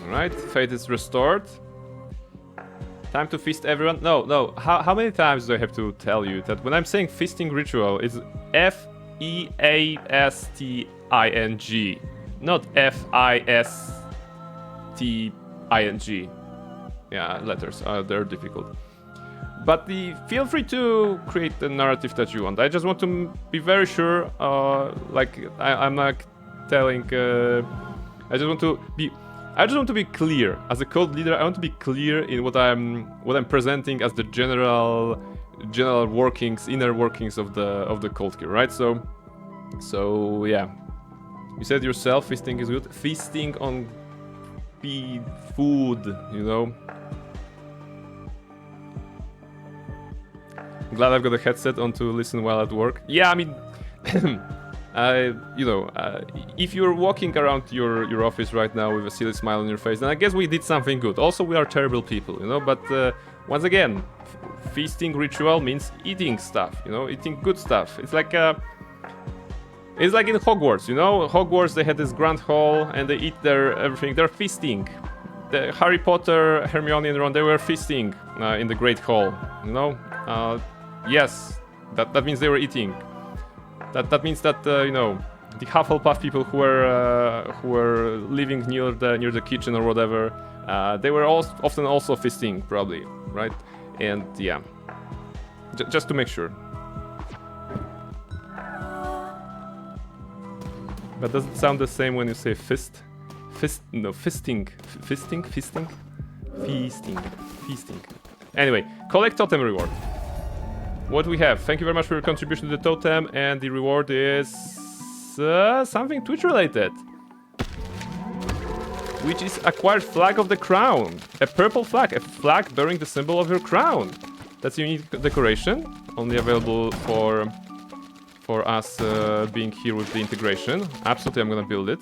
Alright, fate is restored. Time to feast everyone. No. How many times do I have to tell you that when I'm saying feasting ritual, it's F-E-A-S-T-I-N-G, not F-I-S-T-I-N-G. Yeah, letters, they're difficult. But feel free to create the narrative that you want. I just want to be very sure, I'm not telling, I just want to be clear. As a cult leader, I want to be clear in what I'm presenting as the general workings, inner workings of the cult here, right? So yeah. You said yourself, feasting is good. Feasting on food, you know. Glad I've got a headset on to listen while at work. Yeah, I mean, if you're walking around your office right now with a silly smile on your face, then I guess we did something good. Also, we are terrible people, you know. But once again, feasting ritual means eating stuff, you know, eating good stuff. It's like in Hogwarts, you know. Hogwarts, they had this grand hall and they eat their everything. They're feasting. The Harry Potter, Hermione, and Ron, they were feasting in the Great Hall, you know. Yes, that means they were eating. That means that you know, the Hufflepuff people who were living near the kitchen or whatever, they were often also feasting, probably, right? And yeah, just to make sure. But does it sound the same when you say fist? No, feasting. Anyway, collect totem reward. What we have? Thank you very much for your contribution to the totem, and the reward is something Twitch related, which is acquired flag of the crown, a purple flag, a flag bearing the symbol of your crown. That's a unique decoration, only available for us being here with the integration. Absolutely, I'm gonna build it.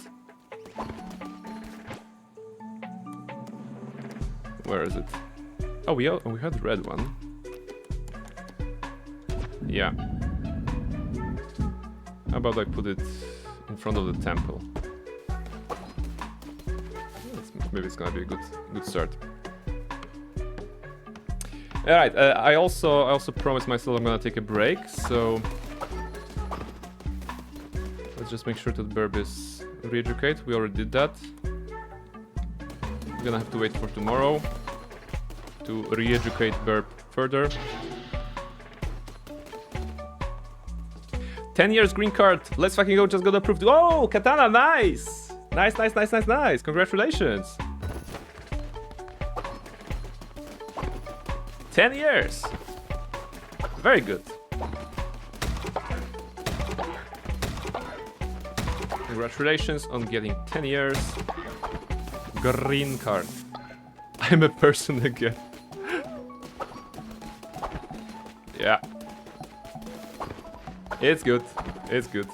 Where is it? Oh, we had the red one. Yeah. How about I put it in front of the temple? Maybe it's gonna be a good start. All right. I also promised myself I'm gonna take a break, so let's just make sure that Burb is re-educate. We already did that. We're gonna have to wait for tomorrow to re-educate Burb further. 10 years green card. Let's fucking go. Just got approved. Oh, Katana, nice. Nice. Congratulations. 10 years. Very good. Congratulations on getting 10 years green card. I'm a person again. Yeah. It's good. It's good.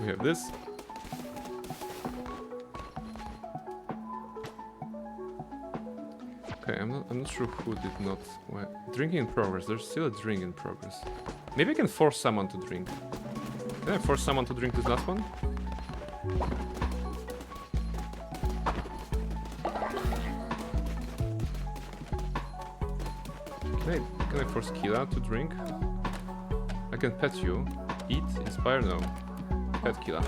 We have this. Okay, I'm not sure who did not. What? Drinking in progress. There's still a drink in progress. Maybe I can force someone to drink. Can I force someone to drink this last one? Can I force Kila to drink? I can pet you. Eat? Inspire? No. Pet Kila.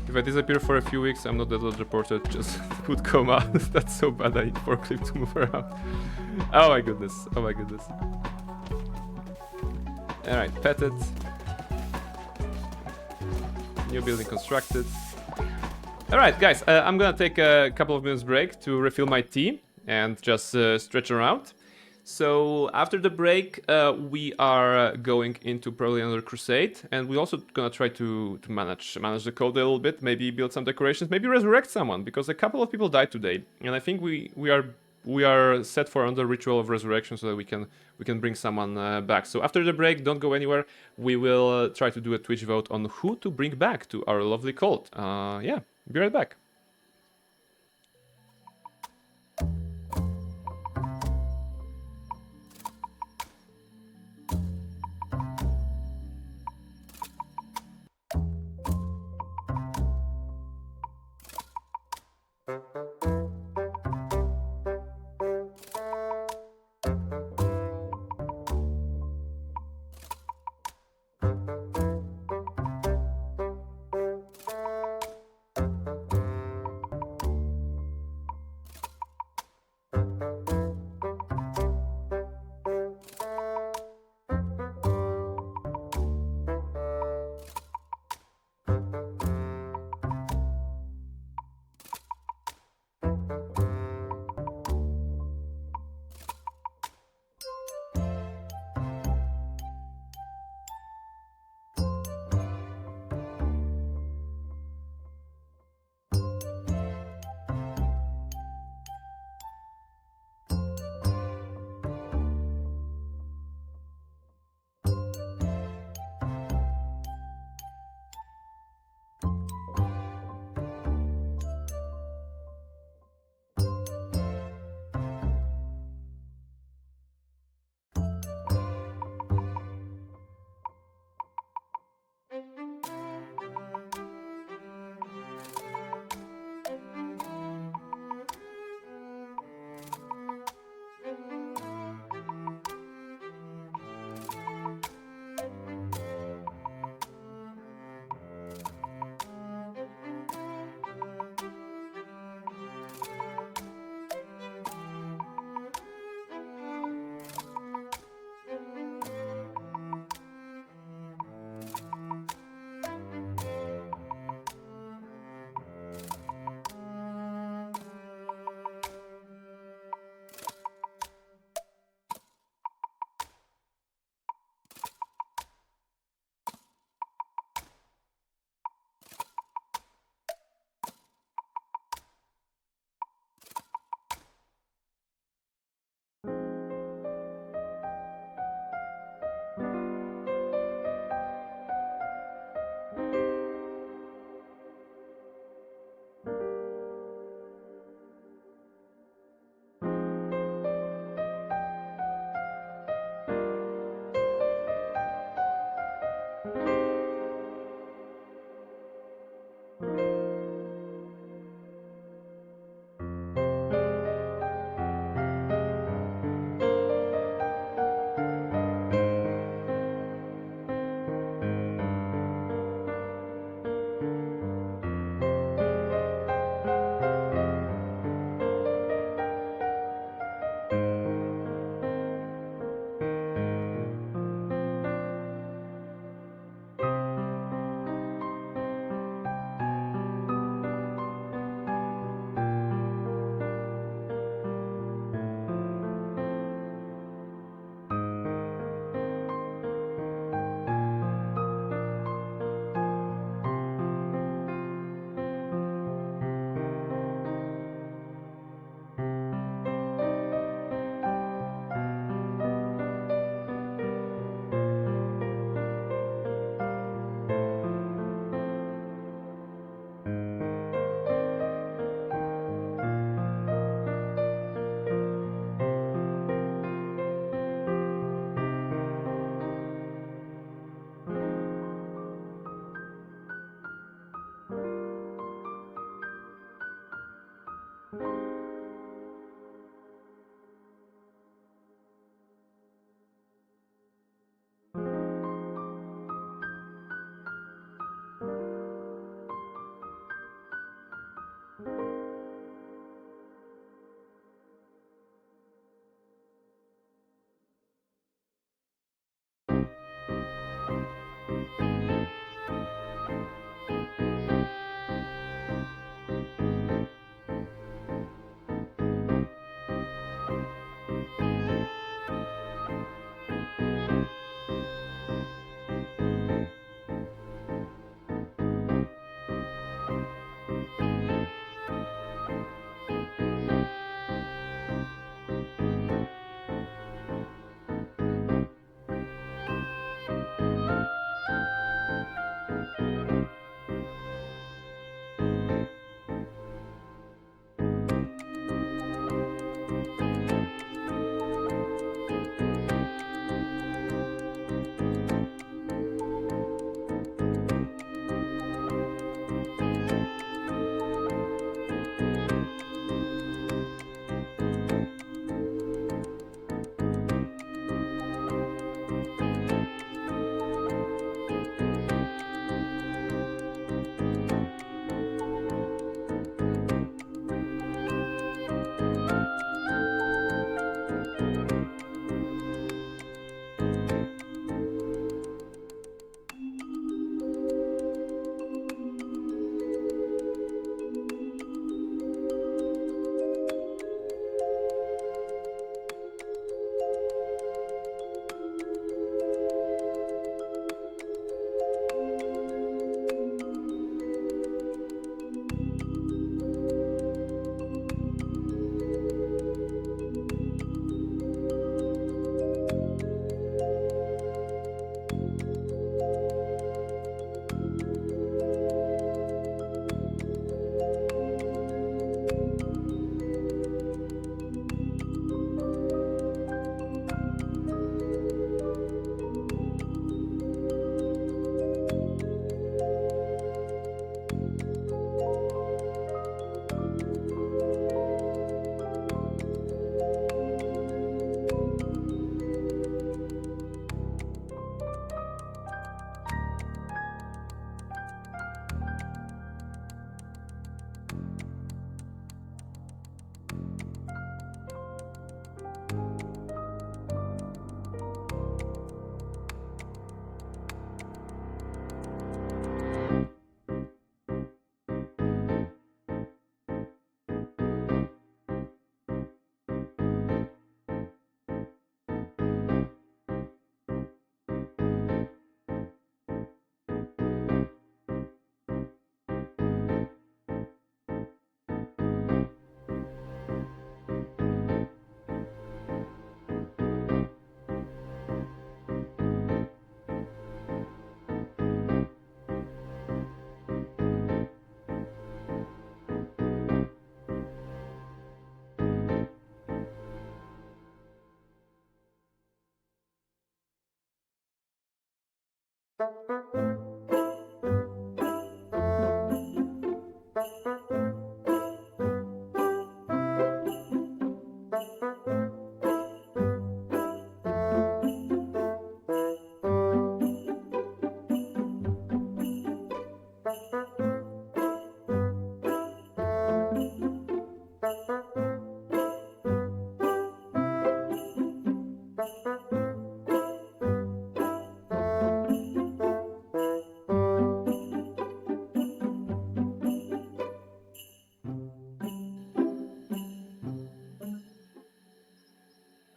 If I disappear for a few weeks, I'm not that reported, just would come out. That's so bad, I need forklift to move around. Oh my goodness. Alright, petted. New building constructed. Alright, guys, I'm gonna take a couple of minutes break to refill my tea and just stretch around. So after the break, we are going into probably another crusade, and we're also gonna try to manage the code a little bit, maybe build some decorations, maybe resurrect someone, because a couple of people died today, and I think we are set for another ritual of resurrection so that we can bring someone back. So after the break, don't go anywhere. We will try to do a Twitch vote on who to bring back to our lovely cult. Yeah, Be right back.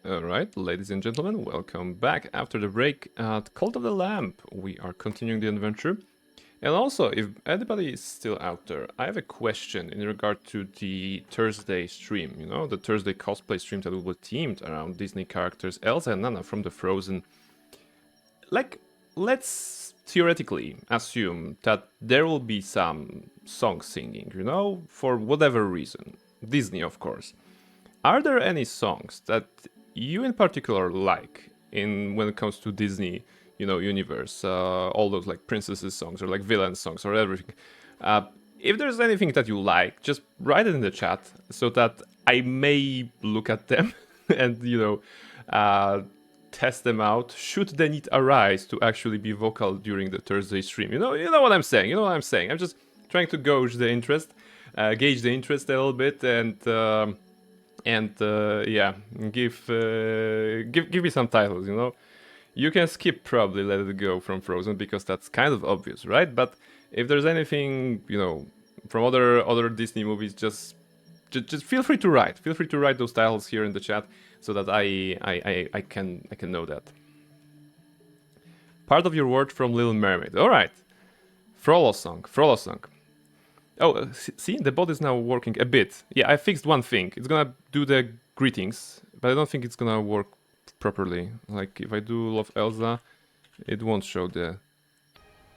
Alright, ladies and gentlemen, welcome back after the break at Cult of the Lamp. We are continuing the adventure. And also, if anybody is still out there, I have a question in regard to the Thursday stream, you know, the Thursday cosplay stream that will be themed around Disney characters Elsa and Anna from the Frozen. Like, let's theoretically assume that there will be some song singing, you know, for whatever reason. Disney, of course. Are there any songs that you in particular like when it comes to Disney, you know, universe, all those like princesses songs or like villain songs or everything? If there's anything that you like, just write it in the chat so that I may look at them and, you know, test them out should the need arise to actually be vocal during the Thursday stream. You know what I'm saying. You know what I'm saying. I'm just trying to gauge the interest a little bit and yeah, give me some titles, you know. You can skip probably Let It Go from Frozen because that's kind of obvious, right? But if there's anything, you know, from other Disney movies, just feel free to write. Feel free to write those titles here in the chat so that I can know that. Part of your word from Little Mermaid. All right, Frollo song. Oh, see, the bot is now working a bit. Yeah, I fixed one thing. It's gonna do the greetings, but I don't think it's gonna work properly. Like, if I do Love Elsa, it won't show the...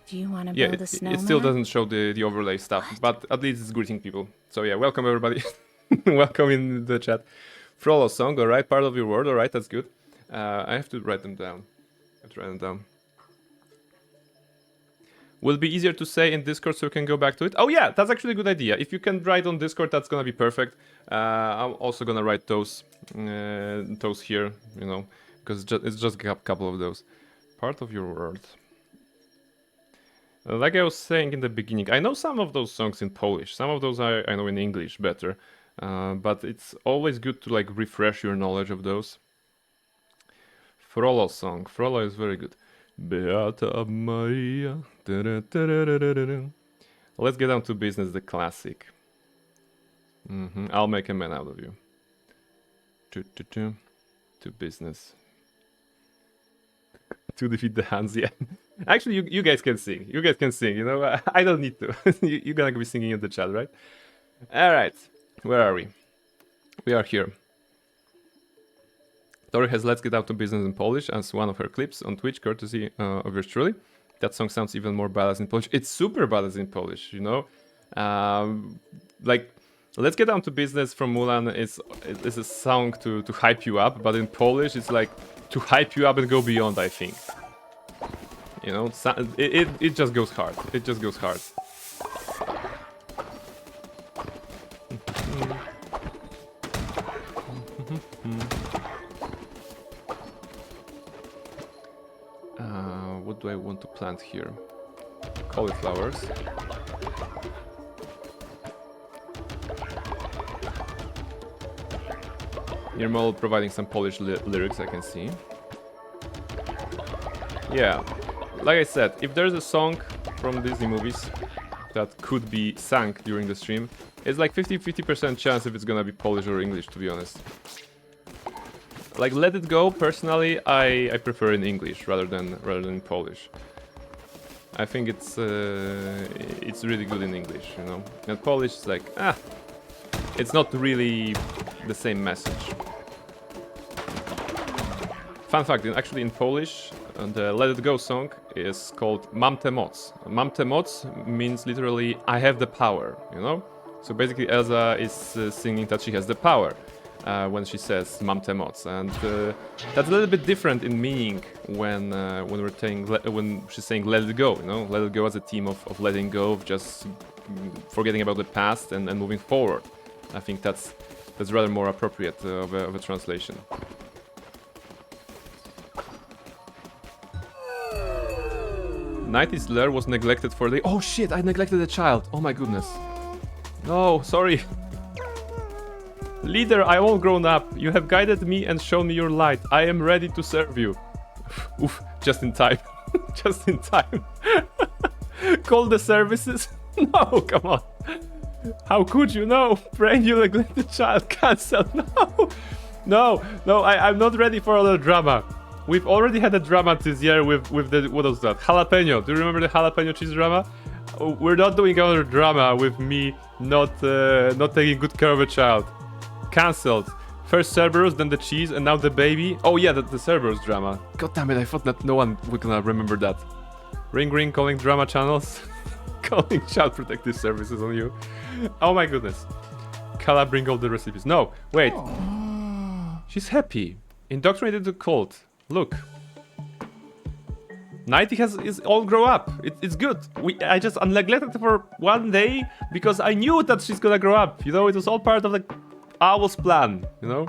Do you want to build a snowman? It still doesn't show the overlay stuff, but at least it's greeting people. So yeah, welcome everybody. Welcome in the chat. Frollo song, alright, part of your word, alright, that's good. I have to write them down. Will be easier to say in Discord so we can go back to it. Oh yeah, that's actually a good idea. If you can write on Discord, that's gonna be perfect. I'm also gonna write those here, you know, because it's just a couple of those. Part of your word. Like I was saying in the beginning, I know some of those songs in Polish. Some of those I know in English better. But it's always good to like refresh your knowledge of those. Frollo song. Frollo is very good. Beata Maria. Let's get down to business, the classic. I'll make a man out of you. To business. To defeat the Huns, yeah. Actually, you guys can sing. You guys can sing, you know? I don't need to. You're gonna be singing in the chat, right? Alright. Where are we? We are here. Tori has Let's Get Down to Business in Polish as one of her clips on Twitch, courtesy of yours truly. That song sounds even more badass in Polish. It's super badass in Polish, you know? Like, Let's Get Down to Business from Mulan is a song to hype you up, but in Polish it's like to hype you up and go beyond, I think. You know, it just goes hard. It just goes hard. What do I want to plant here? Cauliflowers. Nirmal providing some Polish lyrics, I can see. Yeah, like I said, if there's a song from Disney movies that could be sung during the stream, it's like 50% chance if it's gonna be Polish or English, to be honest. Like Let It Go, personally, I prefer in English rather than Polish. I think it's really good in English, you know. And Polish is like, it's not really the same message. Fun fact, actually in Polish, the Let It Go song is called Mam te moc. Mam te moc means literally I have the power, you know? So basically Elsa is singing that she has the power. when she says "Mam temoc," and that's a little bit different in meaning when when she's saying "let it go." You know, let it go as a theme of letting go, of just forgetting about the past and moving forward. I think that's rather more appropriate of a translation. Nighty's lair was neglected for the... Oh shit, I neglected a child. Oh my goodness. No, sorry. Leader, I am all grown up. You have guided me and shown me your light. I am ready to serve you. Oof, just in time. Just in time. Call the services? No, come on. How could you? No. Brain, you neglected child. Cancel. No. No, I'm not ready for other drama. We've already had a drama this year with the... What was that? Jalapeno. Do you remember the jalapeno cheese drama? We're not doing another drama with me not taking good care of a child. Cancelled. First Cerberus, then the cheese, and now the baby. Oh yeah, the Cerberus drama. God damn it, I thought that no one would gonna remember that. Ring ring, calling drama channels. Calling child protective services on you. Oh my goodness. Kala, bring all the recipes. No, wait. She's happy. Indoctrinated to cult. Look. Nighty is all grow up. It's good. I just neglected her for one day because I knew that she's gonna grow up. You know, it was all part of the Owl's plan, you know?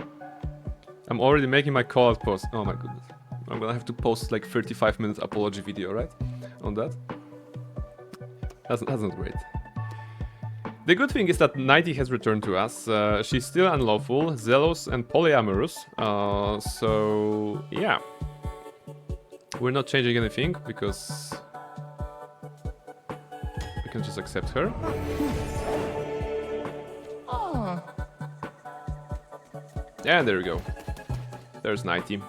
I'm already making my call-out post. Oh my goodness. I'm gonna have to post like 35-minute apology video, right? On that. That's not great. The good thing is that Nighty has returned to us. She's still unlawful, zealous, and polyamorous. So, yeah. We're not changing anything because we can just accept her. And there we go. There's Nighty.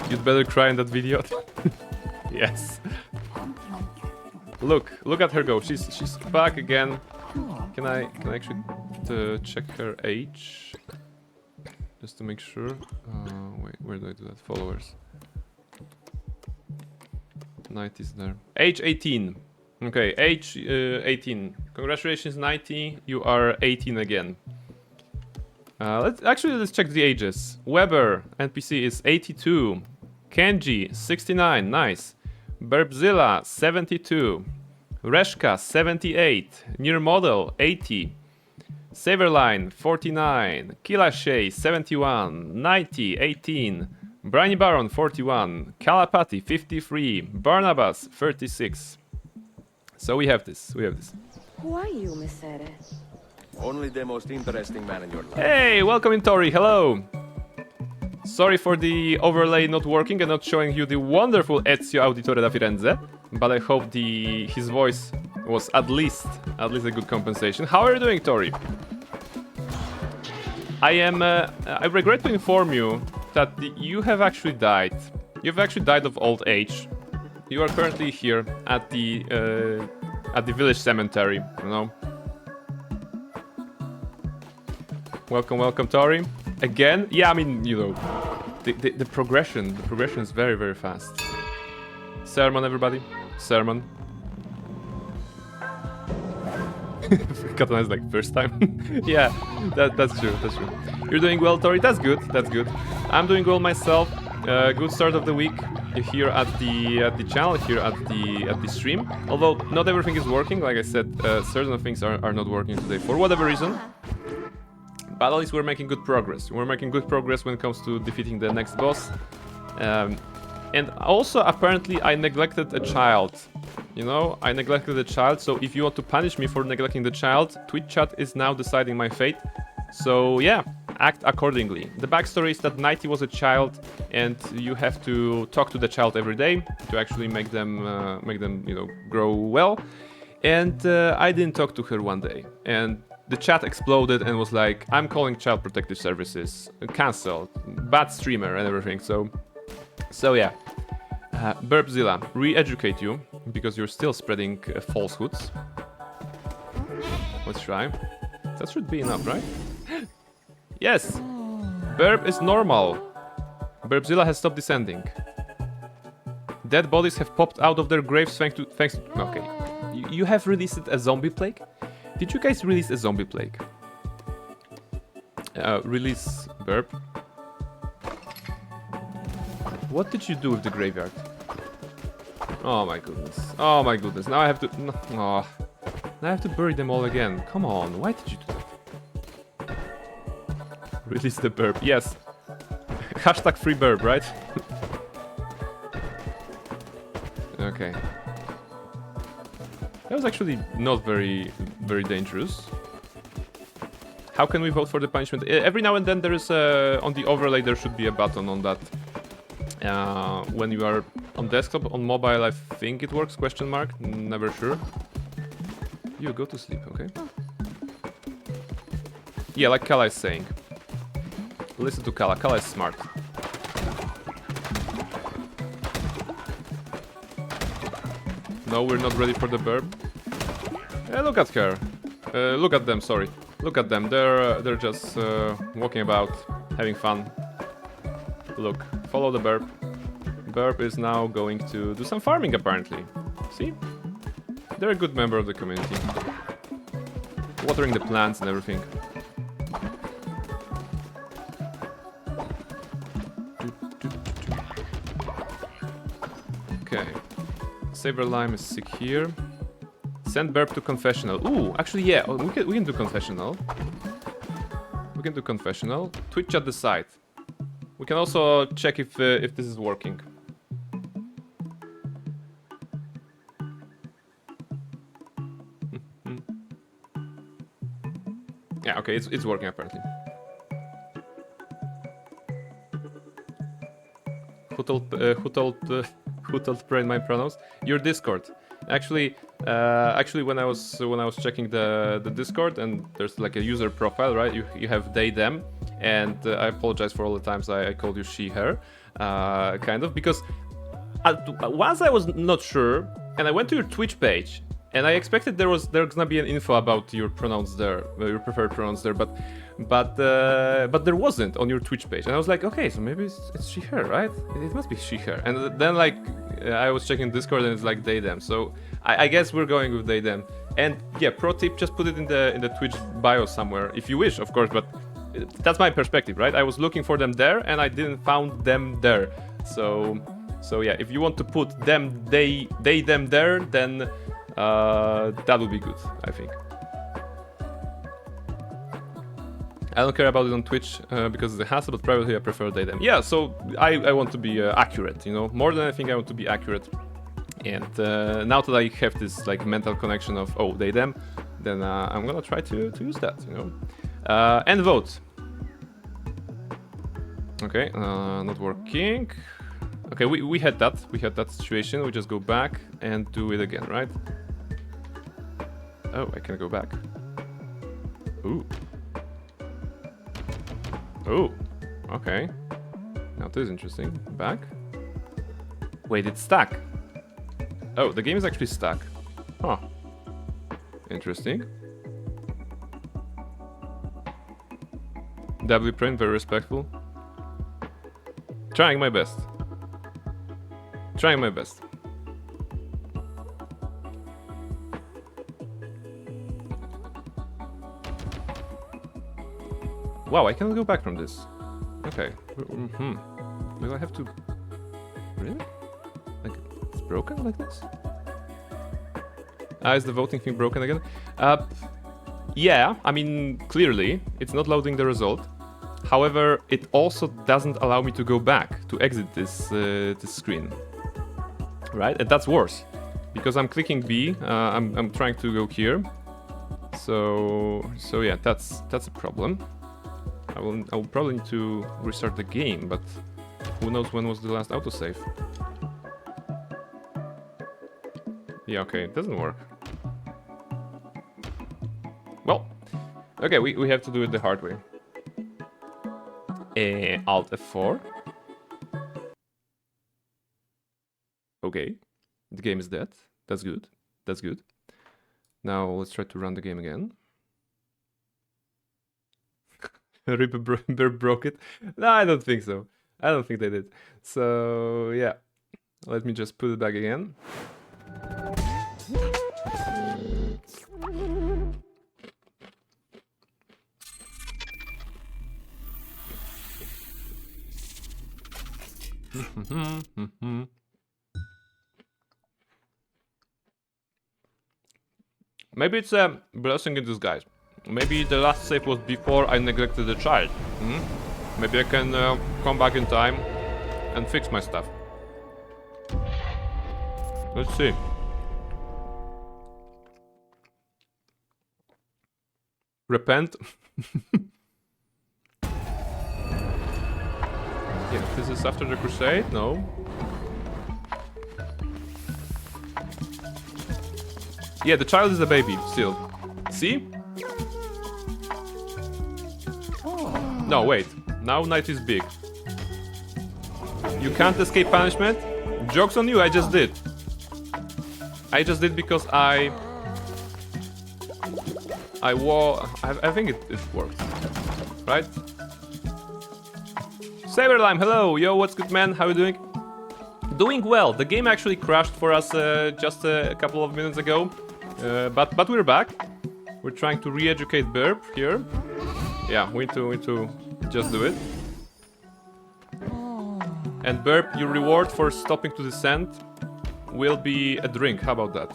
You'd better cry in that video. Yes. Look at her go. She's back again. Can I actually check her age? Just to make sure. Wait, where do I do that? Followers. Nighty's there. Age 18. Okay, age 18. Congratulations, Nighty. You are 18 again. Let's check the ages. Weber, NPC, is 82. Kenji, 69. Nice. Burbzilla, 72. Reshka, 78. Near Model, 80. Saverline, 49. Kilashay, 71. 90, 18. Briny Baron, 41. Kalapati, 53. Barnabas, 36. So we have this. Who are you, Messere? Only the most interesting man in your life. Hey, welcome in, Tori. Hello. Sorry for the overlay not working and not showing you the wonderful Ezio Auditore da Firenze, but I hope his voice was at least a good compensation. How are you doing, Tori? I regret to inform you that you have actually died. You've actually died of old age. You are currently here at the village cemetery, you know. Welcome, Tori. Again? Yeah, I mean, you know, the progression is very, very fast. Sermon, everybody. Sermon. Katana is like first time. Yeah, that's true. You're doing well, Tori. That's good. I'm doing well myself. Good start of the week here at the channel, here at the stream. Although not everything is working, like I said, certain things are not working today for whatever reason. But at least we're making good progress. We're making good progress when it comes to defeating the next boss. And also, apparently, I neglected a child. You know, I neglected a child. So if you want to punish me for neglecting the child, Twitch chat is now deciding my fate. So yeah, act accordingly. The backstory is that Nighty was a child, and you have to talk to the child every day to actually make them, you know, grow well. And I didn't talk to her one day, and the chat exploded and was like, I'm calling Child Protective Services, cancelled, bad streamer and everything. So yeah. Burbzilla, re-educate you, because you're still spreading falsehoods. Let's try. That should be enough, right? Yes! Burb is normal. Burbzilla has stopped descending. Dead bodies have popped out of their graves thanks to... Okay. You have released a zombie plague? Did you guys release a zombie plague? Release burp. What did you do with the graveyard? Oh my goodness. Oh my goodness. Now I have to... No, oh. Now I have to bury them all again. Come on. Why did you do that? Release the burp. Yes. Hashtag free burp, right? Okay. That was actually not very dangerous. How can we vote for the punishment? Every now and then there is on the overlay there should be a button on that. When you are on desktop, on mobile I think it works, question mark, never sure. You go to sleep, okay? Yeah, like Kala is saying. Listen to Kala, Kala is smart. No, we're not ready for the burp. Look at her. Look at them, sorry. Look at them, they're just walking about, having fun. Look, follow the burp. Burp is now going to do some farming apparently. See? They're a good member of the community. Watering the plants and everything. Okay. Saber Lime is sick here. Send burp to confessional. Ooh, actually yeah, we can do confessional. We can do confessional. Twitch at the site. We can also check if this is working. Yeah, okay, it's working apparently. Who told Brain my pronouns? Your Discord. Actually, when I was checking the Discord and there's like a user profile, right? You have they them, and I apologize for all the times I called you she her, kind of, because once I was not sure, and I went to your Twitch page. And I expected there's gonna be an info about your pronouns there, your preferred pronouns there, but there wasn't on your Twitch page. And I was like, okay, so maybe it's she her, right? It must be she her. And then like I was checking Discord and it's like they them. So I guess we're going with they them. And yeah, pro tip, just put it in the Twitch bio somewhere if you wish, of course. But that's my perspective, right? I was looking for them there and I didn't found them there. So yeah, if you want to put them they them there, then. That would be good, I think. I don't care about it on Twitch because it's a hassle, but privately I prefer they them. Yeah, so I want to be accurate, you know. More than anything, I want to be accurate. And now that I have this like mental connection of they them, then I'm gonna try to use that, you know. And vote. Okay, not working. Okay, we had that. We had that situation. We just go back and do it again, right? Oh, I can go back. Ooh. Oh, okay. Now this is interesting. Back. Wait, it's stuck. Oh, the game is actually stuck. Huh. Interesting. W print, very respectful. Trying my best. Trying my best. Wow, I cannot go back from this. Okay. Will I have to... Really? Like, it's broken like this? Is the voting thing broken again? Yeah, I mean, clearly, it's not loading the result. However, it also doesn't allow me to go back, to exit this screen. Right? And that's worse. Because I'm clicking B, I'm trying to go here. So yeah, that's a problem. I will probably need to restart the game, but who knows when was the last autosave? Yeah, okay, it doesn't work. Well, okay, we have to do it the hard way. Alt F4. Okay, the game is dead. That's good. That's good. Now let's try to run the game again. Ripper broke it. No, I don't think so. I don't think they did. So yeah, let me just put it back again. Maybe it's a blessing in disguise. Maybe the last save was before I neglected the child. Maybe I can come back in time and fix my stuff. Let's see. Repent. Yeah, this is after the crusade? No. Yeah, the child is a baby, still. See? No, wait. Now Knight is big. You can't escape punishment? Joke's on you, I just did. I just did because I think it worked. Right? Saberlime, hello! Yo, what's good, man? How you doing? Doing well. The game actually crashed for us just a couple of minutes ago. But we're back. We're trying to re-educate Burp here. Yeah, we need to just do it. And Burp, your reward for stopping to descend will be a drink. How about that?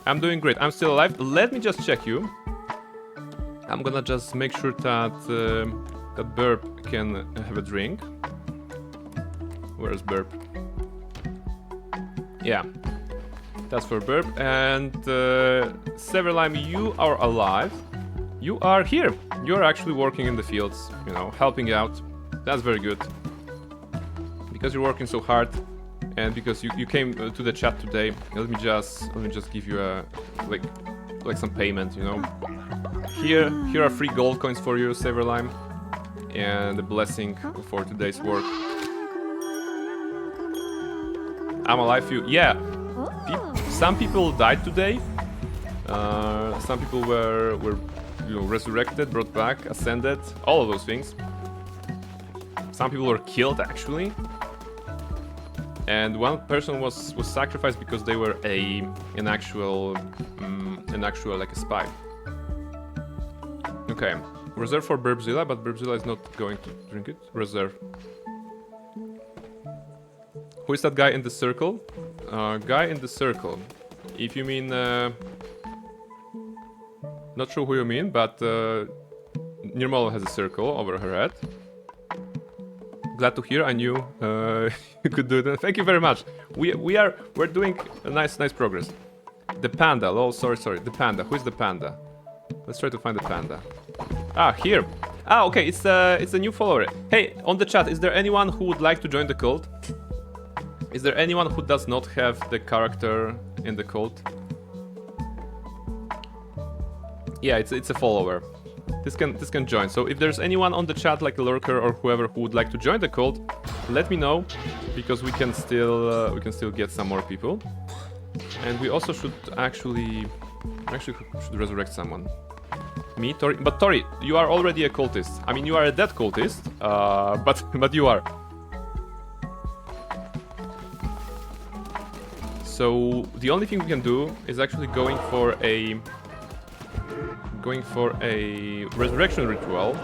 I'm doing great. I'm still alive. Let me just check you. I'm gonna just make sure that that Burp can have a drink. Where's Burp? Yeah, that's for Burp. And Severlime, you are alive. You are here. You're actually working in the fields, you know, helping out. That's very good. Because you're working so hard, and because you came to the chat today, let me just give you a like some payment, you know. Here are free gold coins for you, Severlime, and a blessing for today's work. I'm alive, you. Yeah. Some people died today. Some people were you know, resurrected, brought back, ascended, all of those things. Some people were killed actually. And one person was sacrificed because they were an actual like a spy. Okay, reserve for Burbzilla, but Burbzilla is not going to drink it. Reserve. Who is that guy in the circle? Guy in the circle. If you mean, not sure who you mean, but Nirmal has a circle over her head. Glad to hear. I knew you could do it. Thank you very much. We're doing a nice progress. The panda. Oh, sorry. The panda. Who is the panda? Let's try to find the panda. Ah, here. Ah, okay. It's a new follower. Hey, on the chat, is there anyone who would like to join the cult? Is there anyone who does not have the character in the cult? Yeah, it's a follower. This can join. So if there's anyone on the chat, like a lurker or whoever, who would like to join the cult, let me know, because we can still get some more people. And we also should actually should resurrect someone. Me, Tori, but Tori, you are already a cultist. I mean, you are a dead cultist, but you are. So the only thing we can do is actually going for a resurrection ritual,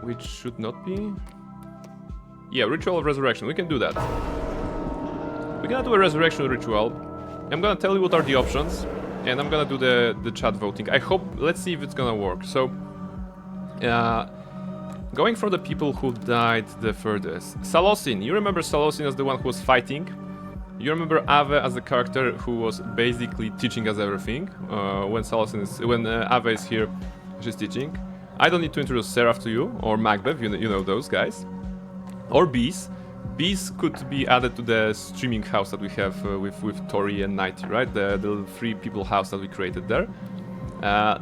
which should not be. Yeah, ritual of resurrection. We can do that. We're gonna do a resurrection ritual. I'm gonna tell you what are the options, and I'm gonna do the chat voting. I hope. Let's see if it's gonna work. So, going for the people who died the furthest. Salosin. You remember Salosin as the one who was fighting? You remember Ave as the character who was basically teaching us everything. When Ave is here, she's teaching. I don't need to introduce Seraph to you, or Macbeth, you know those guys. Or Bees. Bees could be added to the streaming house that we have with Tori and Nighty, right? The 3 people house that we created there.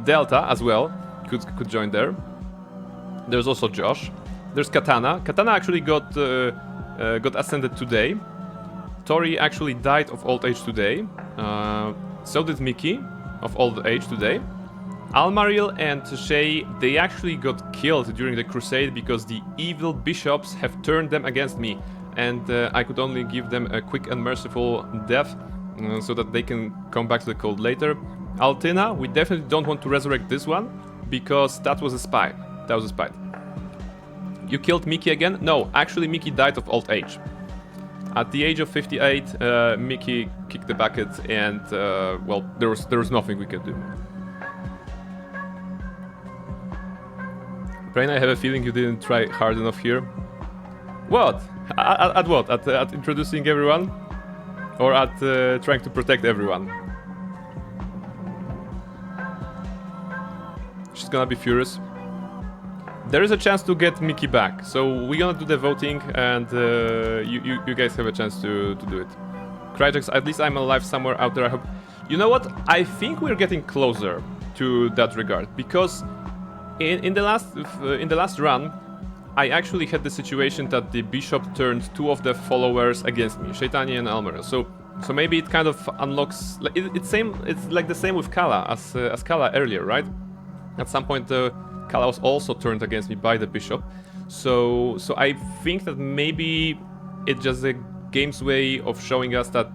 Delta as well could join there. There's also Josh. There's Katana. Katana actually got ascended today. Tori actually died of old age today. So did Mickey of old age today. Almaril and Shay, they actually got killed during the crusade because the evil bishops have turned them against me. And I could only give them a quick and merciful death so that they can come back to the cult later. Altina, we definitely don't want to resurrect this one because that was a spy. You killed Mickey again? No, actually Mickey died of old age. At the age of 58, Mickey kicked the bucket, and well, there was nothing we could do. Brain, I have a feeling you didn't try hard enough here. What? At what? At introducing everyone? Or at trying to protect everyone? She's gonna be furious. There is a chance to get Mickey back, so we're gonna do the voting, and you guys have a chance to do it. Crytex, at least I'm alive somewhere out there, I hope. You know what? I think we're getting closer to that regard, because in the last run, I actually had the situation that the bishop turned two of the followers against me, Shaitani and Almer. So maybe it kind of unlocks. It's like the same with Kala as Kala earlier, right? At some point, Kala was also turned against me by the bishop. So I think that maybe it's just the game's way of showing us that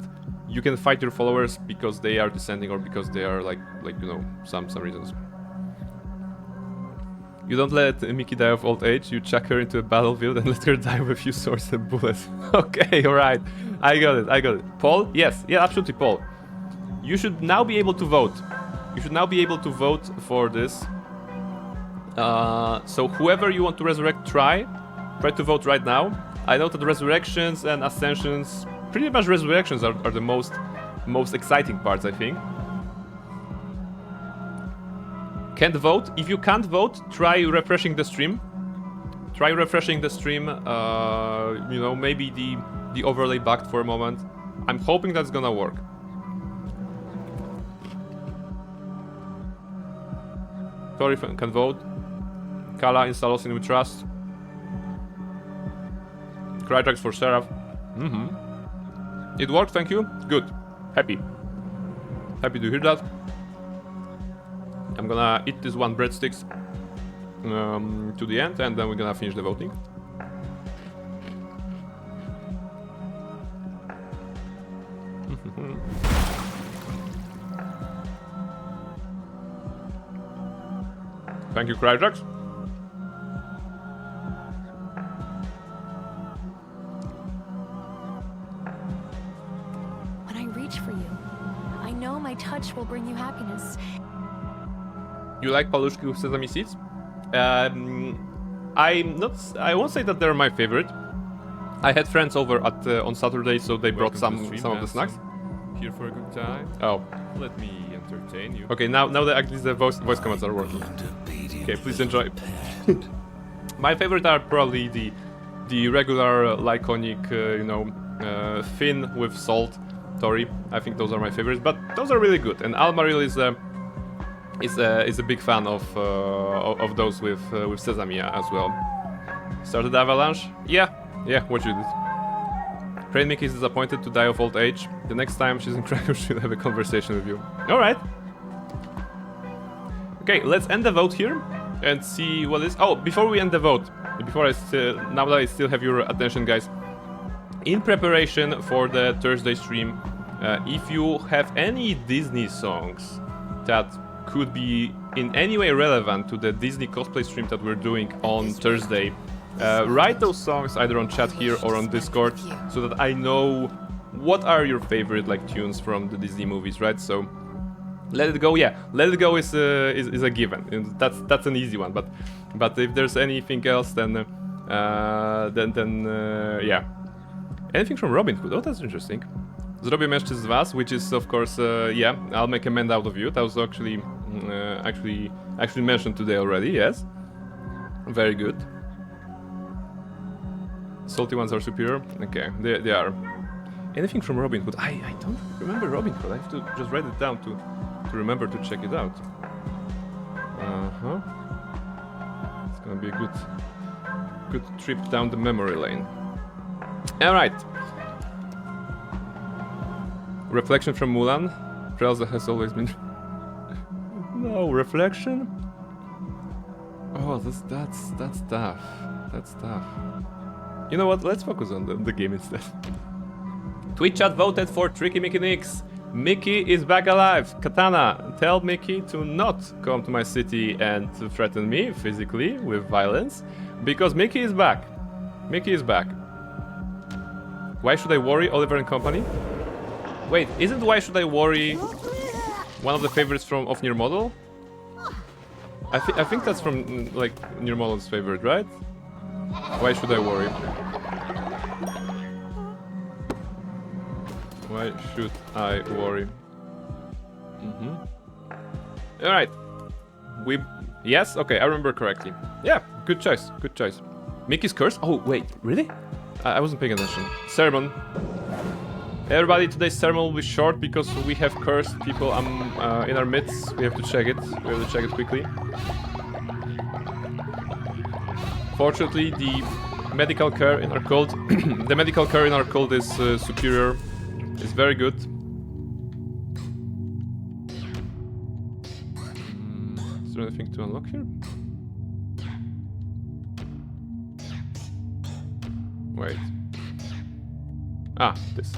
you can fight your followers because they are descending or because they are like you know, some reasons. You don't let Mickey die of old age, you chuck her into a battlefield and let her die with a few swords and bullets. Okay, alright. I got it. Paul? Yes, yeah, absolutely, Paul. You should now be able to vote. You should now be able to vote for this. So whoever you want to resurrect, try to vote right now. I know that resurrections and ascensions, pretty much resurrections are the most exciting parts, I think. Can't vote? If you can't vote, try refreshing the stream. You know, maybe the overlay bugged for a moment. I'm hoping that's gonna work. Sorry if I can vote. Kala, install in we trust. Crytrax for Seraph. It worked, thank you. Good. Happy to hear that. I'm gonna eat this one breadsticks to the end, and then we're gonna finish the voting. Thank you, Crytrax. When I reach for you, I know my touch will bring you happiness. You like palushki with sesame seeds? I won't say that they're my favorite. I had friends over at on Saturday, so they brought some of the snacks. Here for a good time. Oh, Let me entertain you. okay. Now at least the voice commands are working. Okay, please enjoy. My favorite are probably the regular Lyconic, you know, thin with salt Tori. I think those are my favorites, but those are really good. And Almaril is a big fan of those with sesame as well. Started Avalanche? Yeah, what you did. Crane Mickey is disappointed to die of old age. The next time she's in Krakow, she'll have a conversation with you. Alright. Okay, let's end the vote here and see what is. Oh, before we end the vote, now that I still have your attention, guys, in preparation for the Thursday stream, if you have any Disney songs that could be in any way relevant to the Disney cosplay stream that we're doing on Thursday, write those songs either on chat here or on Discord, so that I know what are your favorite like tunes from the Disney movies, right? So Let It Go, yeah, Let It Go is a given. And that's an easy one. But if there's anything else, then yeah, anything from Robin Hood. Oh, that's interesting. Zrobię mężczyzn z was, which is of course yeah, I'll make a man out of you. That was actually mentioned today already. Yes, very good. Salty ones are superior. Okay, they are. Anything from Robin Hood? I don't remember Robin Hood. I have to just write it down to remember to check it out. It's gonna be a good trip down the memory lane. All right. Reflection from Mulan. Elsa has always been. No reflection. Oh, that's tough. That's tough. You know what? Let's focus on the game instead. Twitch chat voted for Tricky Mickey Nix. Mickey is back alive. Katana, tell Mickey to not come to my city and to threaten me physically with violence. Because Mickey is back. Mickey is back. Why should I worry, Oliver and company? Wait, isn't Why Should I Worry one of the favorites of Near Model? I think that's from like Near Model's favorite, right? Why should I worry? Why should I worry? All right. Yes. Okay, I remember correctly. Yeah, good choice. Good choice. Mickey's curse. Oh wait, really? I wasn't paying attention. Sermon. Everybody, today's sermon will be short because we have cursed people in our midst. We have to check it. We have to check it quickly. Fortunately, the medical care in our cult, the medical care in our cult is superior. It's very good. Is there anything to unlock here? Wait. Ah, this.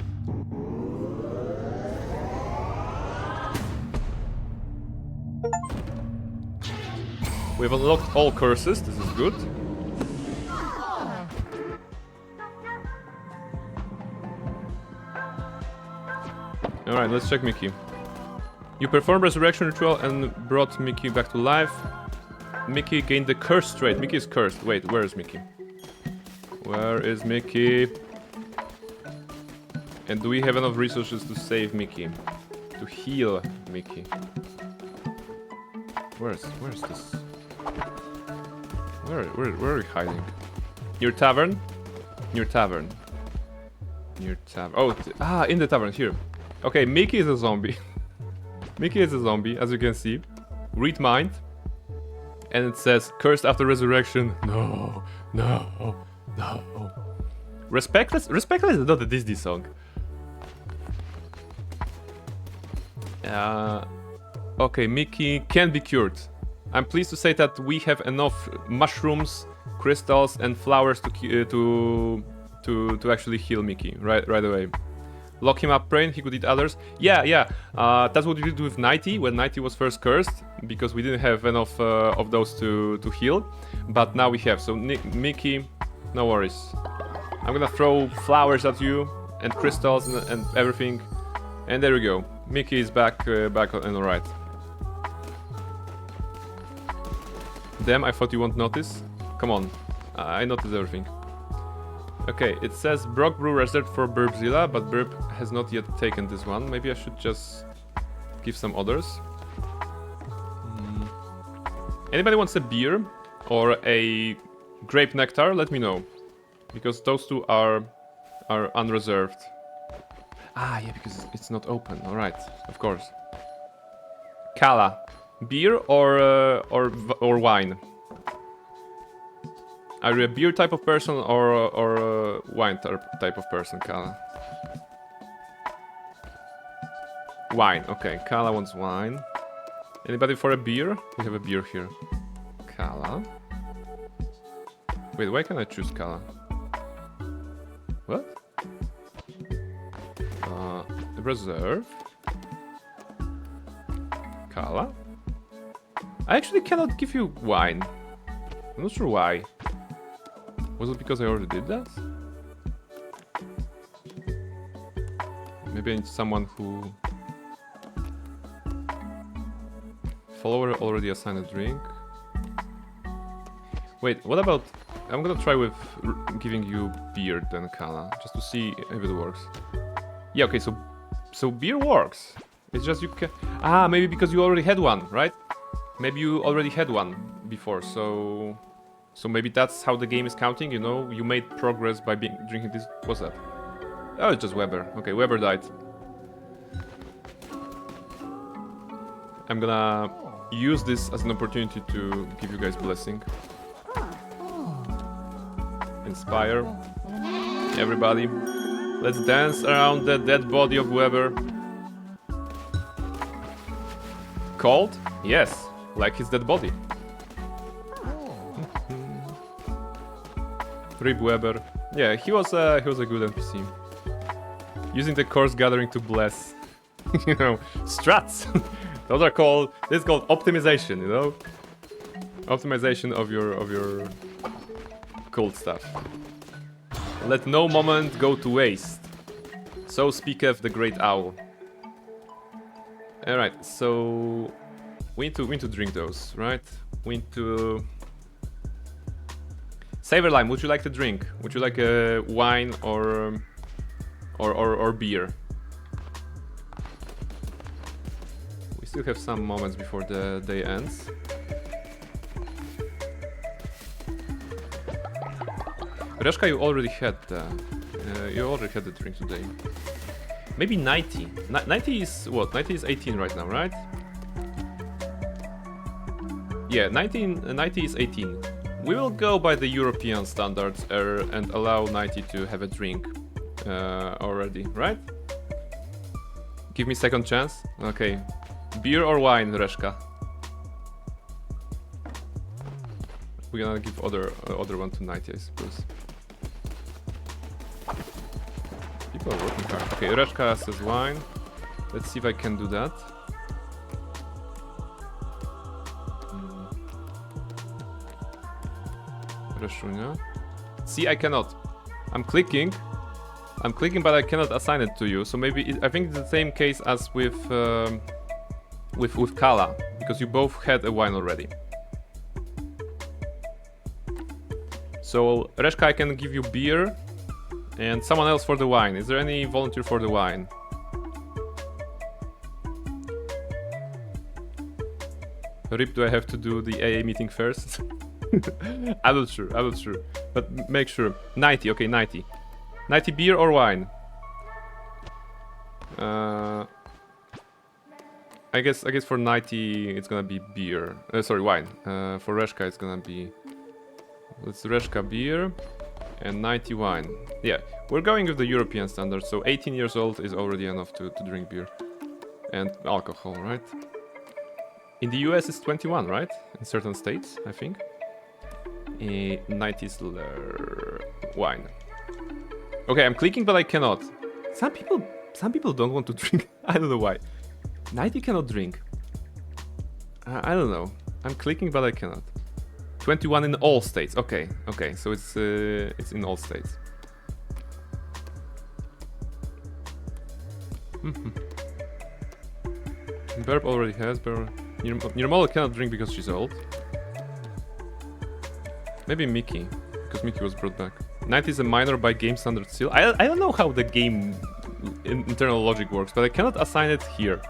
We've unlocked all curses. This is good. Alright, let's check Mickey. You performed resurrection ritual and brought Mickey back to life. Mickey gained the curse trait. Mickey is cursed. Wait, where is Mickey? Where is Mickey? And do we have enough resources to save Mickey? To heal Mickey? Where's this? Where are we hiding? Near tavern? Near tavern. Near tavern. Oh, in the tavern, here. Okay, Mickey is a zombie. Mickey is a zombie, as you can see. Read mind. And it says, cursed after resurrection. No. Respectless? Respectless is not a Disney song. Okay, Mickey can be cured. I'm pleased to say that we have enough mushrooms, crystals, and flowers to actually heal Mickey right away. Lock him up, brain. He could eat others. Yeah. That's what we did with Nighty when Nighty was first cursed, because we didn't have enough of those to heal. But now we have. So Mickey, no worries. I'm gonna throw flowers at you and crystals and everything, and there we go. Mickey is back and alright. Damn, I thought you won't notice. Come on, I noticed everything. Okay, it says Brock Brew reserved for Burbzilla, but Burb has not yet taken this one. Maybe I should just give some others. Anybody wants a beer or a grape nectar? Let me know, because those two are unreserved. Ah, yeah, because it's not open. All right, of course. Kala, beer or wine? Are you a beer type of person or a wine type of person, Kala? Wine, okay. Kala wants wine. Anybody for a beer? We have a beer here. Kala. Wait, why can't I choose Kala? What? Reserve. Kala. I actually cannot give you wine. I'm not sure why. Was it because I already did that? Maybe I need someone who... Follower already assigned a drink. Wait, what about... I'm gonna try with giving you beer then, Kala, just to see if it works. Yeah, okay, so beer works. It's just you can... Ah, maybe because you already had one, right? Maybe you already had one before, so maybe that's how the game is counting, you know? You made progress by drinking this... What's that? Oh, it's just Weber. Okay, Weber died. I'm gonna use this as an opportunity to give you guys blessing. Inspire. Everybody. Let's dance around the dead body of Weber. Cold? Yes, like his dead body. Rip Weber. Yeah, he was a good NPC. Using the course gathering to bless. You know, strats. Those are called. This is called optimization. You know, optimization of your cold stuff. Let no moment go to waste. So speaketh the great owl. Alright, so we need to drink those, right? We need to... Saver Lime, would you like to drink? Would you like a wine or beer? We still have some moments before the day ends. Reszka, you already had the drink today. Maybe 90. 90 is what? 90 is 18 right now, right? Yeah, 90 is 18. We will go by the European standards and allow 90 to have a drink already, right? Give me second chance. Okay. Beer or wine, Reszka? We're gonna give other one to 90, I suppose. People are working hard. Okay, Reszka says wine. Let's see if I can do that. Reszunia. See, I cannot. I'm clicking, but I cannot assign it to you. So maybe I think it's the same case as with Kala, because you both had a wine already. So Reszka, I can give you beer, and someone else for the wine. Is there any volunteer for the wine? Rip, do I have to do the AA meeting first? I will sure. But make sure. 90, okay, 90. 90 beer or wine? I guess for 90 it's gonna be beer. Sorry, wine. For Reszka it's gonna be... Let's Reszka beer and 90 wine. Yeah, we're going with the European standards, so 18 years old is already enough to drink beer. And alcohol, right? In the US it's 21, right? In certain states, I think. 90 wine. Okay, I'm clicking, but I cannot. Some people don't want to drink. I don't know why. 90 cannot drink. I don't know. I'm clicking, but I cannot. 21 in all states. Okay, so it's in all states. Burp already has. Nirmala cannot drink because she's old. Maybe Mickey, because Mickey was brought back. 90 is a minor by game standard still. I don't know how the game internal logic works, but I cannot assign it here.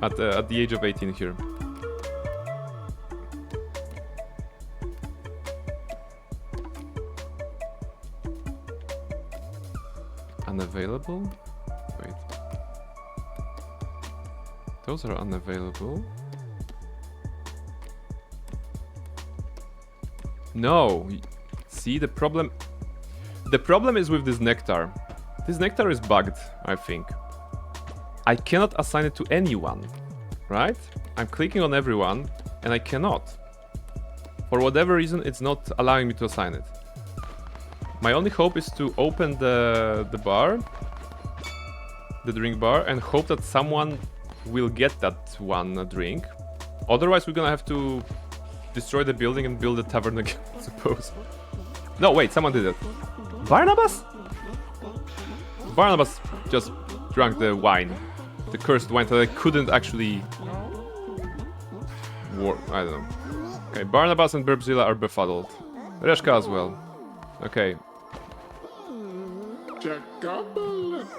At the age of 18 here. Unavailable? Wait. Those are unavailable. No. See, the problem is with this nectar. This nectar is bugged, I think. I cannot assign it to anyone, right? I'm clicking on everyone and I cannot. For whatever reason, it's not allowing me to assign it. My only hope is to open the bar, the drink bar, and hope that someone will get that one drink. Otherwise, we're gonna have to destroy the building and build a tavern again, I suppose. No, wait, someone did it. Barnabas? Barnabas just drank the wine. The cursed wine that I couldn't actually... I don't know. Okay, Barnabas and Burbzilla are befuddled. Reszka as well. Okay.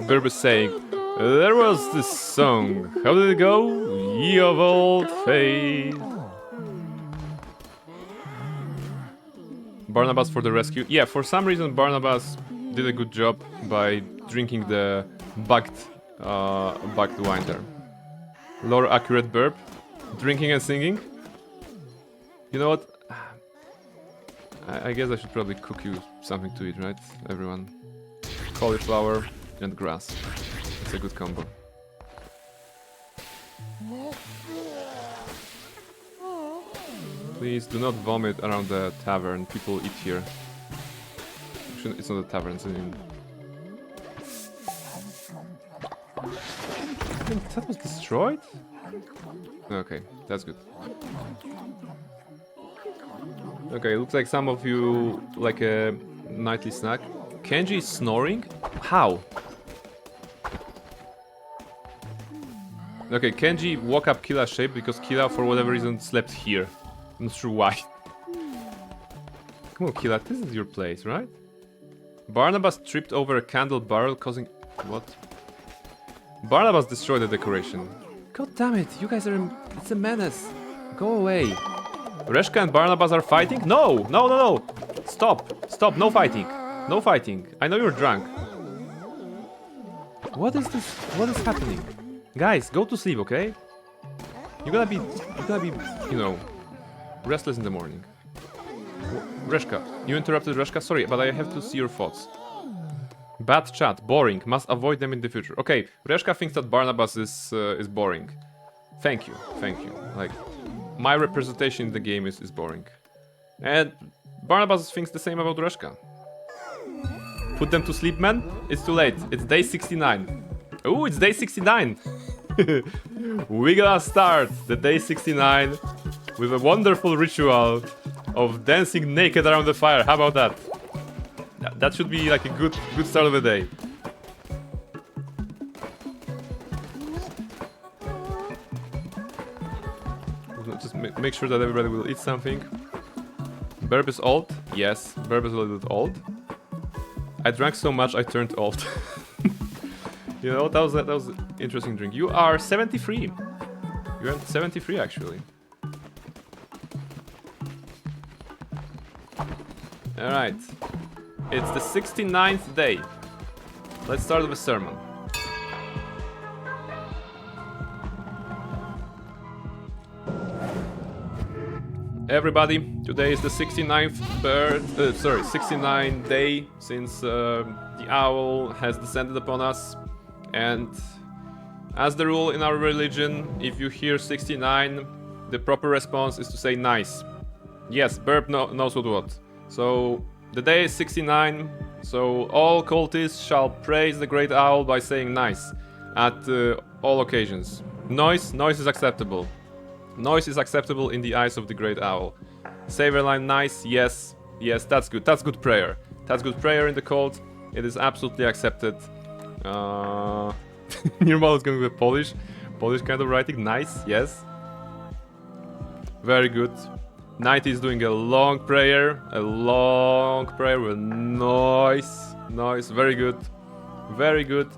Burb is saying, there was this song. How did it go? Ye of old faith. Barnabas for the rescue. Yeah, for some reason Barnabas did a good job by drinking the bugged wine there. Lore accurate burp. Drinking and singing. You know what? I guess I should probably cook you something to eat, right, everyone? Cauliflower and grass. It's a good combo. Please do not vomit around the tavern. People eat here. Actually, it's not a tavern, it's an inn. That was destroyed? Okay, that's good. Okay, looks like some of you like a nightly snack. Kenji is snoring? How? Okay, Kenji woke up Killa's shape because Killa, for whatever reason, slept here. I'm not sure why. Come on, Killa, this is your place, right? Barnabas tripped over a candle barrel, causing... What? Barnabas destroyed the decoration. God damn it, you guys are... It's a menace. Go away. Reshka and Barnabas are fighting? No! No, no, no! Stop! Stop, no fighting. No fighting. I know you're drunk. What is this? What is happening? Guys, go to sleep, okay? You're gonna be, you know, restless in the morning. Reshka, you interrupted Reshka? Sorry, but I have to see your thoughts. Bad chat, boring, must avoid them in the future. Okay, Reshka thinks that Barnabas is boring. Thank you, thank you. Like, my representation in the game is boring. And Barnabas thinks the same about Reshka. Put them to sleep, man? It's too late, it's day 69. Ooh, it's day 69! We're gonna start the day 69 with a wonderful ritual of dancing naked around the fire. How about that? That should be like a good start of the day. Just make sure that everybody will eat something. Burb is old? Yes, Burb is a little bit old. I drank so much I turned old. You know, that was an interesting drink. You are 73. You're 73 actually. Alright. It's the 69th day. Let's start with a sermon. Everybody, today is the 69th 69th day since the owl has descended upon us. And as the rule in our religion, if you hear 69, the proper response is to say nice. Yes, Burp knows what. So the day is 69, so all cultists shall praise the great owl by saying nice at all occasions. Noise is acceptable. Noise is acceptable in the eyes of the great owl. Saverline nice, yes, that's good. That's good prayer. That's good prayer in the cult. It is absolutely accepted. Your model is going to be Polish kind of writing. Nice, yes. Very good. 90 is doing a long prayer with noise. Very good.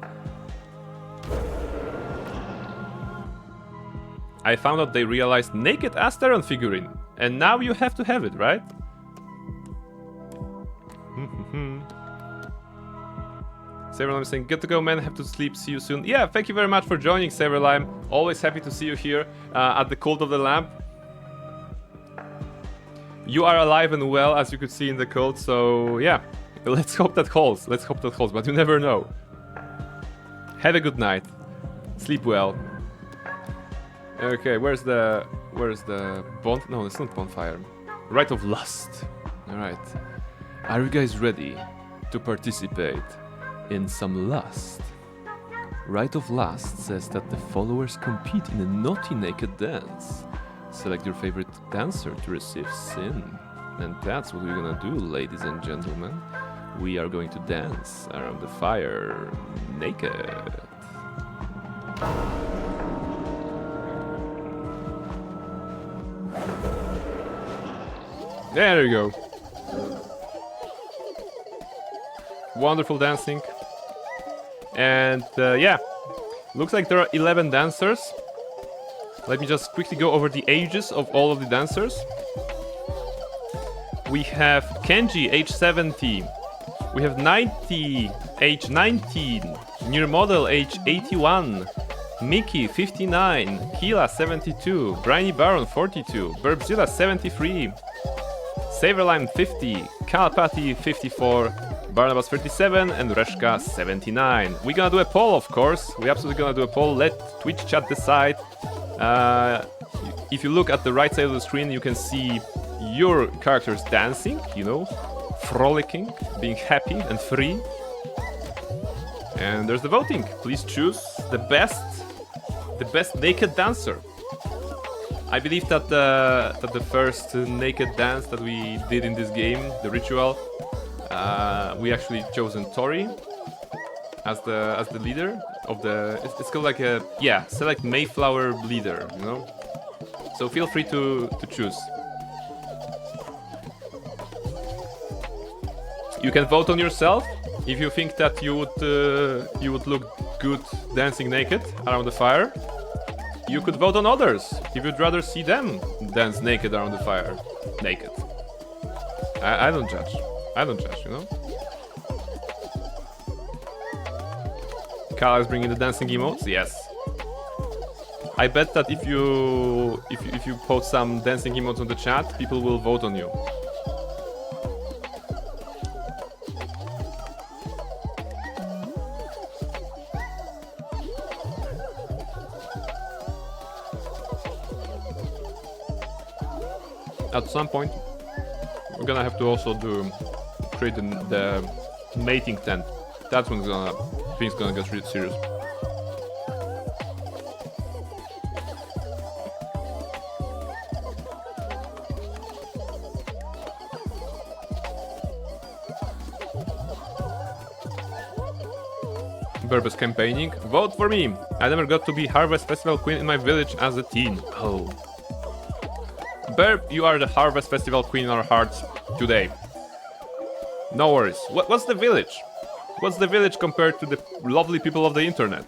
I found out they realized naked Asteron figurine, and now you have to have it, right? Saverlime is saying, good to go, man. Have to sleep. See you soon. Yeah, thank you very much for joining, Saverlime. Always happy to see you here at the Cult of the Lamp. You are alive and well, as you could see in the cult. So yeah, let's hope that holds. But you never know. Have a good night. Sleep well. Okay, where's the bond? No, it's not bonfire. Rite of Lust. All right. Are you guys ready to participate in some lust? Rite of Lust says that the followers compete in a naughty naked dance. Select your favorite dancer to receive sin. And that's what we're gonna do, ladies and gentlemen. We are going to dance around the fire naked. There you go. Wonderful dancing. And yeah, looks like there are 11 dancers. Let me just quickly go over the ages of all of the dancers. We have Kenji, age 70. We have 90, age 19. Near Model, age 81. Mickey, 59. Killa, 72. Briny Baron, 42. Burbzilla, 73. Saverlime, 50. Kalpati, 54. Barnabas, 37. And Reshka, 79. We're gonna do a poll, of course. We're absolutely gonna do a poll. Let Twitch chat decide. If you look at the right side of the screen, you can see your characters dancing, you know, frolicking, being happy and free. And there's the voting. Please choose the best naked dancer. I believe that the first naked dance that we did in this game, the ritual, we actually chosen Tori as the leader of the. It's called like a select Mayflower leader, you know. So feel free to choose. You can vote on yourself if you think that you would look good dancing naked around the fire. You could vote on others if you'd rather see them dance naked around the fire. Naked. I don't judge. I don't judge, you know? Kala is bringing the dancing emotes? Yes. I bet that if you post some dancing emotes on the chat, people will vote on you. At some point, we're gonna have to also create the mating tent. That's when things gonna get really serious. Burb is campaigning. Vote for me! I never got to be Harvest Festival Queen in my village as a teen. Oh. Burb, you are the Harvest Festival Queen in our hearts today. No worries. What's the village? What's the village compared to the lovely people of the internet?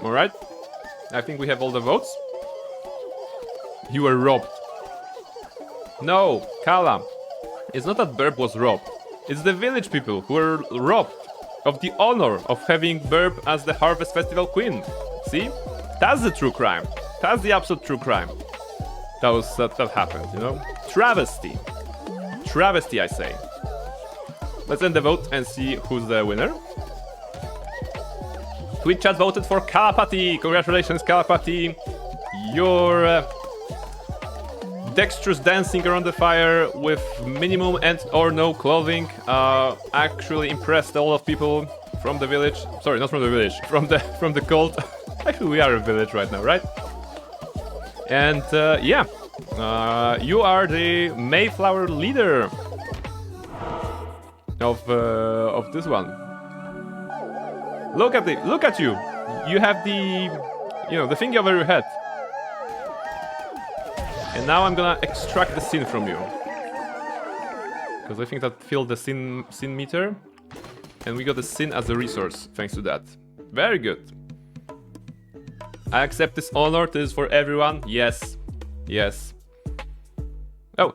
Alright. I think we have all the votes. You were robbed. No, Kala. It's not that Burb was robbed. It's the village people who were robbed of the honor of having Burb as the Harvest Festival Queen. See? That's the true crime. That's the absolute true crime. That happened, you know? Travesty. Travesty, I say. Let's end the vote and see who's the winner. Twitch chat voted for Kalapati. Congratulations, Kalapati. Your dexterous dancing around the fire with minimum and or no clothing actually impressed a lot of people from the village. Sorry, not from the village, from the cult. Actually, we are a village right now, right? And you are the Mayflower leader of this one. Look at you. You have the thing over your head. And now I'm gonna extract the sin from you. Because I think that filled the sin meter. And we got the sin as a resource, thanks to that. Very good. I accept this honor. This is for everyone. Yes. Yes. Oh,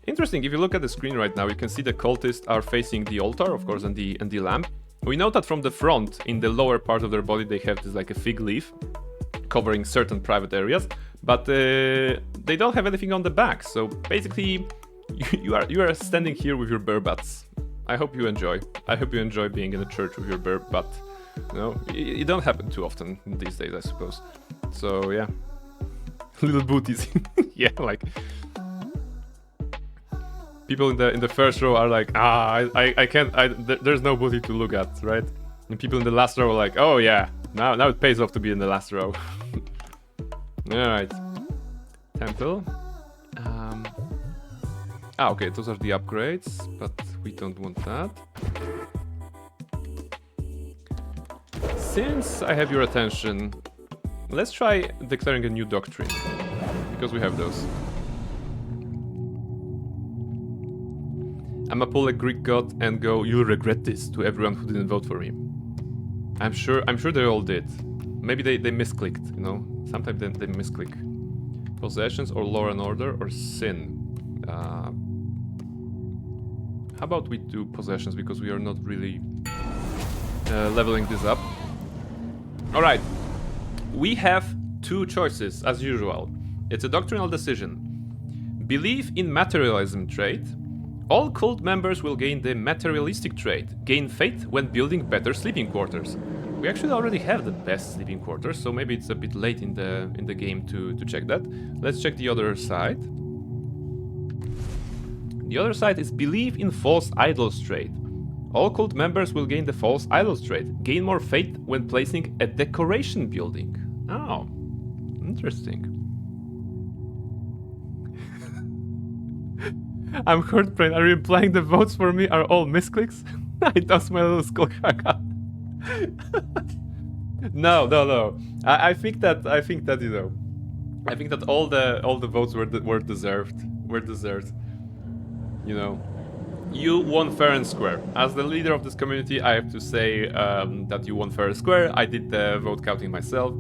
interesting. If you look at the screen right now, you can see the cultists are facing the altar, of course, and the lamp. We know that from the front, in the lower part of their body, they have this like a fig leaf covering certain private areas, but they don't have anything on the back. So basically, you are standing here with your burbats. I hope you enjoy. I hope you enjoy being in a church with your burbat. You know, it don't happen too often these days, I suppose. So yeah, little booties. Yeah, like people in the first row are like, I can't. There's no booty to look at, right? And people in the last row are like, oh yeah, now it pays off to be in the last row. All right, temple. Okay, those are the upgrades, but we don't want that. Since I have your attention, let's try declaring a new doctrine, because we have those. I'ma pull a Greek god and go, you'll regret this, to everyone who didn't vote for me. I'm sure they all did. Maybe they misclicked, you know? Sometimes they misclick. Possessions or law and order or sin. How about we do possessions, because we are not really leveling this up. Alright, we have two choices, as usual. It's a doctrinal decision. Believe in materialism trait. All cult members will gain the materialistic trait. Gain faith when building better sleeping quarters. We actually already have the best sleeping quarters, so maybe it's a bit late in the game to check that. Let's check the other side. The other side is believe in false idols trait. All cult members will gain the false idols trait. Gain more faith when placing a decoration building. Oh, interesting. I'm hurt, Brain. Are you implying the votes for me are all misclicks? I toss my little skull haircut. No. I think that you know, I think that all the votes were deserved. You know, you won fair and square. As the leader of this community, I have to say that you won fair and square. I did the vote counting myself,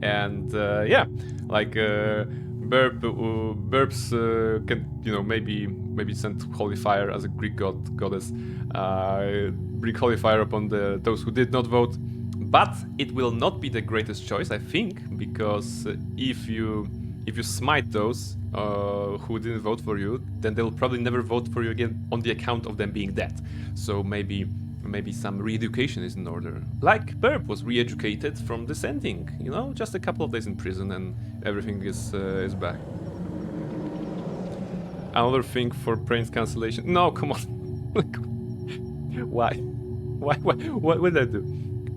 and yeah, like Burps can, you know, maybe send holy fire as a Greek goddess, bring holy fire upon those who did not vote. But it will not be the greatest choice, I think, because if you smite those who didn't vote for you, then they'll probably never vote for you again on the account of them being dead. So maybe some re-education is in order. Like Burp was re-educated from dissenting, you know, just a couple of days in prison and everything is back. Another thing for Brain's cancellation. No, come on. Why? What did I do?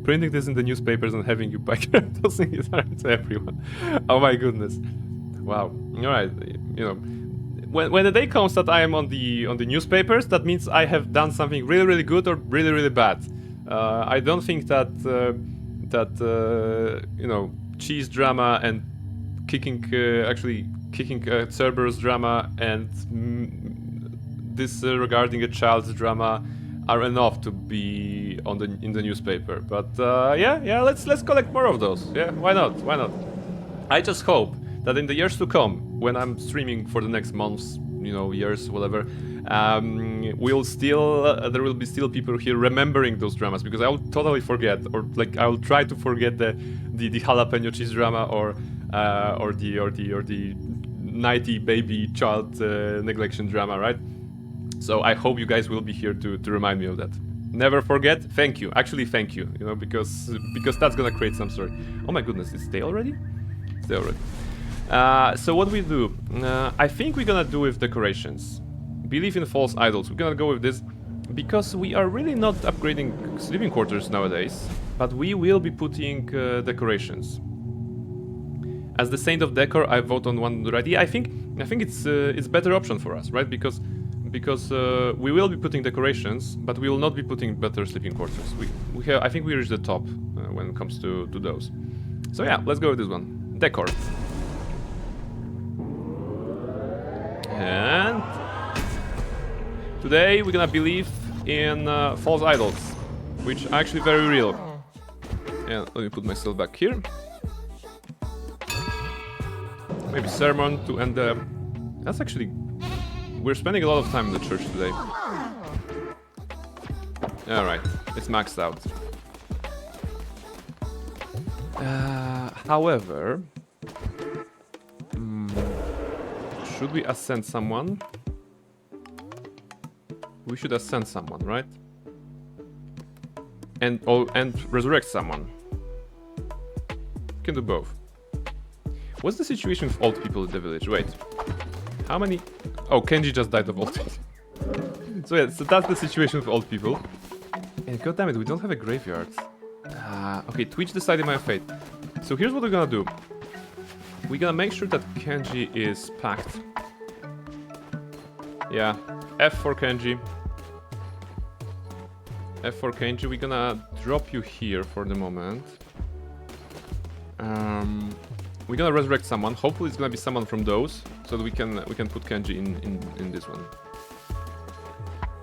Printing this in the newspapers and having you back tossing it around to everyone. Oh my goodness. Wow. Alright, you know, when the day comes that I am on the newspapers, that means I have done something really, really good or really, really bad. I don't think that you know, cheese drama and kicking Cerberus drama and this regarding a child's drama are enough to be in the newspaper. But yeah, let's collect more of those. Yeah, why not? I just hope that in the years to come, when I'm streaming for the next months, you know, years, whatever, there will be still people here remembering those dramas, because I will totally forget, or like I will try to forget the jalapeno cheese drama or the nighty baby child neglection drama, right? So I hope you guys will be here to remind me of that. Never forget. Thank you. Actually, thank you. You know, because that's gonna create some story. Oh my goodness, it's day already? It's day already. So what we do? I think we're gonna do with decorations. Believe in false idols. We're gonna go with this because we are really not upgrading sleeping quarters nowadays, but we will be putting decorations. As the Saint of Decor, I vote on one already. I think it's better option for us, right? Because we will be putting decorations, but we will not be putting better sleeping quarters. I think we reached the top when it comes to those. So yeah, let's go with this one. Decor. And today we're gonna believe in false idols, which are actually very real. Yeah, let me put myself back here. Maybe sermon to end the... That's actually... We're spending a lot of time in the church today. Alright, it's maxed out. However... should we ascend someone? We should ascend someone, right? And resurrect someone. We can do both. What's the situation with old people in the village? Wait. How many... Oh, Kenji just died of old age. So yeah, so that's the situation with old people. And goddammit, we don't have a graveyard. Okay, Twitch decided my fate. So here's what we're gonna do. We're gonna make sure that Kenji is packed. Yeah, F for Kenji. F for Kenji. We're gonna drop you here for the moment. We're gonna resurrect someone. Hopefully it's gonna be someone from those, so that we can put Kenji in this one.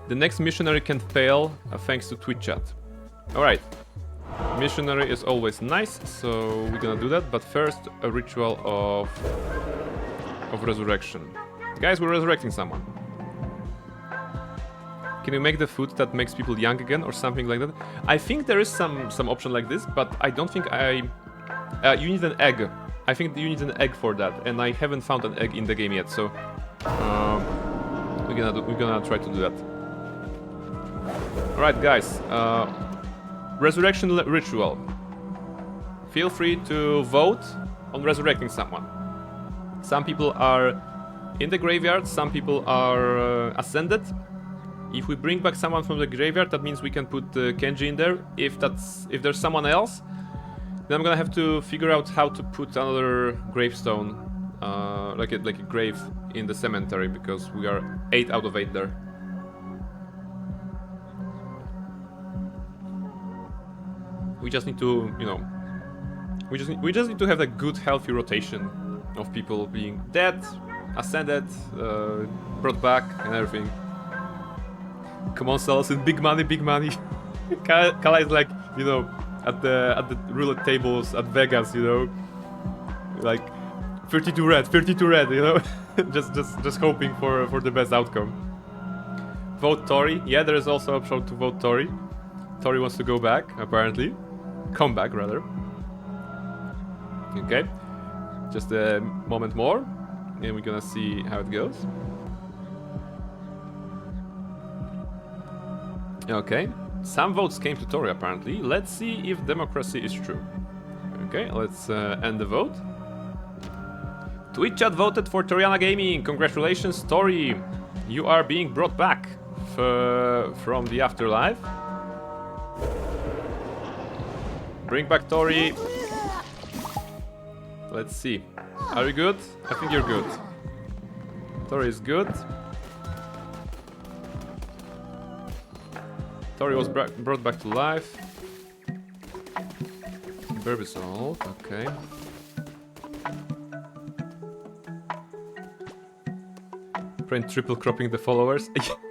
The next missionary can fail thanks to Twitch chat. Alright. Missionary is always nice, so we're gonna do that, but first a ritual of resurrection. Guys, we're resurrecting someone. Can you make the food that makes people young again or something like that? I think there is some option like this, but I don't think you need an egg. I think you need an egg for that, and I haven't found an egg in the game yet, so we're gonna try to do that. Alright guys, resurrection ritual. Feel free to vote on resurrecting someone. Some people are in the graveyard, some people are ascended. If we bring back someone from the graveyard, that means we can put Kenji in there. If there's someone else, then I'm gonna have to figure out how to put another gravestone, like a grave in the cemetery, because we are 8 out of 8 there. We just need to, you know, we just need to have a good, healthy rotation of people being dead, ascended, brought back, and everything. Come on, Salson, big money, big money. Kala is like, you know, at the roulette tables at Vegas, you know, like 32 red, you know, just hoping for the best outcome. Vote Tori. Yeah, there is also option to vote Tori. Tori wants to go back, apparently. Come back, rather. Okay, just a moment more, and we're gonna see how it goes. Okay, some votes came to Tori, apparently. Let's see if democracy is true. Okay, let's end the vote. Twitch chat voted for Toriana Gaming. Congratulations, Tori. You are being brought back from the afterlife. Bring back Tori. Let's see. Are you good? I think you're good. Tori is good. Tori was brought back to life. Burbisol, okay. Print triple cropping the followers.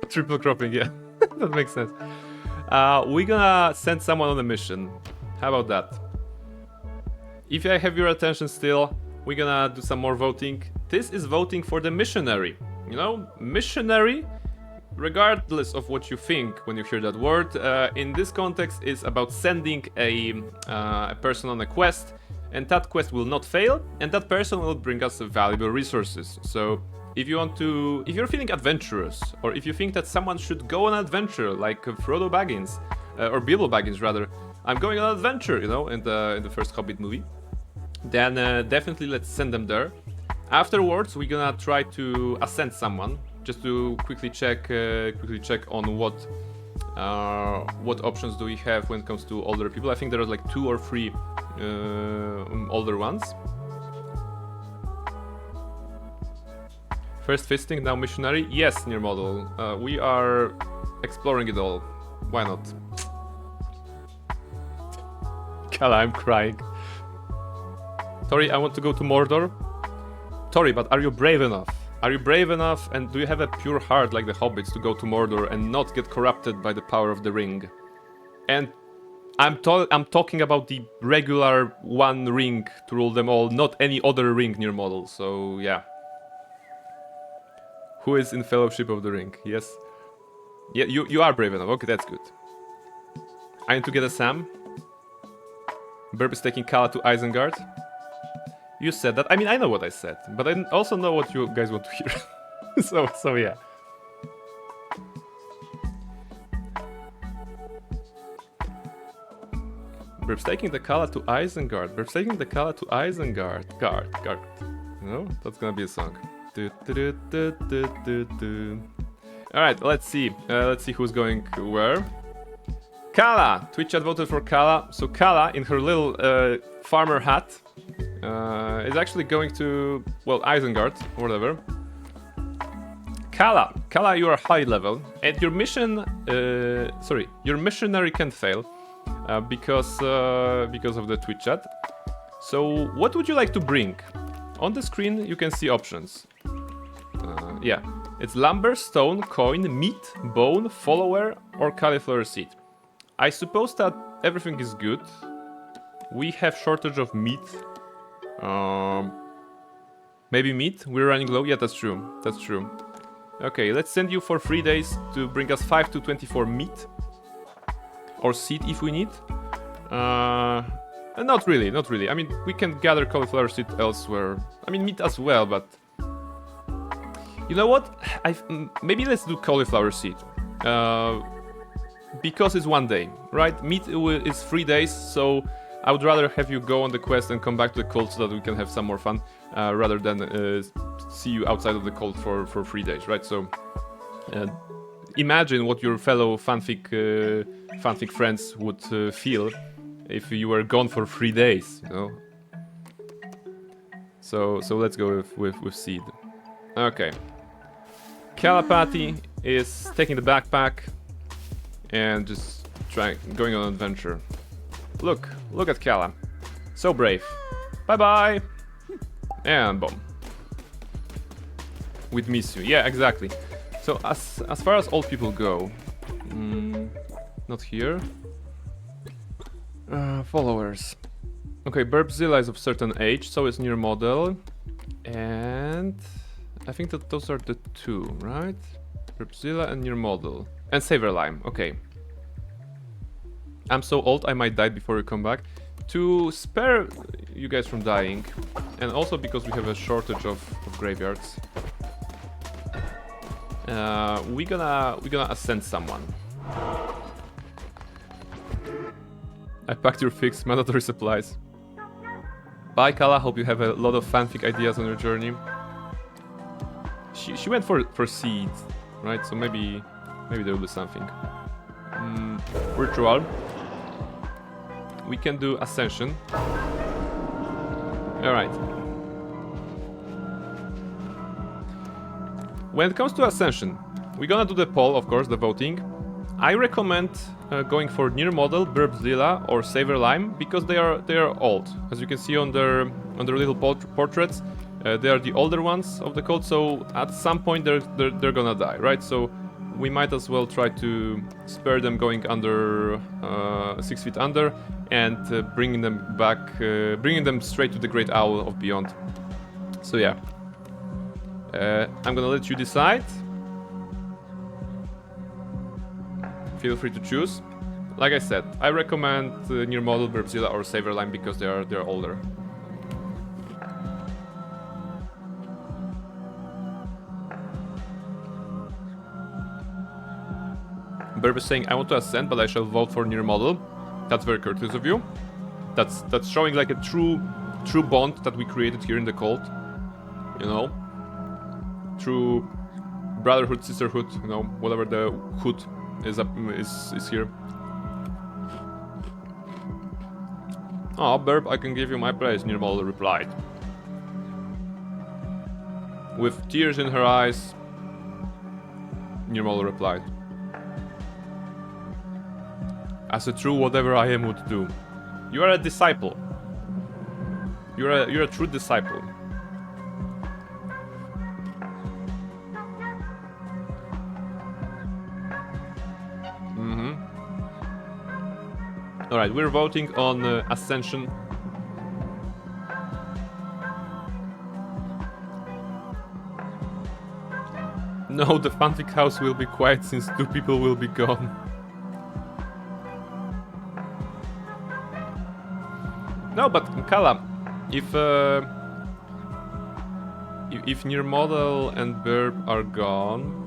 Triple cropping, yeah. That makes sense. We're gonna send someone on a mission. How about that? If I have your attention still, we're gonna do some more voting. This is voting for the missionary. You know, missionary, regardless of what you think when you hear that word, in this context is about sending a person on a quest, and that quest will not fail, and that person will bring us valuable resources. So if you're feeling adventurous, or if you think that someone should go on an adventure, like Frodo Baggins, or Bilbo Baggins rather, I'm going on an adventure, you know, in the first Hobbit movie, then definitely let's send them there. Afterwards, we're gonna try to ascend someone, just to quickly check on what options do we have when it comes to older people. I think there are like 2 or 3 older ones. First fisting, now missionary. Yes, near model. We are exploring it all. Why not? Kala, I'm crying. Tori, I want to go to Mordor. Tori, but are you brave enough? Are you brave enough, and do you have a pure heart like the hobbits to go to Mordor and not get corrupted by the power of the ring? And I'm talking about the regular one ring to rule them all, not any other ring near model, so yeah. Who is in Fellowship of the Ring? Yes. Yeah, you are brave enough. Okay, that's good. I need to get a Sam. Burp is taking Kala to Isengard. You said that. I mean, I know what I said, but I also know what you guys want to hear. so yeah. Burp's taking the Kala to Isengard. Burp's taking the Kala to Isengard. Guard. You know, that's gonna be a song. Alright, let's see. Let's see who's going where. Kala! Twitch chat voted for Kala. So Kala, in her little farmer hat, is actually going to, well, Isengard, or whatever. Kala, you are high level, and your mission, your missionary can fail because of the Twitch chat. So, what would you like to bring? On the screen, you can see options. Yeah, it's lumber, stone, coin, meat, bone, follower, or cauliflower seed. I suppose that everything is good. We have shortage of meat. Maybe meat? We're running low? Yeah, that's true. That's true. Okay, let's send you for 3 days to bring us 5 to 24 meat. Or seed if we need. Not really. I mean, we can gather cauliflower seed elsewhere. I mean, meat as well, but... You know what? Maybe let's do cauliflower seed. Because it's 1 day, right? Meat is 3 days, so I would rather have you go on the quest and come back to the cult so that we can have some more fun, rather than see you outside of the cult for 3 days, right? So imagine what your fellow fanfic friends would feel if you were gone for 3 days, you know. So let's go with Seed. Okay. Calipati is taking the backpack and just going on an adventure. Look at Cala. So brave. Bye bye. And boom. With Misu. Yeah, exactly. So as far as old people go, not here. Followers. Okay, Burbzilla is of certain age, so is near model, and I think that those are the two, right? Burbzilla and near model, and Saverlime. Okay. I'm so old I might die before you come back. To spare you guys from dying, and also because we have a shortage of graveyards, we're gonna ascend someone. I packed your fix, mandatory supplies. Bye, Kala. Hope you have a lot of fanfic ideas on your journey. She went for seeds, right? So maybe there will be something. Ritual. We can do ascension. All right. When it comes to ascension, we're gonna do the poll, of course, the voting. I recommend going for near model, Burbzilla or Saverlime because they are old. As you can see on their little portraits, they are the older ones of the cult. So at some point they're gonna die, right? So we might as well try to spare them going under 6 feet under and bringing them back, bringing them straight to the Great Owl of Beyond. So yeah, I'm gonna let you decide. Feel free to choose. Like I said, I recommend near model Burbzilla or Saverlime because they're older. Burb is saying I want to ascend, but I shall vote for near model. That's very courteous of you. That's showing like a true bond that we created here in the cult. You know, true brotherhood, sisterhood. You know, whatever the hood is here. Oh, Burb, I can give you my place, near model replied. With tears in her eyes, near model replied. As a true whatever I am would do. You are a disciple. You're a true disciple. Alright, we're voting on Ascension. No, the fanfic house will be quiet since 2 people will be gone. No, but Kala, if near model and Burb are gone,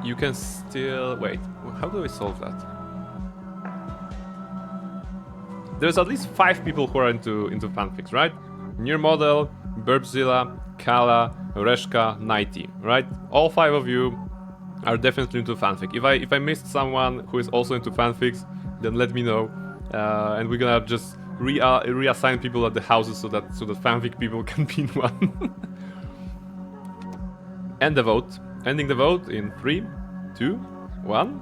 you can still wait. How do we solve that? There's at least 5 people who are into fanfics, right? Near model, Burbzilla, Kala, Reshka, Nighty, right? All 5 of you are definitely into fanfic. If I missed someone who is also into fanfics, then let me know, and we're gonna just reassign people at the houses so that fanfic people can be in one. End the vote. Ending the vote in 3, 2, 1.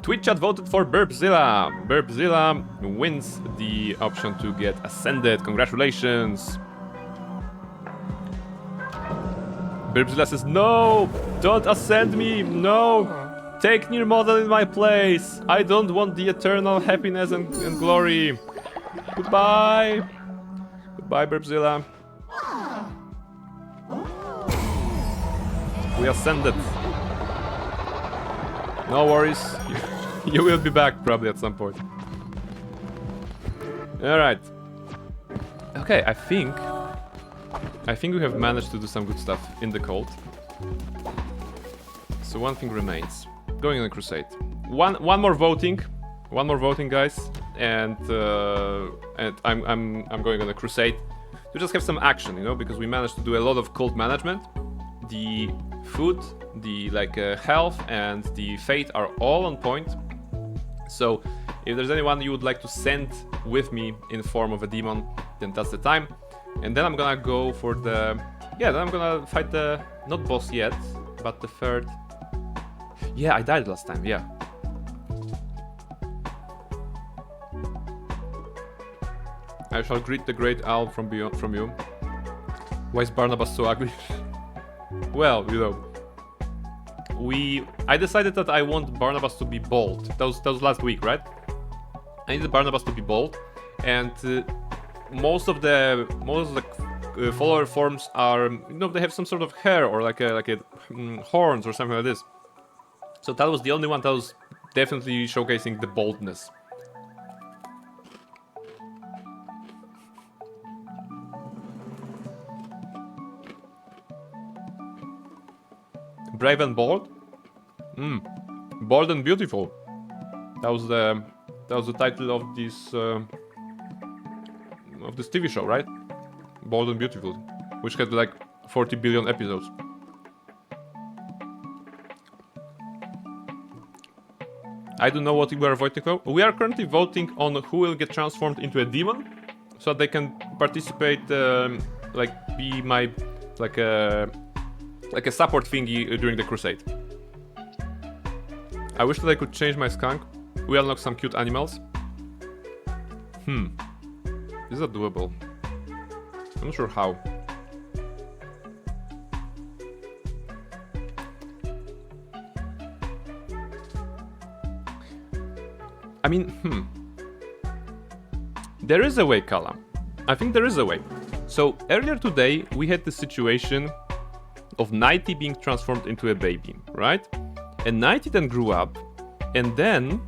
Twitch chat voted for Burbzilla. Burbzilla wins the option to get ascended. Congratulations. Burbzilla says, no, don't ascend me, no. Take near model in my place. I don't want the eternal happiness and glory. Goodbye. Goodbye, Burbzilla. We ascended. No worries. You will be back probably at some point. Alright. Okay, I think we have managed to do some good stuff in the cult. So one thing remains. Going on a crusade. One more voting. One more voting, guys. And I'm going on a crusade to just have some action, you know, because we managed to do a lot of cult management. The food, the health, and the fate are all on point. So if there's anyone you would like to send with me in form of a demon, then that's the time. And then I'm gonna go for the... Yeah, then I'm gonna fight the... Not boss yet, but the third... Yeah, I died last time, yeah. I shall greet the great owl from you. Why is Barnabas so ugly? Well, you know... I decided that I want Barnabas to be bald. That was last week, right? I needed Barnabas to be bald, and most of the follower forms are, you know, they have some sort of hair or like a horns or something like this. So that was the only one that was definitely showcasing the baldness. Brave and bold? Bold and beautiful. That was the title of this TV show, right? Bold and Beautiful, which had like 40 billion episodes. I don't know what we are voting for. We are currently voting on who will get transformed into a demon, so that they can participate, be my like a support thingy during the crusade. I wish that I could change my skunk. We unlock some cute animals. Is that doable? I'm not sure how. I mean, There is a way, Kala. I think there is a way. So, earlier today, we had the situation of Nighty being transformed into a baby, right? And Nighty then grew up, and then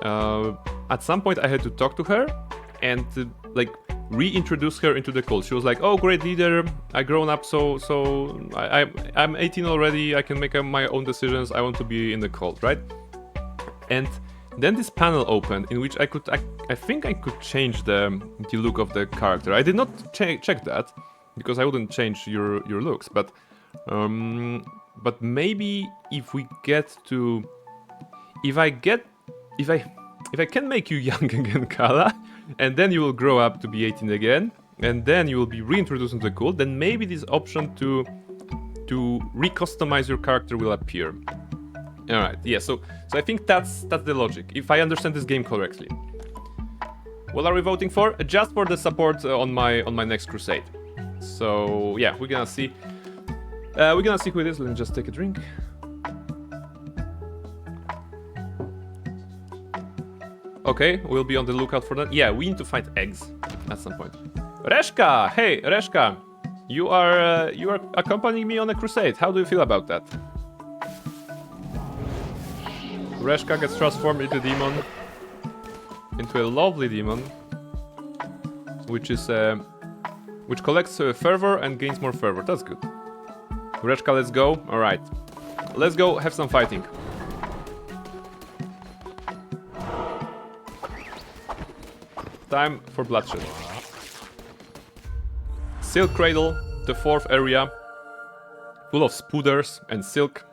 at some point I had to talk to her and reintroduce her into the cult. She was like, "Oh, great leader! I grown up, so I'm 18 already. I can make my own decisions. I want to be in the cult, right?" And then this panel opened in which I think I could change the look of the character. I did not check that because I wouldn't change your looks, but maybe if we get to, if I can make you young again, Kala, and then you will grow up to be 18 again, and then you will be reintroduced into the cult, then maybe this option to recustomize your character will appear. Alright, yeah, so I think that's the logic, if I understand this game correctly. What are we voting for? Just for the support on my next crusade. So yeah, we're gonna see. Who it is. Let me just take a drink. Okay, we'll be on the lookout for that. Yeah, we need to find eggs at some point. Reshka! Hey, Reshka! You are accompanying me on a crusade. How do you feel about that? Reshka gets transformed into a demon. Into a lovely demon. Which collects fervor and gains more fervor. That's good. Reshka, let's go. Alright. Let's go have some fighting. Time for bloodshed. Silk Cradle, the 4th area. Full of Spooders and silk.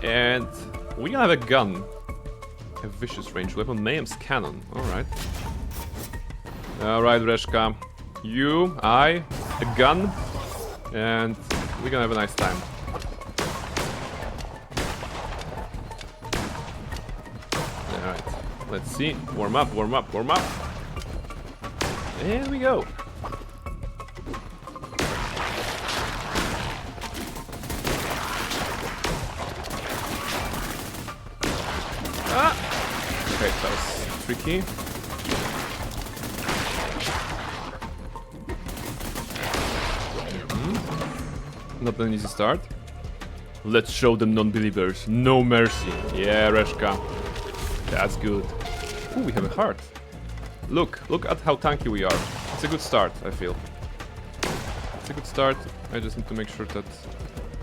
And we have a gun. A vicious range weapon. Mayhem's cannon. Alright. Alright, Reshka. You, I, a gun. And we're gonna have a nice time. Alright. Let's see. Warm up, warm up, warm up. There we go. Ah! Okay, that was tricky. Not an easy start. Let's show them non-believers. No mercy. Yeah, Reshka. That's good. Ooh, we have a heart. Look at how tanky we are. It's a good start, I feel. It's a good start. I just need to make sure that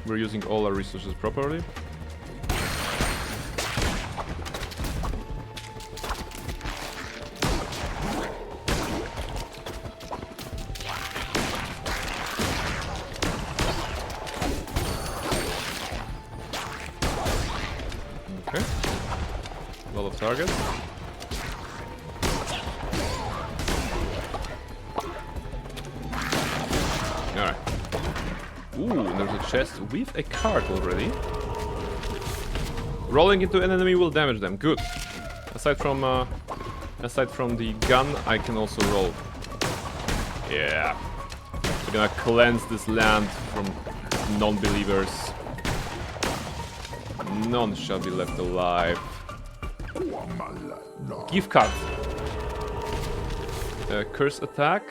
we're using all our resources properly. target. Alright. Ooh, there's a chest with a card already. Rolling into an enemy will damage them. Good. Aside from the gun, I can also roll. Yeah. We're gonna cleanse this land from non-believers. None shall be left alive. Gift card. Curse attack.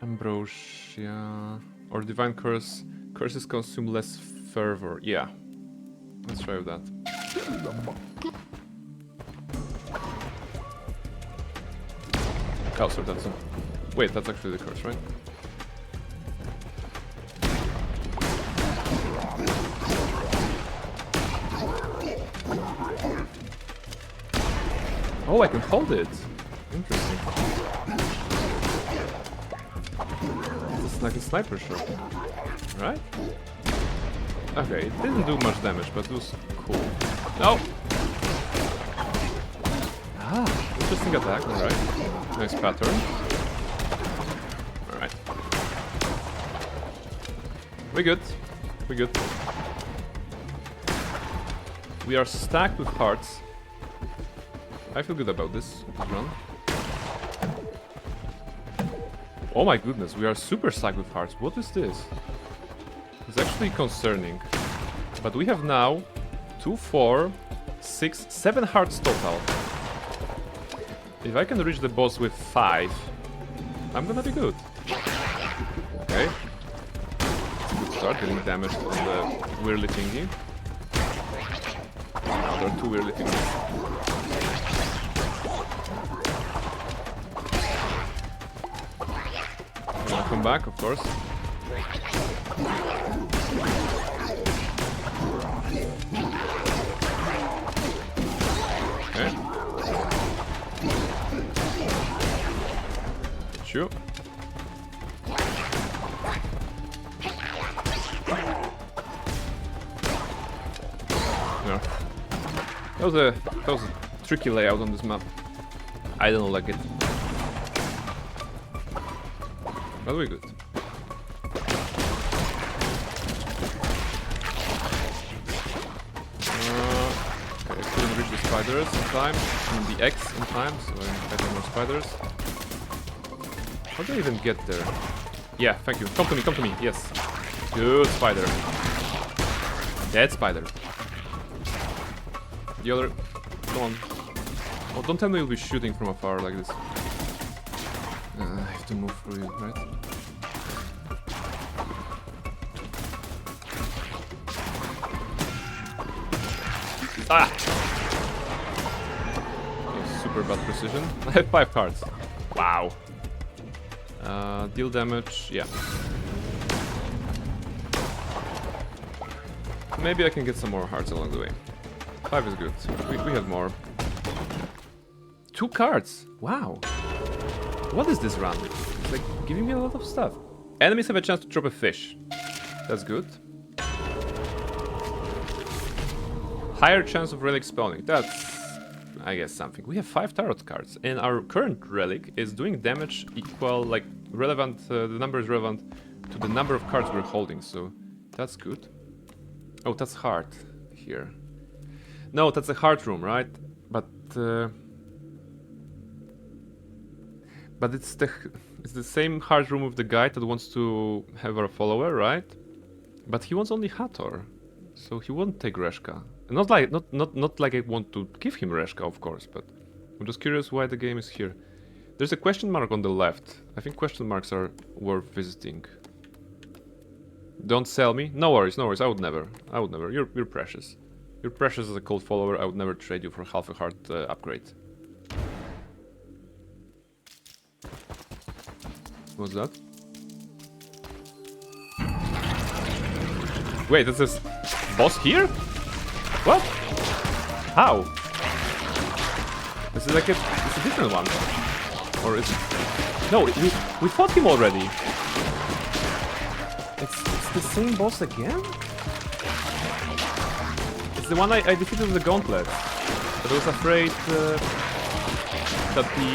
Ambrosia. Or divine curse. Curses consume less fervor. Yeah. Let's try with that. Oh, sorry, that's a... Wait, that's actually the curse, right? Oh, I can hold it. Interesting. It's like a sniper shot, right? Okay, it didn't do much damage, but it was cool. No! Ah, interesting attack, alright. Nice pattern. Alright. We're good. We're good. We are stacked with hearts. I feel good about this run. Oh my goodness, we are super stacked with hearts. What is this? It's actually concerning. But we have now 2, 4, 6, 7 hearts total. If I can reach the boss with 5, I'm gonna be good. Okay. Good start, getting damaged on the weirdly thingy. Now there are 2 weirdly thingies. I'm gonna come back, of course. Okay. Sure. Yeah. That was a tricky layout on this map. I don't like it. But we're good. Okay, I couldn't reach the spiders in time. I mean the X in time, so I had more spiders. How do I even get there? Yeah, thank you. Come to me, yes. Good spider. Dead spider. The other... Come on. Oh, don't tell me you'll be shooting from afar like this. I have to move through you, right? Ah! Okay, super bad precision. I have 5 cards. Wow. Deal damage, yeah. Maybe I can get some more hearts along the way. 5 is good. We have more. 2 cards! Wow! What is this run? It's like giving me a lot of stuff. Enemies have a chance to drop a fish. That's good. Higher chance of relic spawning. That's, I guess, something. We have 5 tarot cards, and our current relic is doing damage equal, like, relevant. The number is relevant to the number of cards we're holding, so that's good. Oh, that's heart here. No, that's a heart room, right? But it's the same heart room with the guy that wants to have a follower, right? But he wants only Hathor, so he won't take Reshka. Not like I want to give him Reshka, of course, but I'm just curious why the game is here. There's a question mark on the left. I think question marks are worth visiting. Don't sell me. No worries, no worries. I would never. You're precious. You're precious as a cult follower. I would never trade you for half a heart upgrade. What's that? Wait, this is boss here? What? How? This is like it's a different one. Or is it? No, we fought him already. It's the same boss again? It's the one I defeated with the gauntlet. But I was afraid that the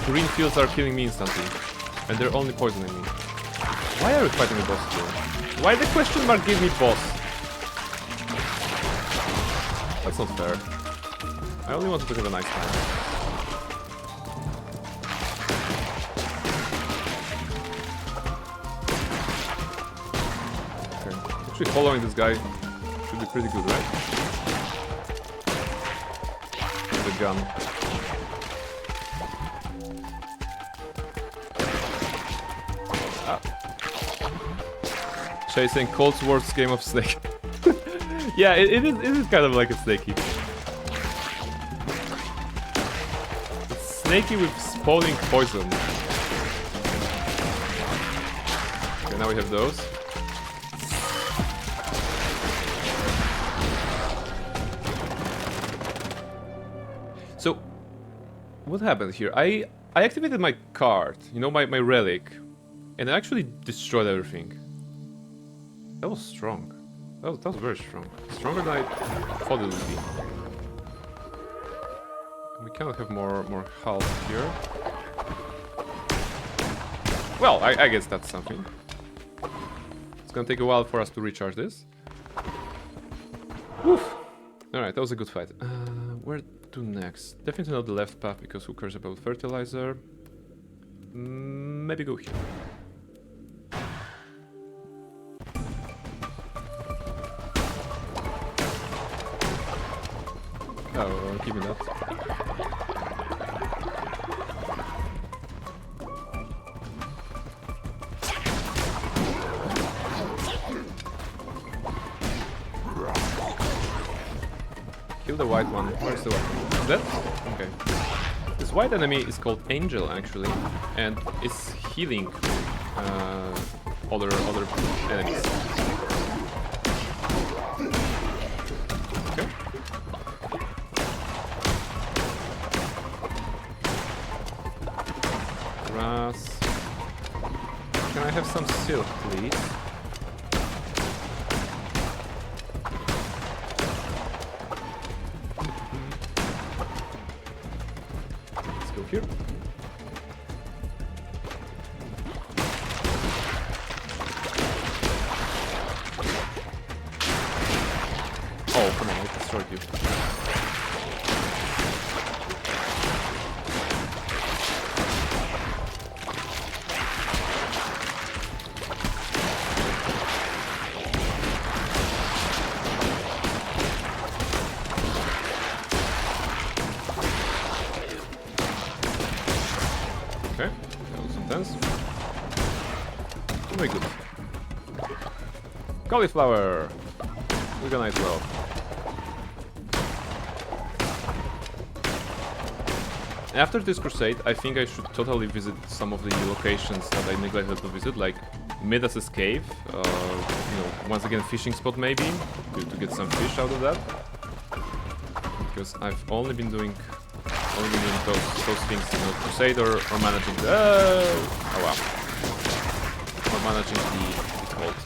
green fields are killing me instantly. And they're only poisoning me. Why are we fighting a boss here? Why the question mark give me boss? That's not fair. I only wanted to have a nice time. Okay. Actually following this guy should be pretty good, right? With the gun. Chasing Cold Wars game of Snake. Yeah, it is kind of like a Snakey. It's Snakey with spawning poison. Okay, now we have those. So, what happened here? I activated my card, you know, my relic, and it actually destroyed everything. That was strong. That was very strong. Stronger than I thought it would be. We cannot have more health here. Well, I guess that's something. It's gonna take a while for us to recharge this. Woof! Alright, that was a good fight. Where to next? Definitely not the left path, because who cares about fertilizer? Maybe go here. Oh, give me that. Kill the white one. Where's the white one? Is that? Okay. This white enemy is called Angel, actually, and it's healing other enemies. Okay. Grass. Can I have some silk, please? Let's go here. Oh, come on, I destroyed you. Okay, that was intense. Very good. Cauliflower! We're gonna as well. After this crusade, I think I should totally visit some of the locations that I neglected to visit, like Midas's cave, you know, once again fishing spot maybe, to get some fish out of that. Because I've only been doing those things, you know, crusade or managing the oh wow. Or managing the cult.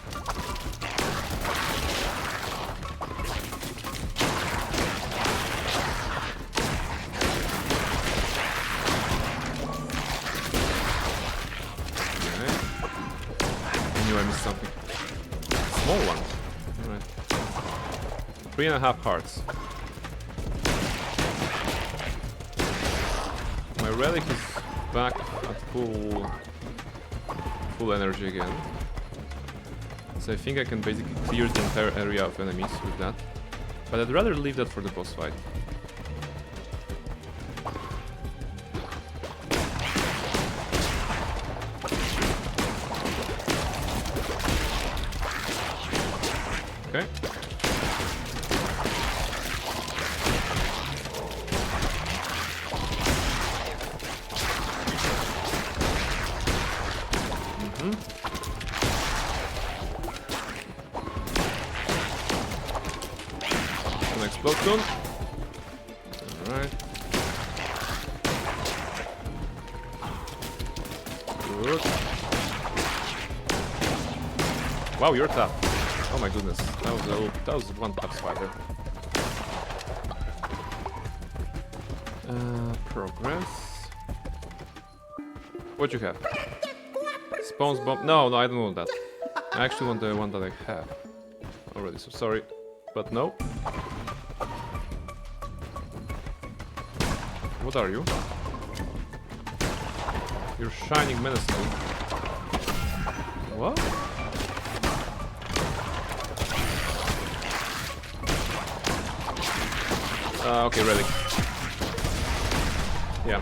I missed something. Small one. Alright. 3.5 hearts. My relic is back at full energy again. So I think I can basically clear the entire area of enemies with that. But I'd rather leave that for the boss fight. Okay. Gonna explode soon. Alright. Good. Wow, you're tough. Oh my goodness, that was one tough spider. Progress. What you have? Spawns bomb. No, I don't want that. I actually want the one that I have already. So sorry, but no. What are you? You're shining menacingly. What? Okay, relic. Yeah.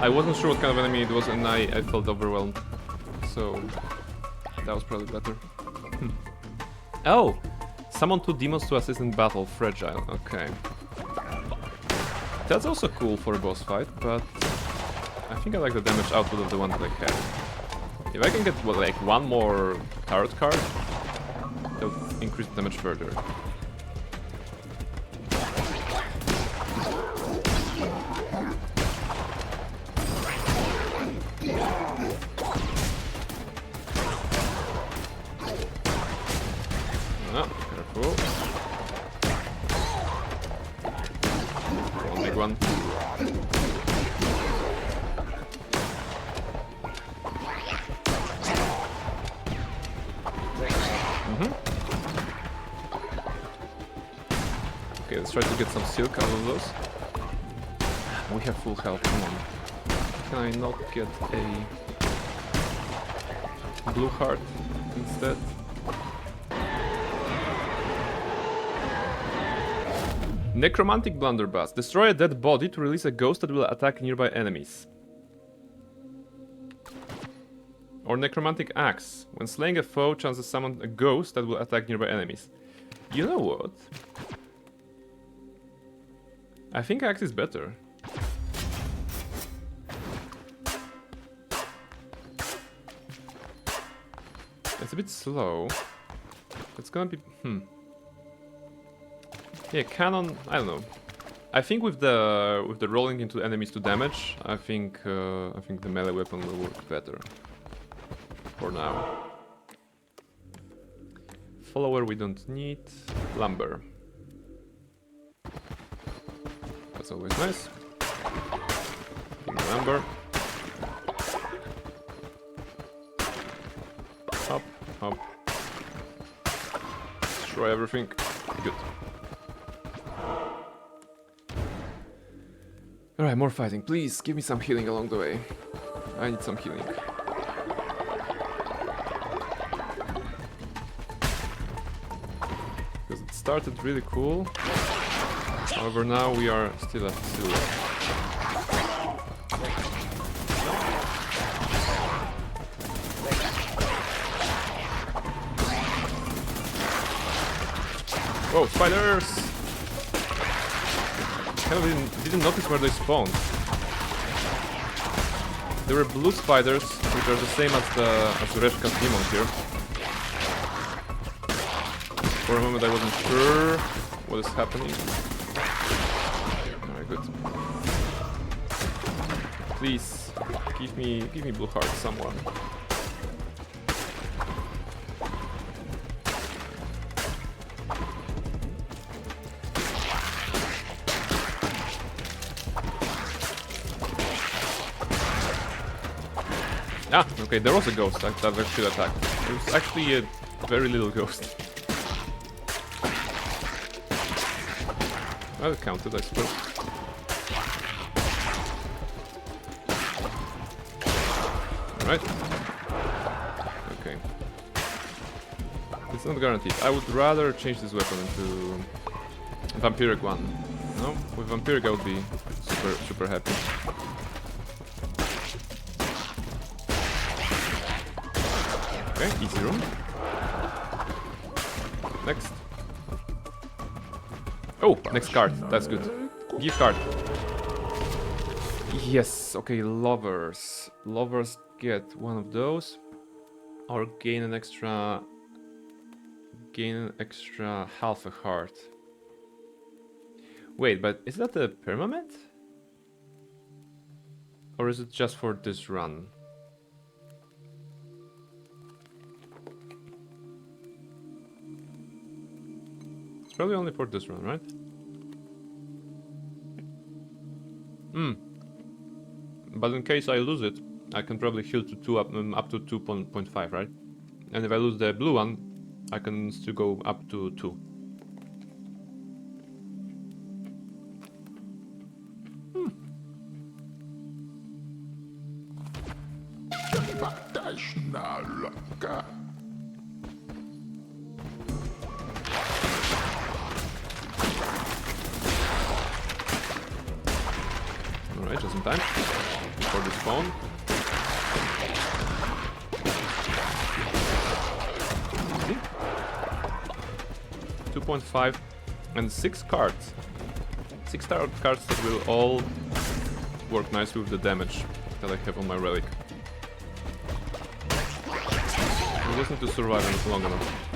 I wasn't sure what kind of enemy it was and I felt overwhelmed. So that was probably better. Oh! Summon 2 demons to assist in battle. Fragile. Okay. That's also cool for a boss fight, but I think I like the damage output of the one that I have. If I can get, well, like, one more tarot card, that would increase the damage further. Ah, careful. One big one. Okay, let's try to get some silk out of those. We have full health, come on. Can I not get a blue heart instead? Necromantic blunderbuss. Destroy a dead body to release a ghost that will attack nearby enemies. Or necromantic axe. When slaying a foe, chances summon a ghost that will attack nearby enemies. You know what? I think axe is better. It's a bit slow. It's gonna be yeah, cannon. I don't know. I think with the rolling into enemies to damage, I think the melee weapon will work better. For now. Follower we don't need. Lumber. That's always nice. Give me lumber. Up, up. Destroy everything. Good. Alright, more fighting. Please, give me some healing along the way. I need some healing. Because it started really cool. However, now we are still at zero. Whoa, spiders! Kind of didn't notice where they spawned. There were blue spiders, which are the same as the Reshka's demon here. For a moment I wasn't sure what is happening. Alright, good. Please, give me blue heart, someone. Ah, okay, there was a ghost that actually attacked. It was actually a very little ghost. Well, it counted, I suppose. Alright. Okay. It's not guaranteed. I would rather change this weapon into Vampiric one. No? With Vampiric I would be super happy. Okay, easy room. Next. Oh, next card. That's good. Gift card. Yes, okay, lovers. Lovers get one of those. Or gain an extra half a heart. Wait, but is that a permanent? Or is it just for this run? Probably only for this run, right? But in case I lose it, I can probably heal to 2 up to 2.5, right? And if I lose the blue one, I can still go up to 2. Alright, just in time for this phone. See? 2.5 and 6 cards. 6 tarot cards that will all work nicely with the damage that I have on my relic. We just need to survive it long enough.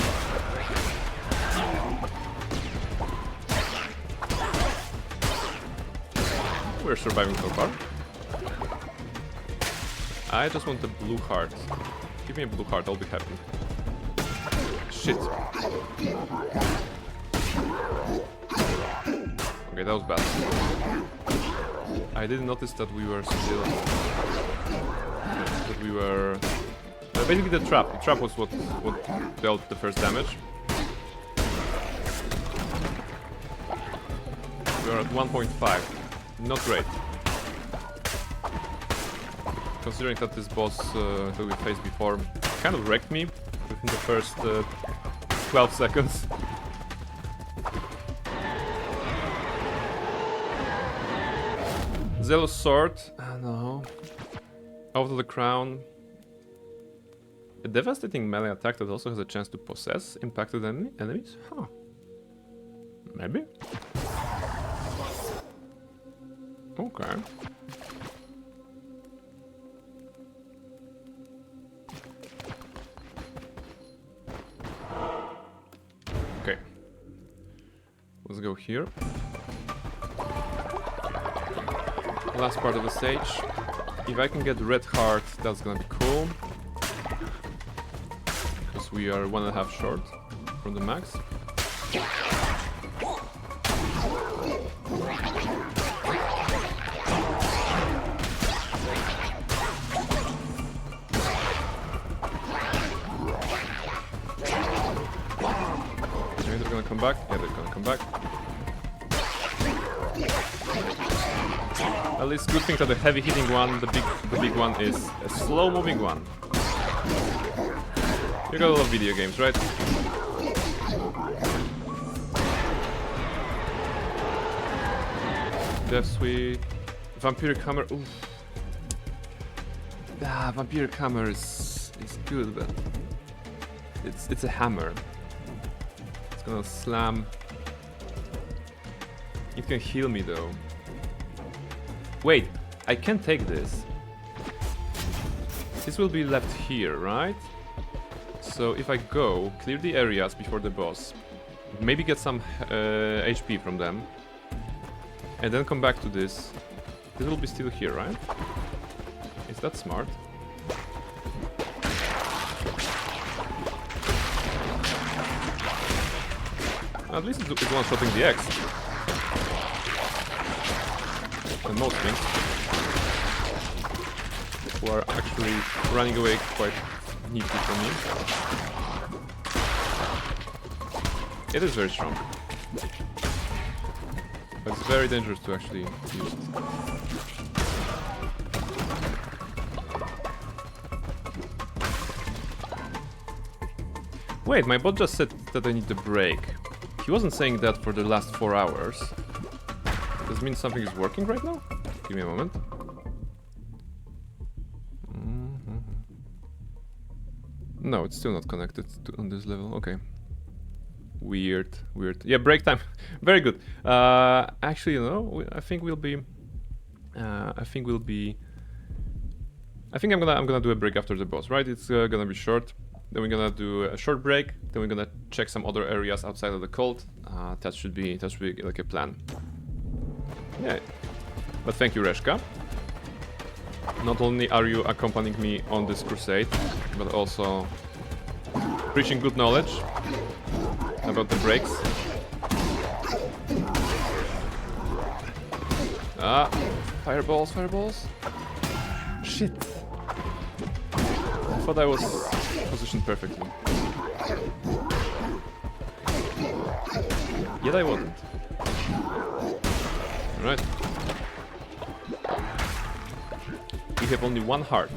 We're surviving so far. I just want the blue heart. Give me a blue heart, I'll be happy. Shit. Okay, that was bad. I didn't notice that we were still... that we were... basically the trap. The trap was what dealt the first damage. We are at 1.5. Not great. Considering that this boss that we faced before kind of wrecked me within the first 12 seconds. Zealous Sword. No. Out of the Crown. A devastating melee attack that also has a chance to possess impacted enemies? Huh. Maybe? Okay. Okay. Let's go here. Last part of the stage. If I can get red heart, that's gonna be cool. Because we are 1.5 short from the max. Maybe they're gonna come back. Yeah, they're gonna come back. At least good thing that the heavy hitting one, the big one, is a slow moving one. You gotta love video games, right? Death Sweet, Vampiric Hammer. Oof. Ah, Vampiric Hammer is good, but it's a hammer. It's gonna slam. It can heal me though. Wait, I can take this. This will be left here, right? So if I go, clear the areas before the boss, maybe get some HP from them, and then come back to this. This will be still here, right? Is that smart? At least it's one-shotting the X. And most things. Who are actually running away quite neatly from me. It is very strong. But it's very dangerous to actually use it. Wait, my bot just said that I need to break. He wasn't saying that for the last 4 hours. Does it mean something is working right now? Give me a moment. No, it's still not connected on this level. Okay. Weird. Yeah, break time. Very good. Actually, you know, I think I'm gonna do a break after the boss, right? It's gonna be short. Then we're gonna do a short break. Then we're gonna check some other areas outside of the cult. That should be like a plan. Yeah. But thank you, Reshka. Not only are you accompanying me on this crusade, but also preaching good knowledge about the breaks. Fireballs, fireballs. Shit. I thought I was positioned perfectly. Yet I wasn't. Alright. We have only one heart.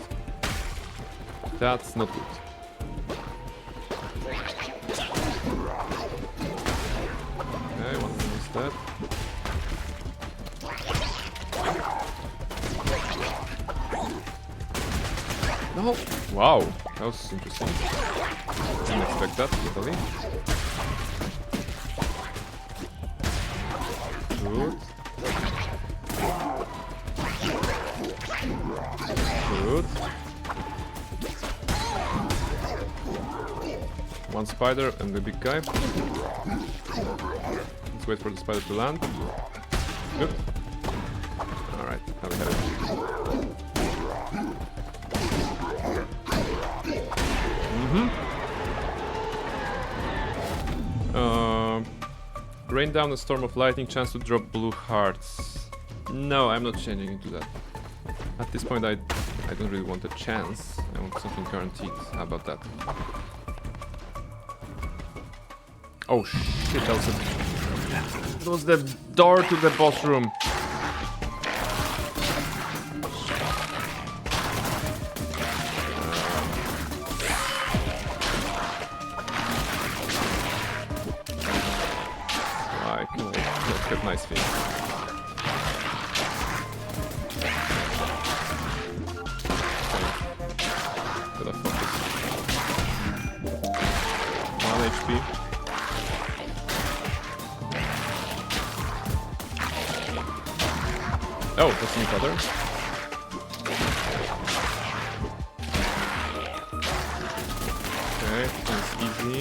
That's not good. Okay, one thing is dead. No! Wow, that was interesting. Didn't expect that, totally. Good. Good. One spider and the big guy. Let's wait for the spider to land. Good. Alright, now we have it. Rain down a storm of lightning, chance to drop blue hearts. No, I'm not changing into that. At this point, I don't really want a chance. I want something guaranteed. How about that? Oh shit, that was the door to the boss room. Got nice thing. Gotta focus. 1 HP. Oh, that's a new color. Okay, that's easy.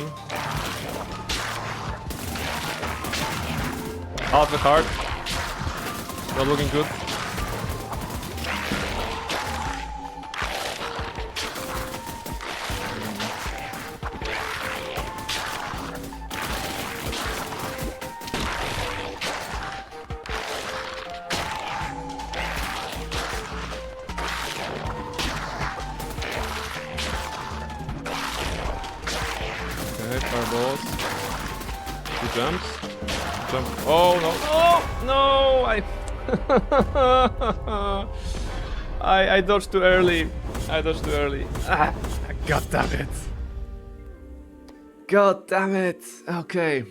Half the heart. Not looking good. Okay, fireballs. 2 jumps. Jump. Oh no! Oh no! I dodged too early. I dodged too early. Ah, God damn it! God damn it! Okay.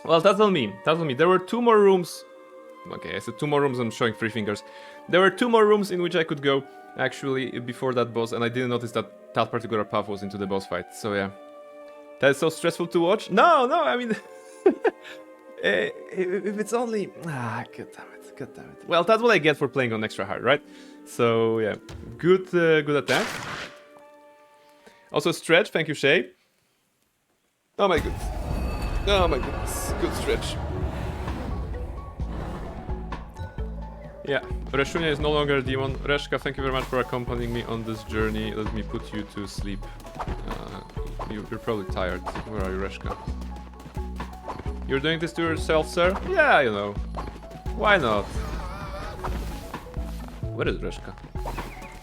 Well, that's on me. That's on me. There were 2 more rooms. Okay, I said 2 more rooms. I'm showing 3 fingers. There were 2 more rooms in which I could go actually before that boss, and I didn't notice that that particular path was into the boss fight. So yeah, that is so stressful to watch. No, I mean. If it's only... God damn it. Well, that's what I get for playing on extra hard, right? So, yeah. Good attack. Also, stretch. Thank you, Shay. Oh my goodness. Oh my goodness. Good stretch. Yeah. Reshunia is no longer a demon. Reshka, thank you very much for accompanying me on this journey. Let me put you to sleep. You're probably tired. Where are you, Reshka? You're doing this to yourself, sir? Yeah, you know. Why not? Where is Reshka?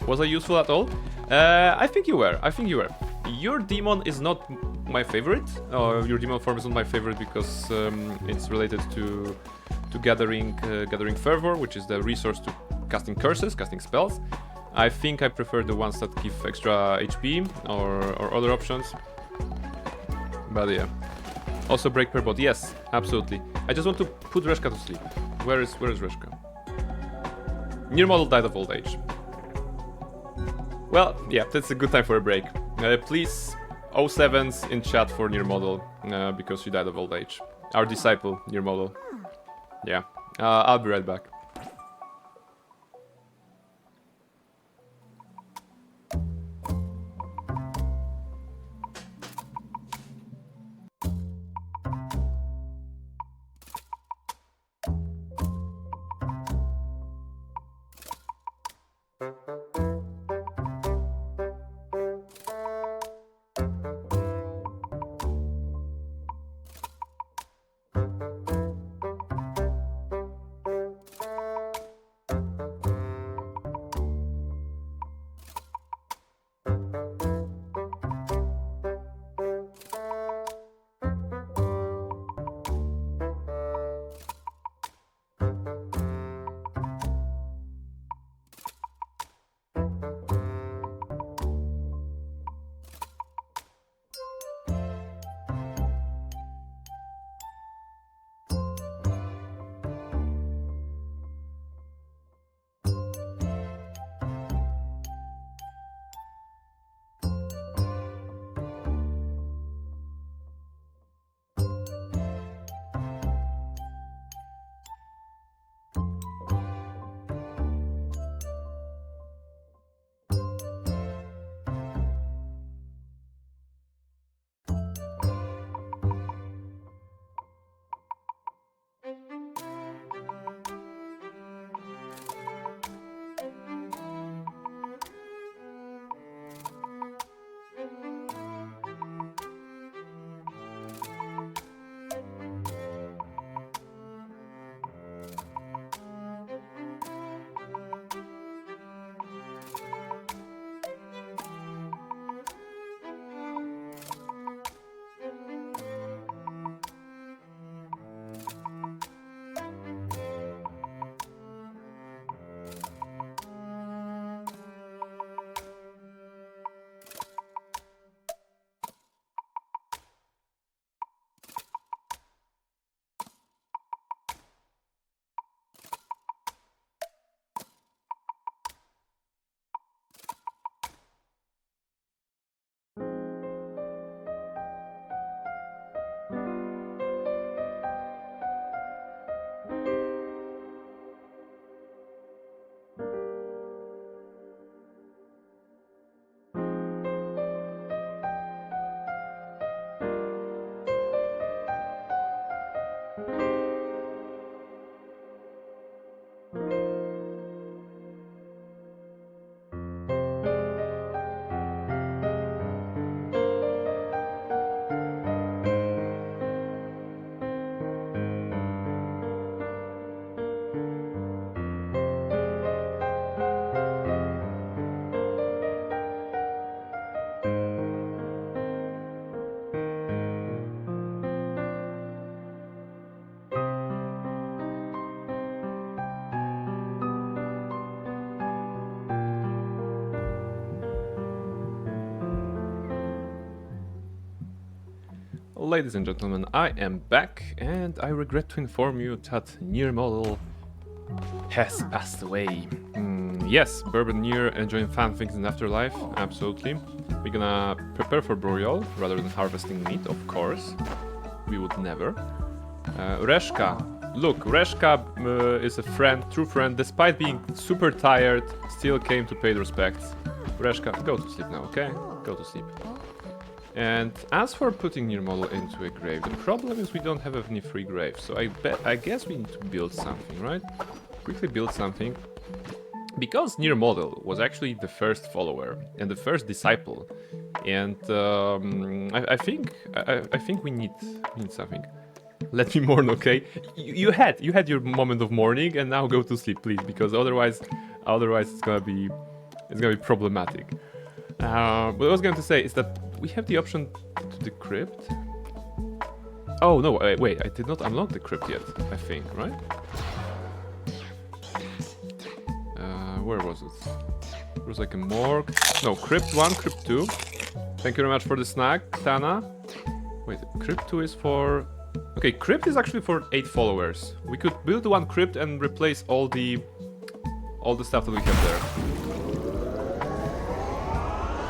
Was I useful at all? I think you were. Your demon is not my favorite. Your demon form is not my favorite because it's related to gathering fervor, which is the resource to casting curses, casting spells. I think I prefer the ones that give extra HP or other options. But yeah. Also break per bot. Yes, absolutely. I just want to put Reshka to sleep. Where is Reshka? Near model died of old age. Well, yeah, that's a good time for a break. Please, 07s in chat for near model, because she died of old age. Our disciple, near model. Yeah, I'll be right back. ladies and gentlemen, I am back, and I regret to inform you that Nier model has passed away. Yes, Bourbon Nier enjoying fun things in Afterlife, absolutely. We're gonna prepare for burial rather than harvesting meat, of course. We would never. Reshka. Look, Reshka is a friend, true friend, despite being super tired, still came to pay the respects. Reshka, go to sleep now, okay? Go to sleep. And as for putting Nier model into a grave, the problem is we don't have any free graves, so I guess we need to build something, right? Quickly build something. Because Nier model was actually the first follower and the first disciple, and I think we need something. Let me mourn, okay? You had your moment of mourning, and now go to sleep, please, because otherwise it's gonna be problematic. What I was going to say is that we have the option to the crypt. Oh no, wait, I did not unlock the crypt yet, I think, right? Where was it? There was like a morgue. No, crypt 1, crypt 2. Thank you very much for the snack, Tana. Wait, crypt 2 is for... Okay, crypt is actually for 8 followers. We could build one crypt and replace all the stuff that we have there.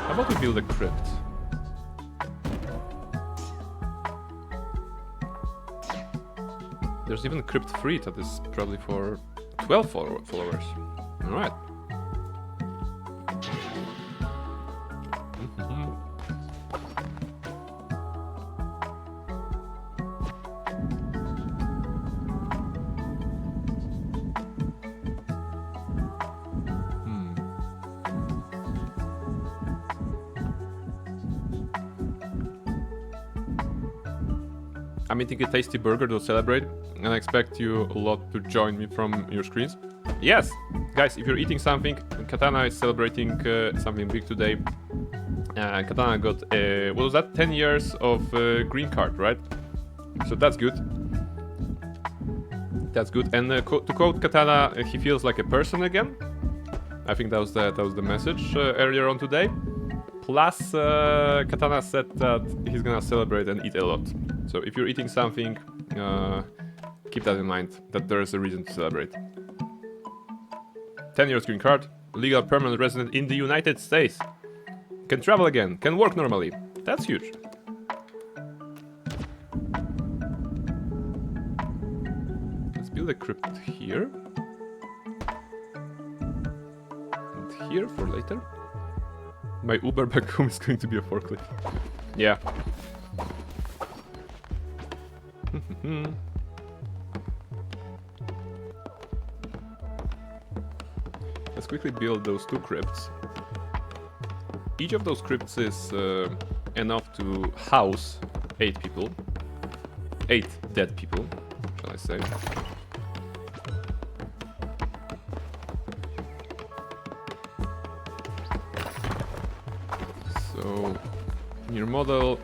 How about we build a crypt? There's even crypt 3 that is probably for 12 followers. Alright. I'm eating a tasty burger to celebrate, and I expect you a lot to join me from your screens. Yes! Guys, if you're eating something, Katana is celebrating something big today. Katana got, what was that? 10 years of green card, right? So that's good. That's good. And to quote Katana, he feels like a person again. I think that was the message earlier on today. Plus, Katana said that he's gonna celebrate and eat a lot. So if you're eating something, keep that in mind, that there is a reason to celebrate. 10 years green card, legal permanent resident in the United States. Can travel again, can work normally. That's huge. Let's build a crypt here. And here for later. My Uber back home is going to be a forklift. Yeah. Let's quickly build those 2 crypts. Each of those crypts is enough to house 8 people. 8 dead people, shall I say. So, in your model,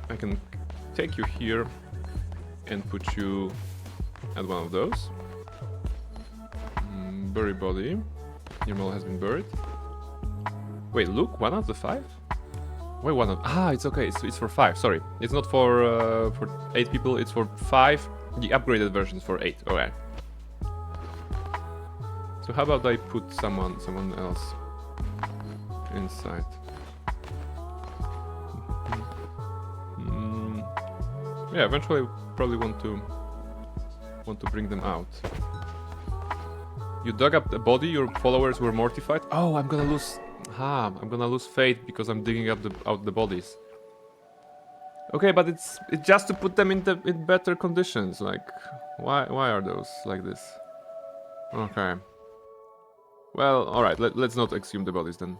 I can take you here and put you at one of those. Bury body. Your model has been buried. Wait, look, 1 out of 5? Wait, 1 out... Ah, it's okay, it's for 5, sorry. It's not for 8 people, it's for 5. The upgraded version is for 8, alright. So how about I put someone else inside? Yeah, eventually probably want to bring them out. You dug up the body, your followers were mortified. Oh, I'm gonna lose... I'm gonna lose faith because I'm digging out the bodies. Okay, but it's just to put them in better conditions. Like, why are those like this? Okay. Well, alright, let's not exhume the bodies then.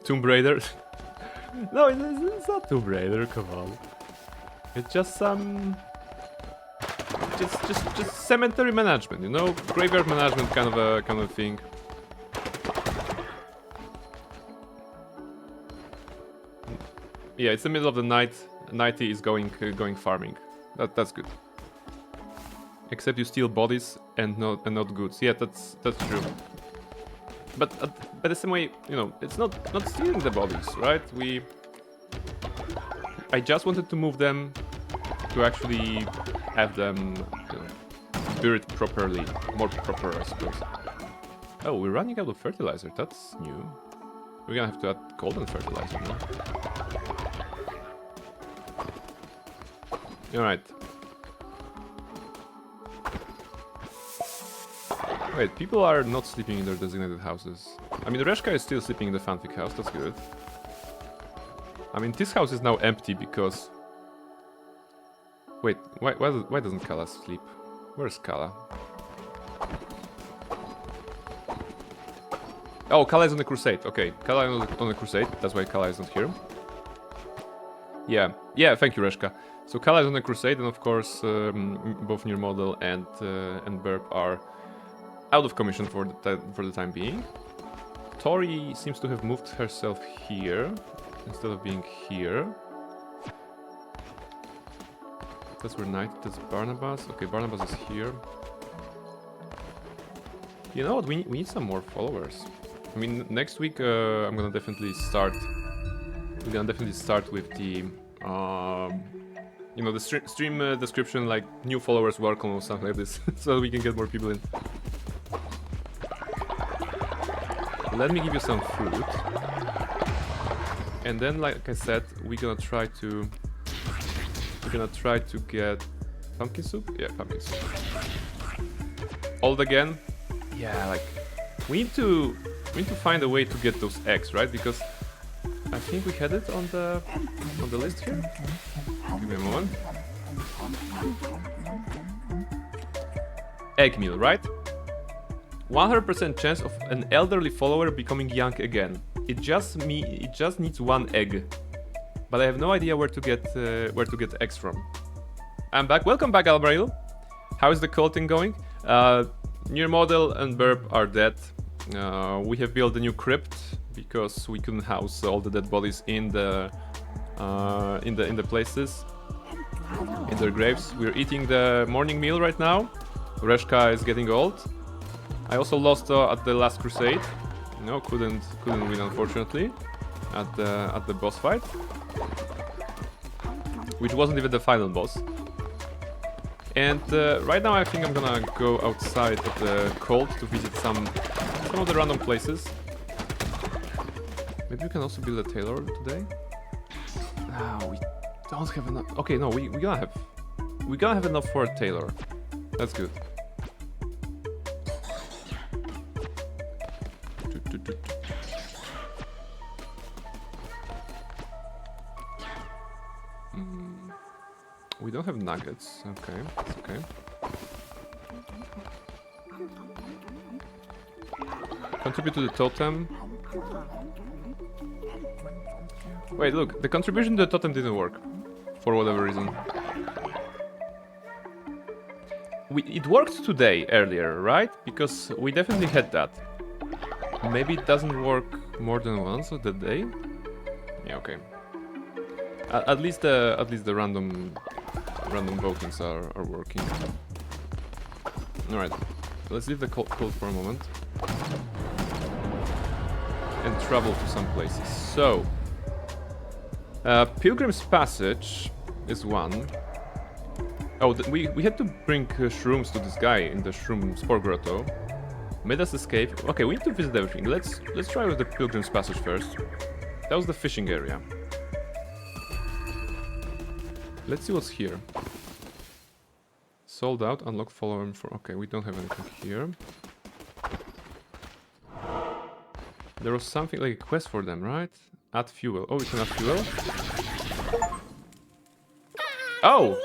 Tomb Raider? No, it's not Tomb Raider, come on. It's just some... Just cemetery management, you know? Graveyard management kind of thing. Yeah, it's the middle of the night. Nighty is going farming. That's good. Except you steal bodies and not goods. Yeah, that's true. But the same way, you know, it's not stealing the bodies, right? I just wanted to move them to actually have them, you know, buried properly, more proper, I suppose. Oh, we're running out of fertilizer. That's new. We're gonna have to add golden fertilizer now. Alright. Wait, people are not sleeping in their designated houses. I mean, Reshka is still sleeping in the fanfic house, that's good. I mean, this house is now empty because... Wait, why doesn't Kala sleep? Where's Kala? Oh, Kala is on the crusade. Okay, Kala is on the crusade. That's why Kala is not here. Yeah, thank you, Reshka. So Kala is on the crusade, and of course, both Near Model and Burp are out of commission for the time being. Tori seems to have moved herself here instead of being here. That's where Knight. That's Barnabas. Okay, Barnabas is here. You know what? We need some more followers. I mean, next week I'm gonna definitely start. We're gonna definitely start with the, you know, the stream description, like new followers welcome or something like this, so we can get more people in. Let me give you some fruit, and then, like I said, we're gonna try to get pumpkin soup. Yeah, pumpkin soup. Old again. Yeah, like we need to find a way to get those eggs, right? Because I think we had it on the list here. Give me a moment. Egg meal, right? 100% chance of an elderly follower becoming young again. It just needs one egg, but I have no idea where to get eggs from. I'm back. Welcome back, Albrail. How is the culting going? Near Model and Burp are dead. We have built a new crypt because we couldn't house all the dead bodies in the places, in their graves. We're eating the morning meal right now. Reshka is getting old. I also lost at the last crusade. No, couldn't win, unfortunately, at the boss fight, which wasn't even the final boss. And right now I think I'm gonna go outside of the cold to visit some of the random places. Maybe we can also build a tailor today. Ah, we don't have enough. Okay, no, we're gonna have enough for a tailor. That's good. We don't have nuggets. Okay, that's okay. Contribute to the totem. Wait, look, the contribution to the totem didn't work. For whatever reason. It worked today, earlier, right? Because we definitely had that. Maybe it doesn't work more than once of the day? Yeah, okay. At least the random votings are working. Alright, let's leave the cold for a moment. And travel to some places. So, Pilgrim's Passage is one. Oh, we had to bring shrooms to this guy in the Shroom Spore Grotto. Made us escape. Okay, we need to visit everything. Let's try with the Pilgrim's Passage first. That was the fishing area. Let's see what's here. Sold out, unlocked follower for... Okay, we don't have anything here. There was something like a quest for them, right? Add fuel. Oh, we can add fuel? Oh!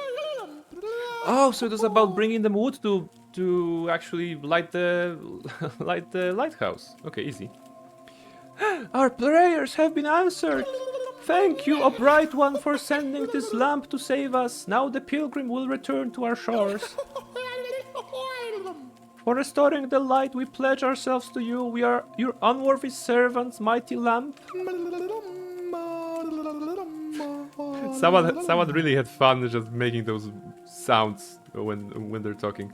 Oh, so it was about bringing them wood to actually light the lighthouse. Okay, easy. Our prayers have been answered. Thank you, O Bright One, for sending this lamp to save us. Now the pilgrim will return to our shores. For restoring the light, we pledge ourselves to you. We are your unworthy servants, mighty lamp. Someone really had fun just making those sounds when they're talking.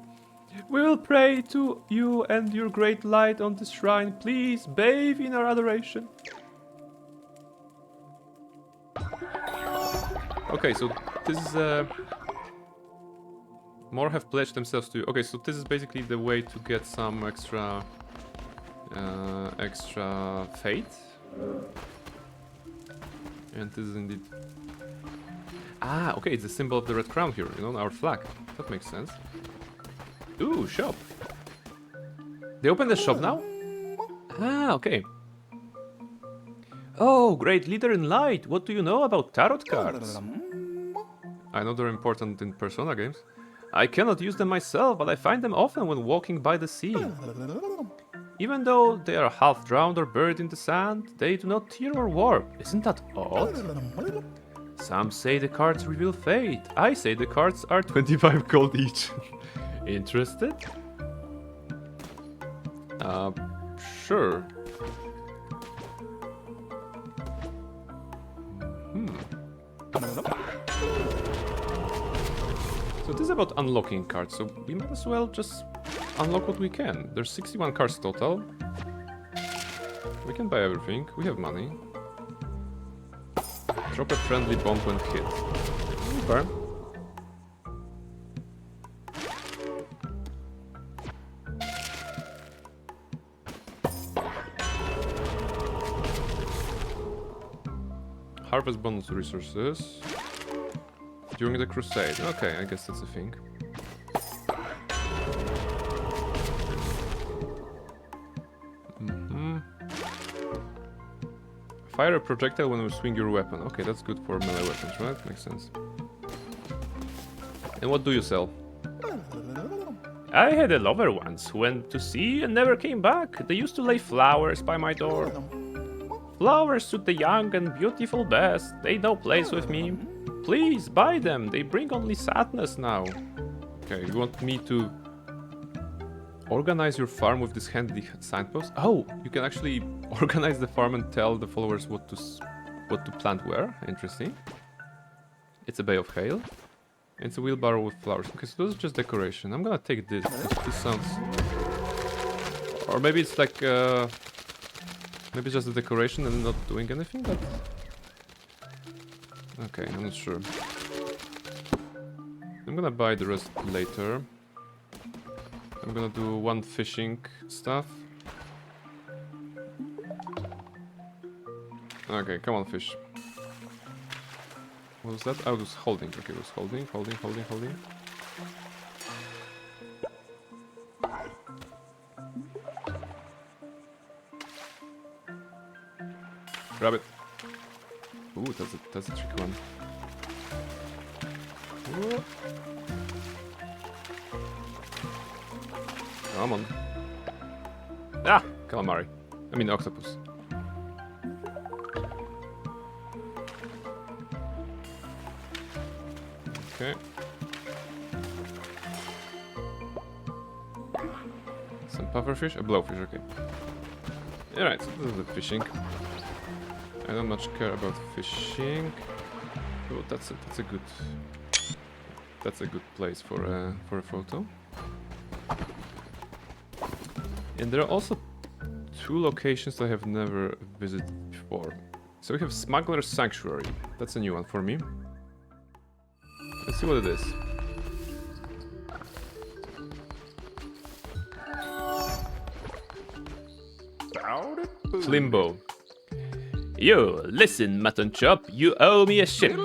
We will pray to you and your great light on this shrine. Please bathe in our adoration. Okay, so this is more have pledged themselves to you. Okay, so this is basically the way to get some extra fate. And this is indeed... Ah, okay, it's a symbol of the Red Crown here, you know, our flag. That makes sense. Ooh, shop. They opened the shop now? Ah, okay. Oh, great leader in light. What do you know about tarot cards? I know they're important in Persona games. I cannot use them myself, but I find them often when walking by the sea. Even though they are half drowned or buried in the sand, they do not tear or warp. Isn't that odd? Some say the cards reveal fate. I say the cards are 25 gold each. Interested? Sure. So this is about unlocking cards, so we might as well just unlock what we can. There's 61 cards total. We can buy everything. We have money. Drop a friendly bomb when hit. Okay. Harvest bonus resources. During the crusade. Okay, I guess that's a thing. Fire a projectile when you swing your weapon. Okay, that's good for melee weapons, right? Makes sense. And what do you sell? I had a lover once who went to sea and never came back. They used to lay flowers by my door. Flowers suit the young and beautiful best. They no place with me. Please buy them. They bring only sadness now. Okay, you want me to organize your farm with this handy signpost? Oh, you can actually organize the farm and tell the followers what to plant where. Interesting. It's a Bay of Hail. It's a wheelbarrow with flowers. Okay, so those are just decoration. I'm gonna take this. This sounds... Or maybe it's like... Maybe just a decoration and not doing anything, but... Okay, I'm not sure. I'm gonna buy the rest later. I'm gonna do one fishing stuff. Okay, come on, fish. What was that? I was holding. Okay, it was holding. Grab it. Ooh, that's a tricky one. Whoa. Come on. Ah! Calamari. I mean octopus. Okay. Some pufferfish? A blowfish, okay. Alright, so this is the fishing. I don't much care about fishing. Oh, that's a good place for a photo. And there are also two locations I have never visited before. So we have Smuggler's Sanctuary. That's a new one for me. Let's see what it is. Flimbo. Yo, listen, Mutton Chop, you owe me a ship.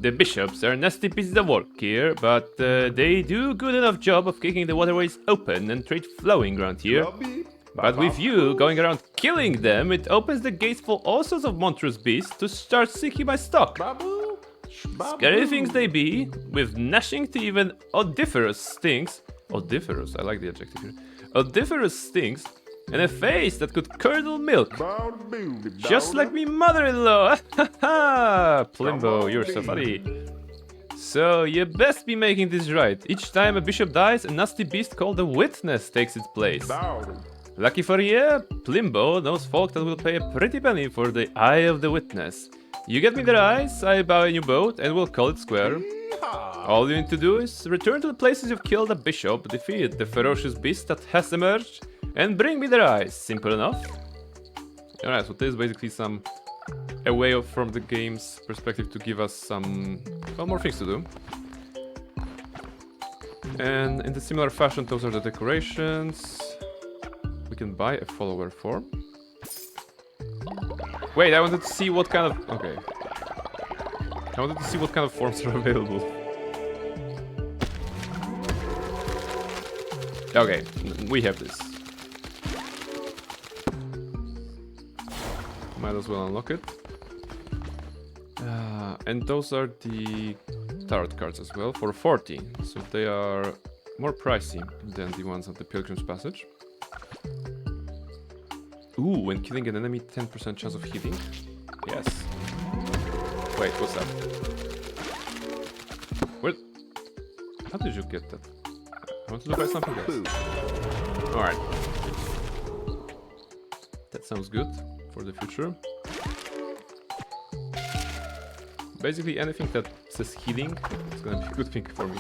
The bishops are nasty pieces of work here, but they do good enough job of keeping the waterways open and trade flowing around here. But with you going around killing them, it opens the gates for all sorts of monstrous beasts to start seeking my stock. Scary things they be, with gnashing teeth and odoriferous stings. Odoriferous, I like the adjective here. Odoriferous stings. And a face that could curdle milk. Just like me mother-in-law. Ha ha! Plimbo, you're so funny. So, you best be making this right. Each time a bishop dies, a nasty beast called a witness takes its place. Lucky for you, Plimbo knows folk that will pay a pretty penny for the eye of the witness. You get me their eyes, I buy a new boat, and we'll call it square. All you need to do is return to the places you've killed a bishop, defeat the ferocious beast that has emerged, and bring me their eyes. Simple enough. Alright, so this is basically some away from the game's perspective to give us some, well, more things to do. And in the similar fashion, those are the decorations. We can buy a follower form. Wait, I wanted to see what kind of... Okay. I wanted to see what kind of forms are available. Okay, we have this. Might as well unlock it. And those are the tarot cards as well for 40. So they are more pricey than the ones of the Pilgrim's Passage. Ooh, when killing an enemy, 10% chance of healing. Yes. Wait, what's that? Where? How did you get that? I want to look at something else. Alright. That sounds good for the future. Basically anything that says healing is gonna be a good thing for me.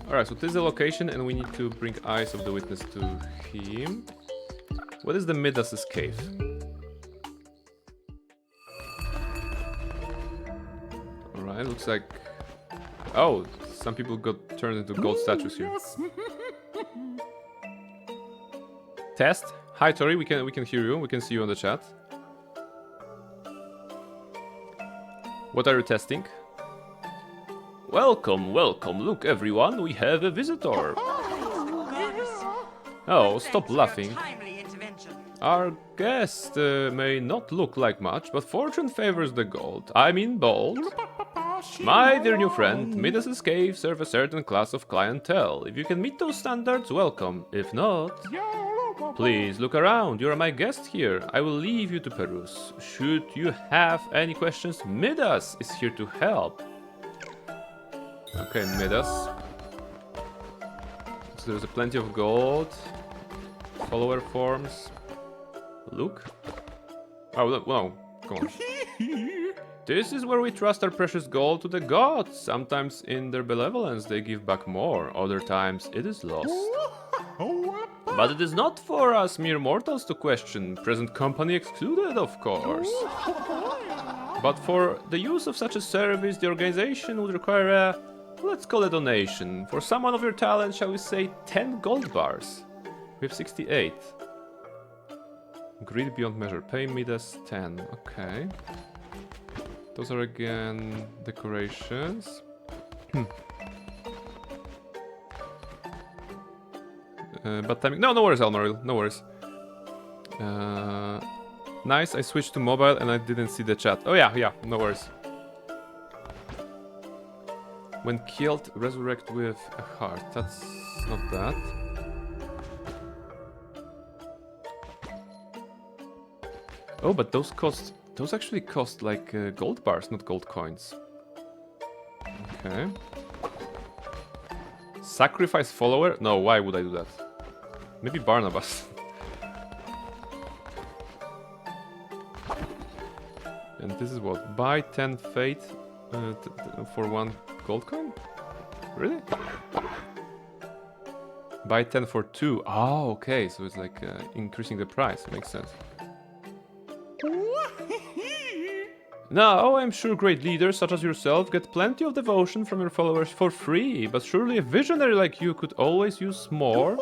Alright, so this is the location and we need to bring Eyes of the Witness to him. What is the Midas's cave? Alright, looks like... Oh, some people got turned into gold statues here. Test? Hi Tori, we can hear you, we can see you on the chat. What are you testing? Welcome, welcome. Look, everyone, we have a visitor. Oh, stop laughing. Our guest may not look like much, but fortune favors the gold. I mean bold. My dear new friend, Midas's Cave serve a certain class of clientele. If you can meet those standards, welcome. If not... Please look around, you are my guest here. I will leave you to peruse. Should you have any questions, Midas is here to help. Okay, Midas. So there's plenty of gold. Follower forms. Look. Oh, look, wow, come on. This is where we trust our precious gold to the gods. Sometimes in their benevolence they give back more, other times it is lost. But it is not for us mere mortals to question, present company excluded, of course. But for the use of such a service, the organization would require a, let's call it donation. For someone of your talent, shall we say 10 gold bars? We have 68. Greed beyond measure, pay Midas 10, okay. Those are again decorations. But timing. No worries, Almaril. No worries. Nice. I switched to mobile and I didn't see the chat. Oh yeah. No worries. When killed, resurrect with a heart. That's not that. Oh, but those cost. Those actually cost like gold bars, not gold coins. Okay. Sacrifice follower? No, why would I do that? Maybe Barnabas. And this is what? Buy 10 fate for 1 gold coin? Really? Buy 10 for 2. Oh, okay. So it's like increasing the price. Makes sense. Now, I'm sure great leaders such as yourself get plenty of devotion from your followers for free, but surely a visionary like you could always use more.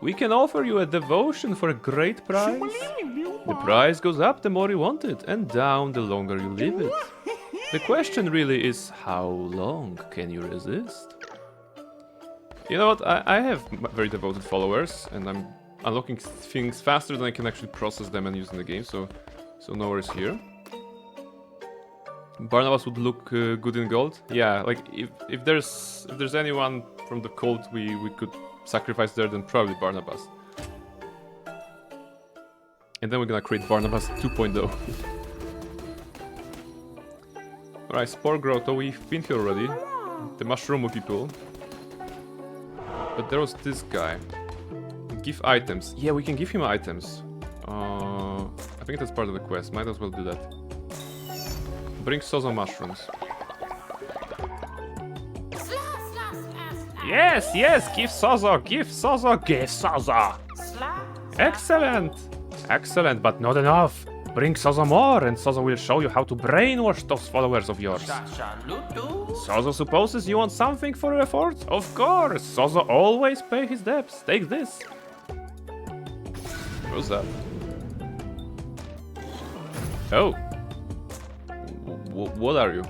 We can offer you a devotion for a great price. The price goes up the more you want it, and down the longer you leave it. The question really is, how long can you resist? You know what, I have very devoted followers, and I'm unlocking things faster than I can actually process them and use in the game, so no worries here. Barnabas would look good in gold. Yeah, like if there's anyone from the cult we could sacrifice there, then probably Barnabas. And then we're gonna create Barnabas 2.0. Alright, Spore Grotto, we've been here already. The mushroom people. But there was this guy. Give items. Yeah, we can give him items. I think that's part of the quest. Might as well do that. Bring Sozo mushrooms. Yes, give Sozo, give Sozo, give Sozo. Excellent! Excellent, but not enough. Bring Sozo more, and Sozo will show you how to brainwash those followers of yours. Sozo supposes you want something for your efforts? Of course! Sozo always pay his debts. Take this. What's that? Oh. What are you?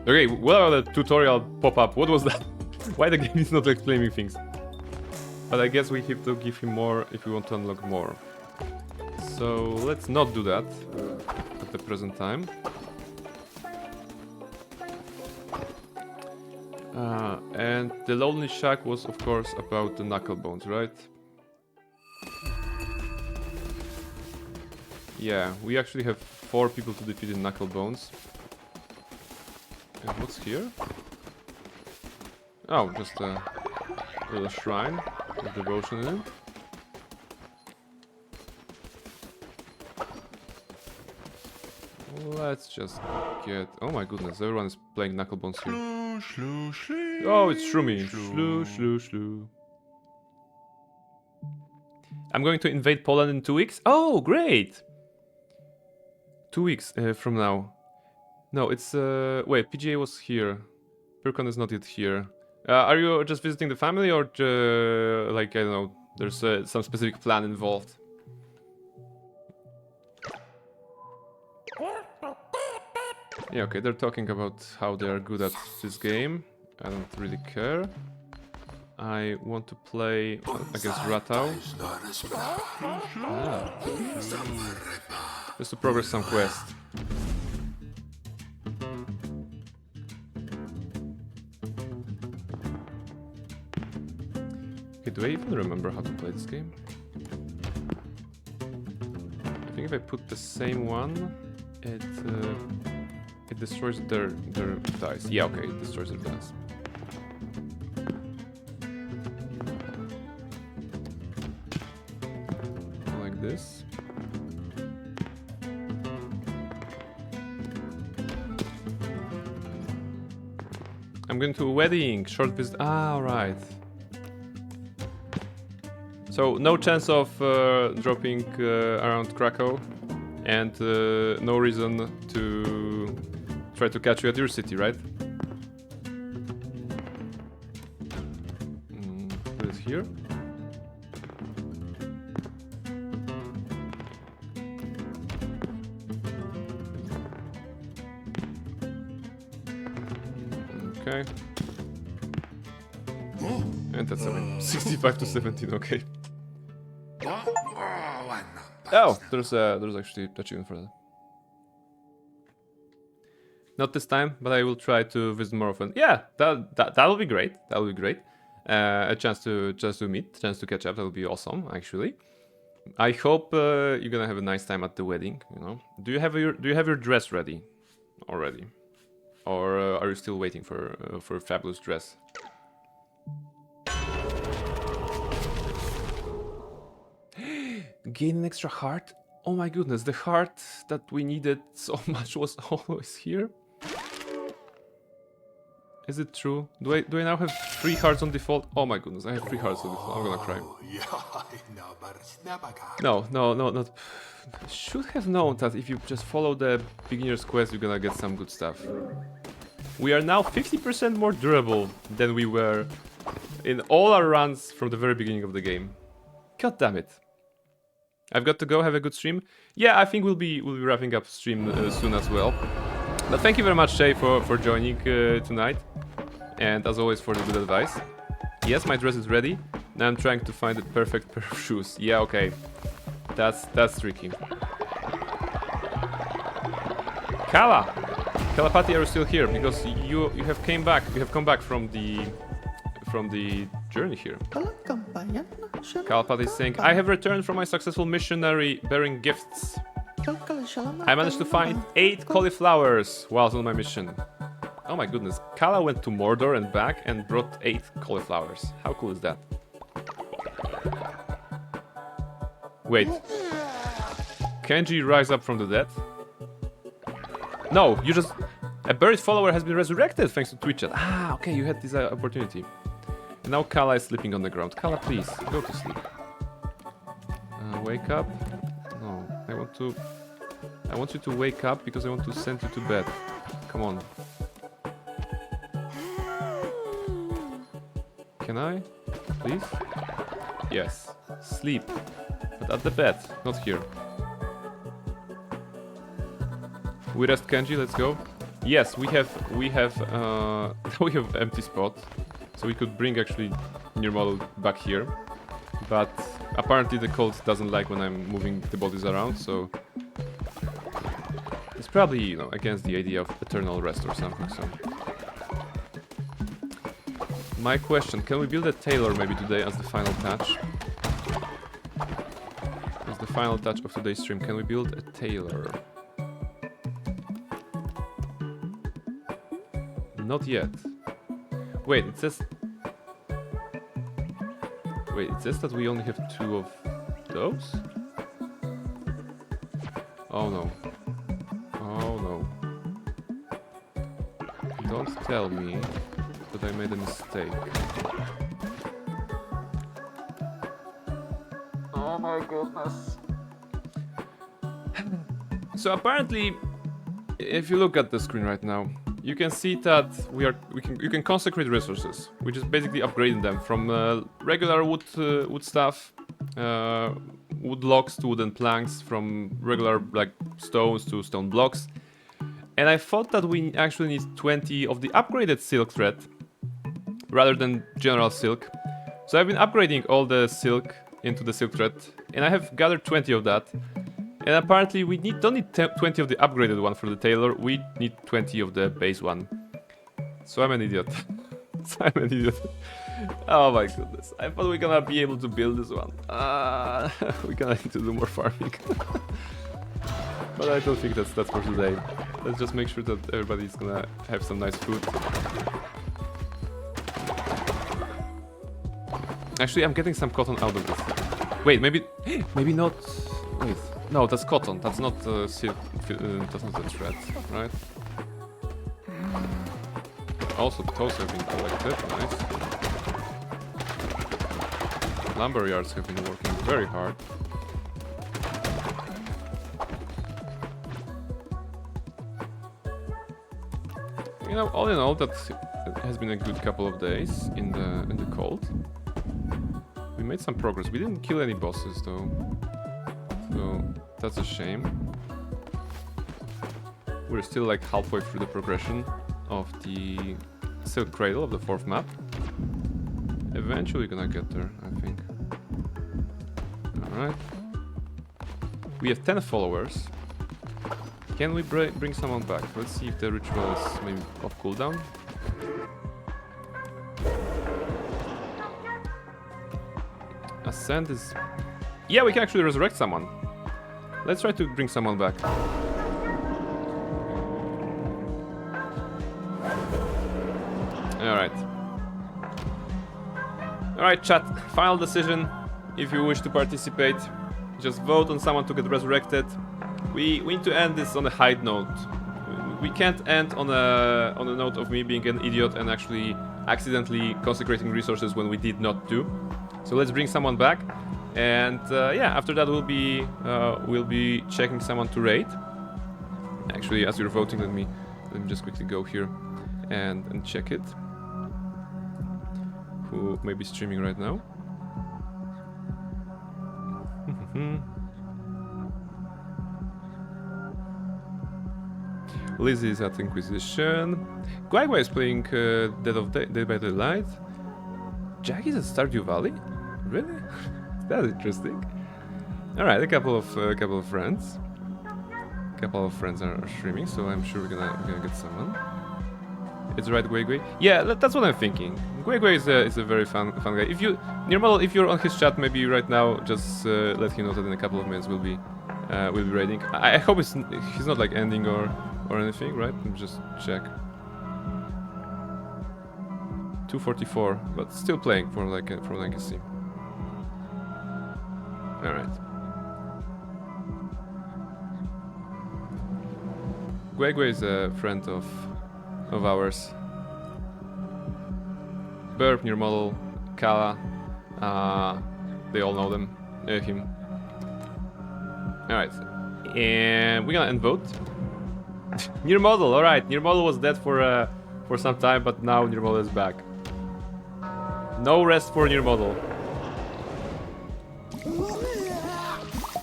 Okay, well, the tutorial pop-up. What was that? Why the game is not explaining things? But I guess we have to give him more if we want to unlock more. So let's not do that at the present time. And the Lonely Shack was, of course, about the knuckle bones, right? Yeah, we actually have 4 people to defeat in knuckle bones. And what's here? Oh, just a little shrine with devotion in it. Let's just get... Oh my goodness, everyone is playing knuckle bones here. Oh, it's Shroomy. Shlu. I'm going to invade Poland in 2 weeks. Oh, great! 2 weeks from now. No, it's... Wait, PGA was here. Pirkon is not yet here. Are you just visiting the family or... like, I don't know, there's some specific plan involved? Yeah, okay, they're talking about how they are good at this game. I don't really care. I want to play against Ratau. Ah. Just to progress some quest. Okay, do I even remember how to play this game? I think if I put the same one, it destroys their dice. Yeah, okay, it destroys their dice. Like this. I'm going to a wedding. Short visit. Ah, right. So no chance of dropping around Krakow, and no reason to try to catch you at your city, right? Put it here. Okay. And that's 65 to 17, okay. Oh, there's actually achievement for that. Not this time, but I will try to visit more often. Yeah, that'll be great. That'll be great. A chance to meet, chance to catch up. That'll be awesome, actually. I hope you're gonna have a nice time at the wedding. You know, do you have your dress ready already, or are you still waiting for a fabulous dress? Gain an extra heart? Oh my goodness, the heart that we needed so much was always here? Is it true? Do I now have 3 hearts on default? Oh my goodness, I have 3 hearts on default. I'm gonna cry. No, not... Should have known that if you just follow the beginner's quest, you're gonna get some good stuff. We are now 50% more durable than we were in all our runs from the very beginning of the game. God damn it. I've got to go, have a good stream. Yeah, I think we'll be wrapping up stream soon as well. But thank you very much, Shay, for joining tonight. And as always, for the good advice. Yes, my dress is ready. Now I'm trying to find the perfect pair of shoes. Yeah, okay. That's tricky. Kala! Kalapati, are you still here? Because you have come back from the journey here. Kalapati is saying, I have returned from my successful missionary bearing gifts. I managed to find 8 cauliflowers whilst on my mission. Oh my goodness, Kala went to Mordor and back and brought 8 cauliflowers. How cool is that? Wait. Kenji rise up from the dead? No, you just... A buried follower has been resurrected thanks to Twitch chat. Ah, okay, you had this opportunity. And now Kala is sleeping on the ground. Kala, please, go to sleep. Wake up. No, I want you to wake up because I want to send you to bed. Come on. Can I? Please? Yes. Sleep. But at the bed, not here. We rest Kenji, let's go. Yes, we have we have empty spot. So we could bring actually near model back here. But apparently the cult doesn't like when I'm moving the bodies around, so it's probably, you know, against the idea of eternal rest or something, so. My question, can we build a tailor maybe today as the final touch? As the final touch of today's stream, can we build a tailor? Not yet. Wait, it says... Wait, it says that we only have 2 of those? Oh no. Oh no. Don't tell me that I made a mistake. Oh my goodness. So apparently, if you look at the screen right now, you can see that you can consecrate resources, which is basically upgrading them from regular wood stuff, wood logs to wooden planks, from regular like stones to stone blocks. And I thought that we actually need 20 of the upgraded silk thread rather than general silk. So I've been upgrading all the silk into the silk thread, and I have gathered 20 of that. And apparently we don't need 20 of the upgraded one for the tailor, we need 20 of the base one. So I'm an idiot. Oh my goodness. I thought we were gonna be able to build this one. We're gonna need to do more farming. But I don't think that's for today. Let's just make sure that everybody's gonna have some nice food. Actually, I'm getting some cotton out of this. Wait, maybe not. Wait. No, that's cotton. That's not silk. That's not the thread, right? Also, toes have been collected. Nice. Lumber yards have been working very hard. You know, all in all, that has been a good couple of days in the cold. We made some progress. We didn't kill any bosses though. So that's a shame. We're still like halfway through the progression of the Silk Cradle of the 4th map. Eventually gonna get there, I think. Alright. We have 10 followers. Can we bring someone back? Let's see if the ritual is maybe off cooldown. Ascend is... Yeah, we can actually resurrect someone. Let's try to bring someone back. Alright. Alright, chat. Final decision. If you wish to participate, just vote on someone to get resurrected. We need to end this on a high note. We can't end on a note of me being an idiot and actually accidentally consecrating resources when we did not do. So let's bring someone back. And yeah, after that we'll be checking someone to raid. Actually, as you're voting, let me just quickly go here and check it. Who may be streaming right now? Lizzie is at Inquisition. Guai is playing Dead by Daylight. Jackie's at Stardew Valley? Really? That's interesting. Alright, a couple of friends. A couple of friends are streaming, so I'm sure we're gonna get someone. It's right, Guai. Yeah, that's what I'm thinking. Guai is a very fun guy. If you if you're on his chat, maybe right now, just let him know that in a couple of minutes we'll be raiding. I hope he's not like ending or anything, right? Let me just check. 244, but still playing for Legacy. All right. Guai is a friend of ours. Burp, near model, Kala. They all know him. Alright. And we're gonna end vote. Near model, alright. Near model was dead for some time, but now near model is back. No rest for near model.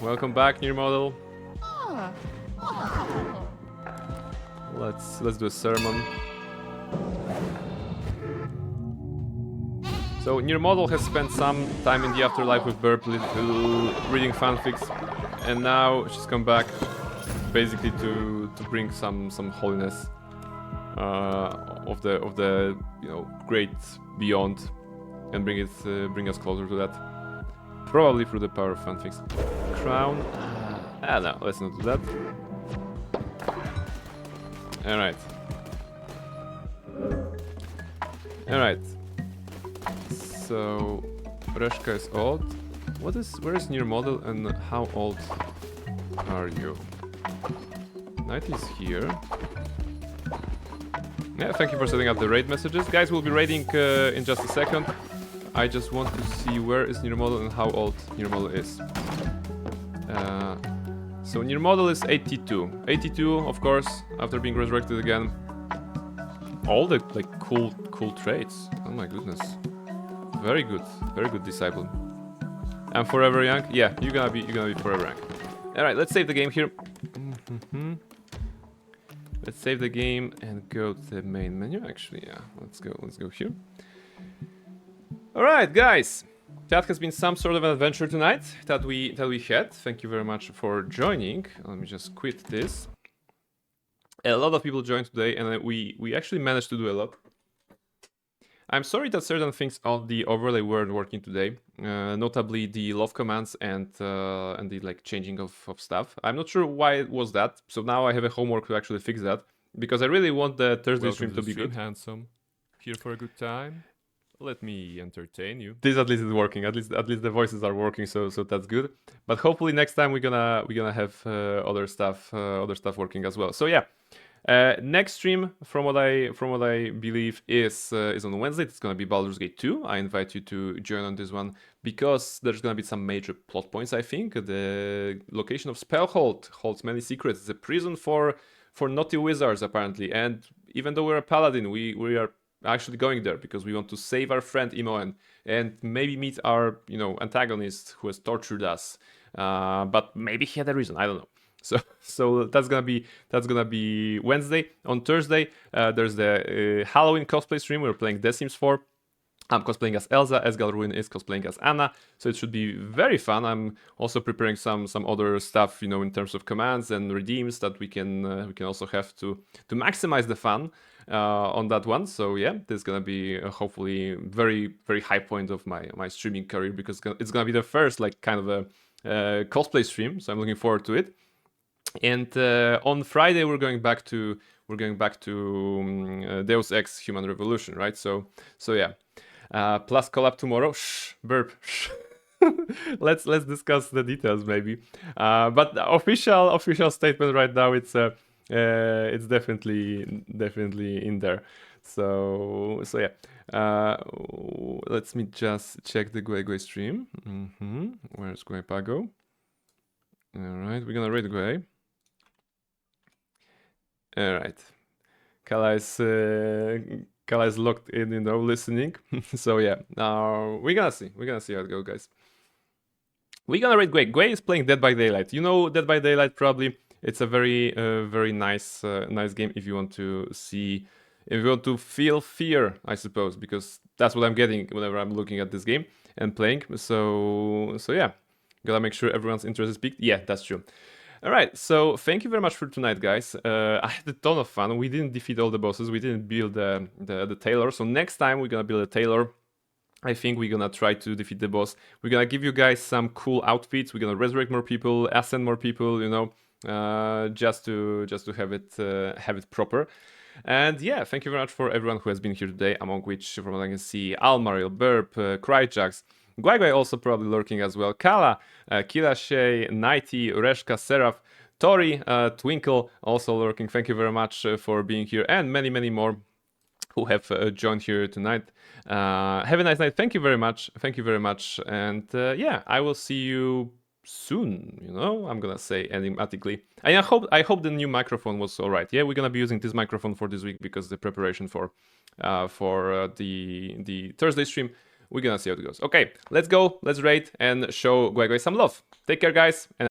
Welcome back, near model. Let's do a sermon. So near model has spent some time in the afterlife with Burp reading fanfics, and now she's come back basically to bring some holiness of the great beyond, and bring us closer to that. Probably through the power of fanfics. Crown. No, let's not do that. Alright. Alright. So Reshka is old. Where is near model and how old are you? Knight is here. Yeah, thank you for setting up the raid messages. Guys, we'll be raiding in just a second. I just want to see where is near model and how old near model is. So near model is 82. 82, of course, after being resurrected again. All the cool traits. Oh my goodness. Very good disciple. And forever young. Yeah, you're gonna be forever young. All right, let's save the game here. Let's save the game and go to the main menu. Actually, yeah, let's go here. All right, guys. That has been some sort of an adventure tonight that we had. Thank you very much for joining. Let me just quit this. A lot of people joined today, and we actually managed to do a lot. I'm sorry that certain things on the overlay weren't working today, notably the love commands and the changing of stuff. I'm not sure why it was that, so now I have a homework to actually fix that, because I really want the Thursday stream to be good. Handsome. Here for a good time. Let me entertain you. This at least is working. At least the voices are working, so that's good. But hopefully next time we're gonna have other stuff working as well. So yeah. Next stream, from what I believe, is on Wednesday. It's gonna be Baldur's Gate 2. I invite you to join on this one because there's gonna be some major plot points. I think the location of Spellhold holds many secrets. It's a prison for naughty wizards apparently. And even though we're a paladin, we are actually going there because we want to save our friend Imoen and maybe meet our antagonist who has tortured us. But maybe he had a reason. I don't know. So that's gonna be Wednesday. On Thursday, there's the Halloween cosplay stream. We're playing The Sims 4. I'm cosplaying as Elsa. Esgalruin is cosplaying as Anna. So it should be very fun. I'm also preparing some other stuff, in terms of commands and redeems that we can also have to maximize the fun on that one. So yeah, this is gonna be hopefully very very high point of my streaming career, because it's gonna be the first kind of a cosplay stream. So I'm looking forward to it. And on Friday we're going back to Deus Ex Human Revolution, right? So yeah. Plus collab tomorrow. Shh, burp. Shh. let's discuss the details maybe. But the official statement right now, it's definitely in there. So yeah. Let me just check the Guay stream. Where's Guay Pago? All right, we're gonna raid Guay. All right. Kala is locked in, listening. So yeah, we're gonna see how it goes, guys. We're gonna raid Guay. Guay is playing Dead by Daylight. Dead by Daylight probably. It's a very very nice game if you want to feel fear, I suppose, because that's what I'm getting whenever I'm looking at this game and playing. So yeah, gotta make sure everyone's interest is piqued. Yeah, that's true. All right, so thank you very much for tonight, guys. I had a ton of fun. We didn't defeat all the bosses. We didn't build the tailor. So next time we're gonna build a tailor. I think we're gonna try to defeat the boss. We're gonna give you guys some cool outfits. We're gonna resurrect more people, ascend more people. Just to have it proper. And yeah, thank you very much for everyone who has been here today. Among which, from what I can see, Almaril, Burp, Kryjax. Guai also probably lurking as well. Kala, Kila Shay, Nighty, Reshka, Seraph, Tori, Twinkle also lurking. Thank you very much for being here, and many more. who have joined here tonight. Have a nice night. Thank you very much. Thank you very much. And yeah, I will see you soon. You know, I'm gonna say enigmatically. And I hope the new microphone was all right. Yeah, we're gonna be using this microphone for this week because the preparation for the Thursday stream. We're gonna see how it goes. Okay, let's go. Let's rate and show Guai some love. Take care, guys. And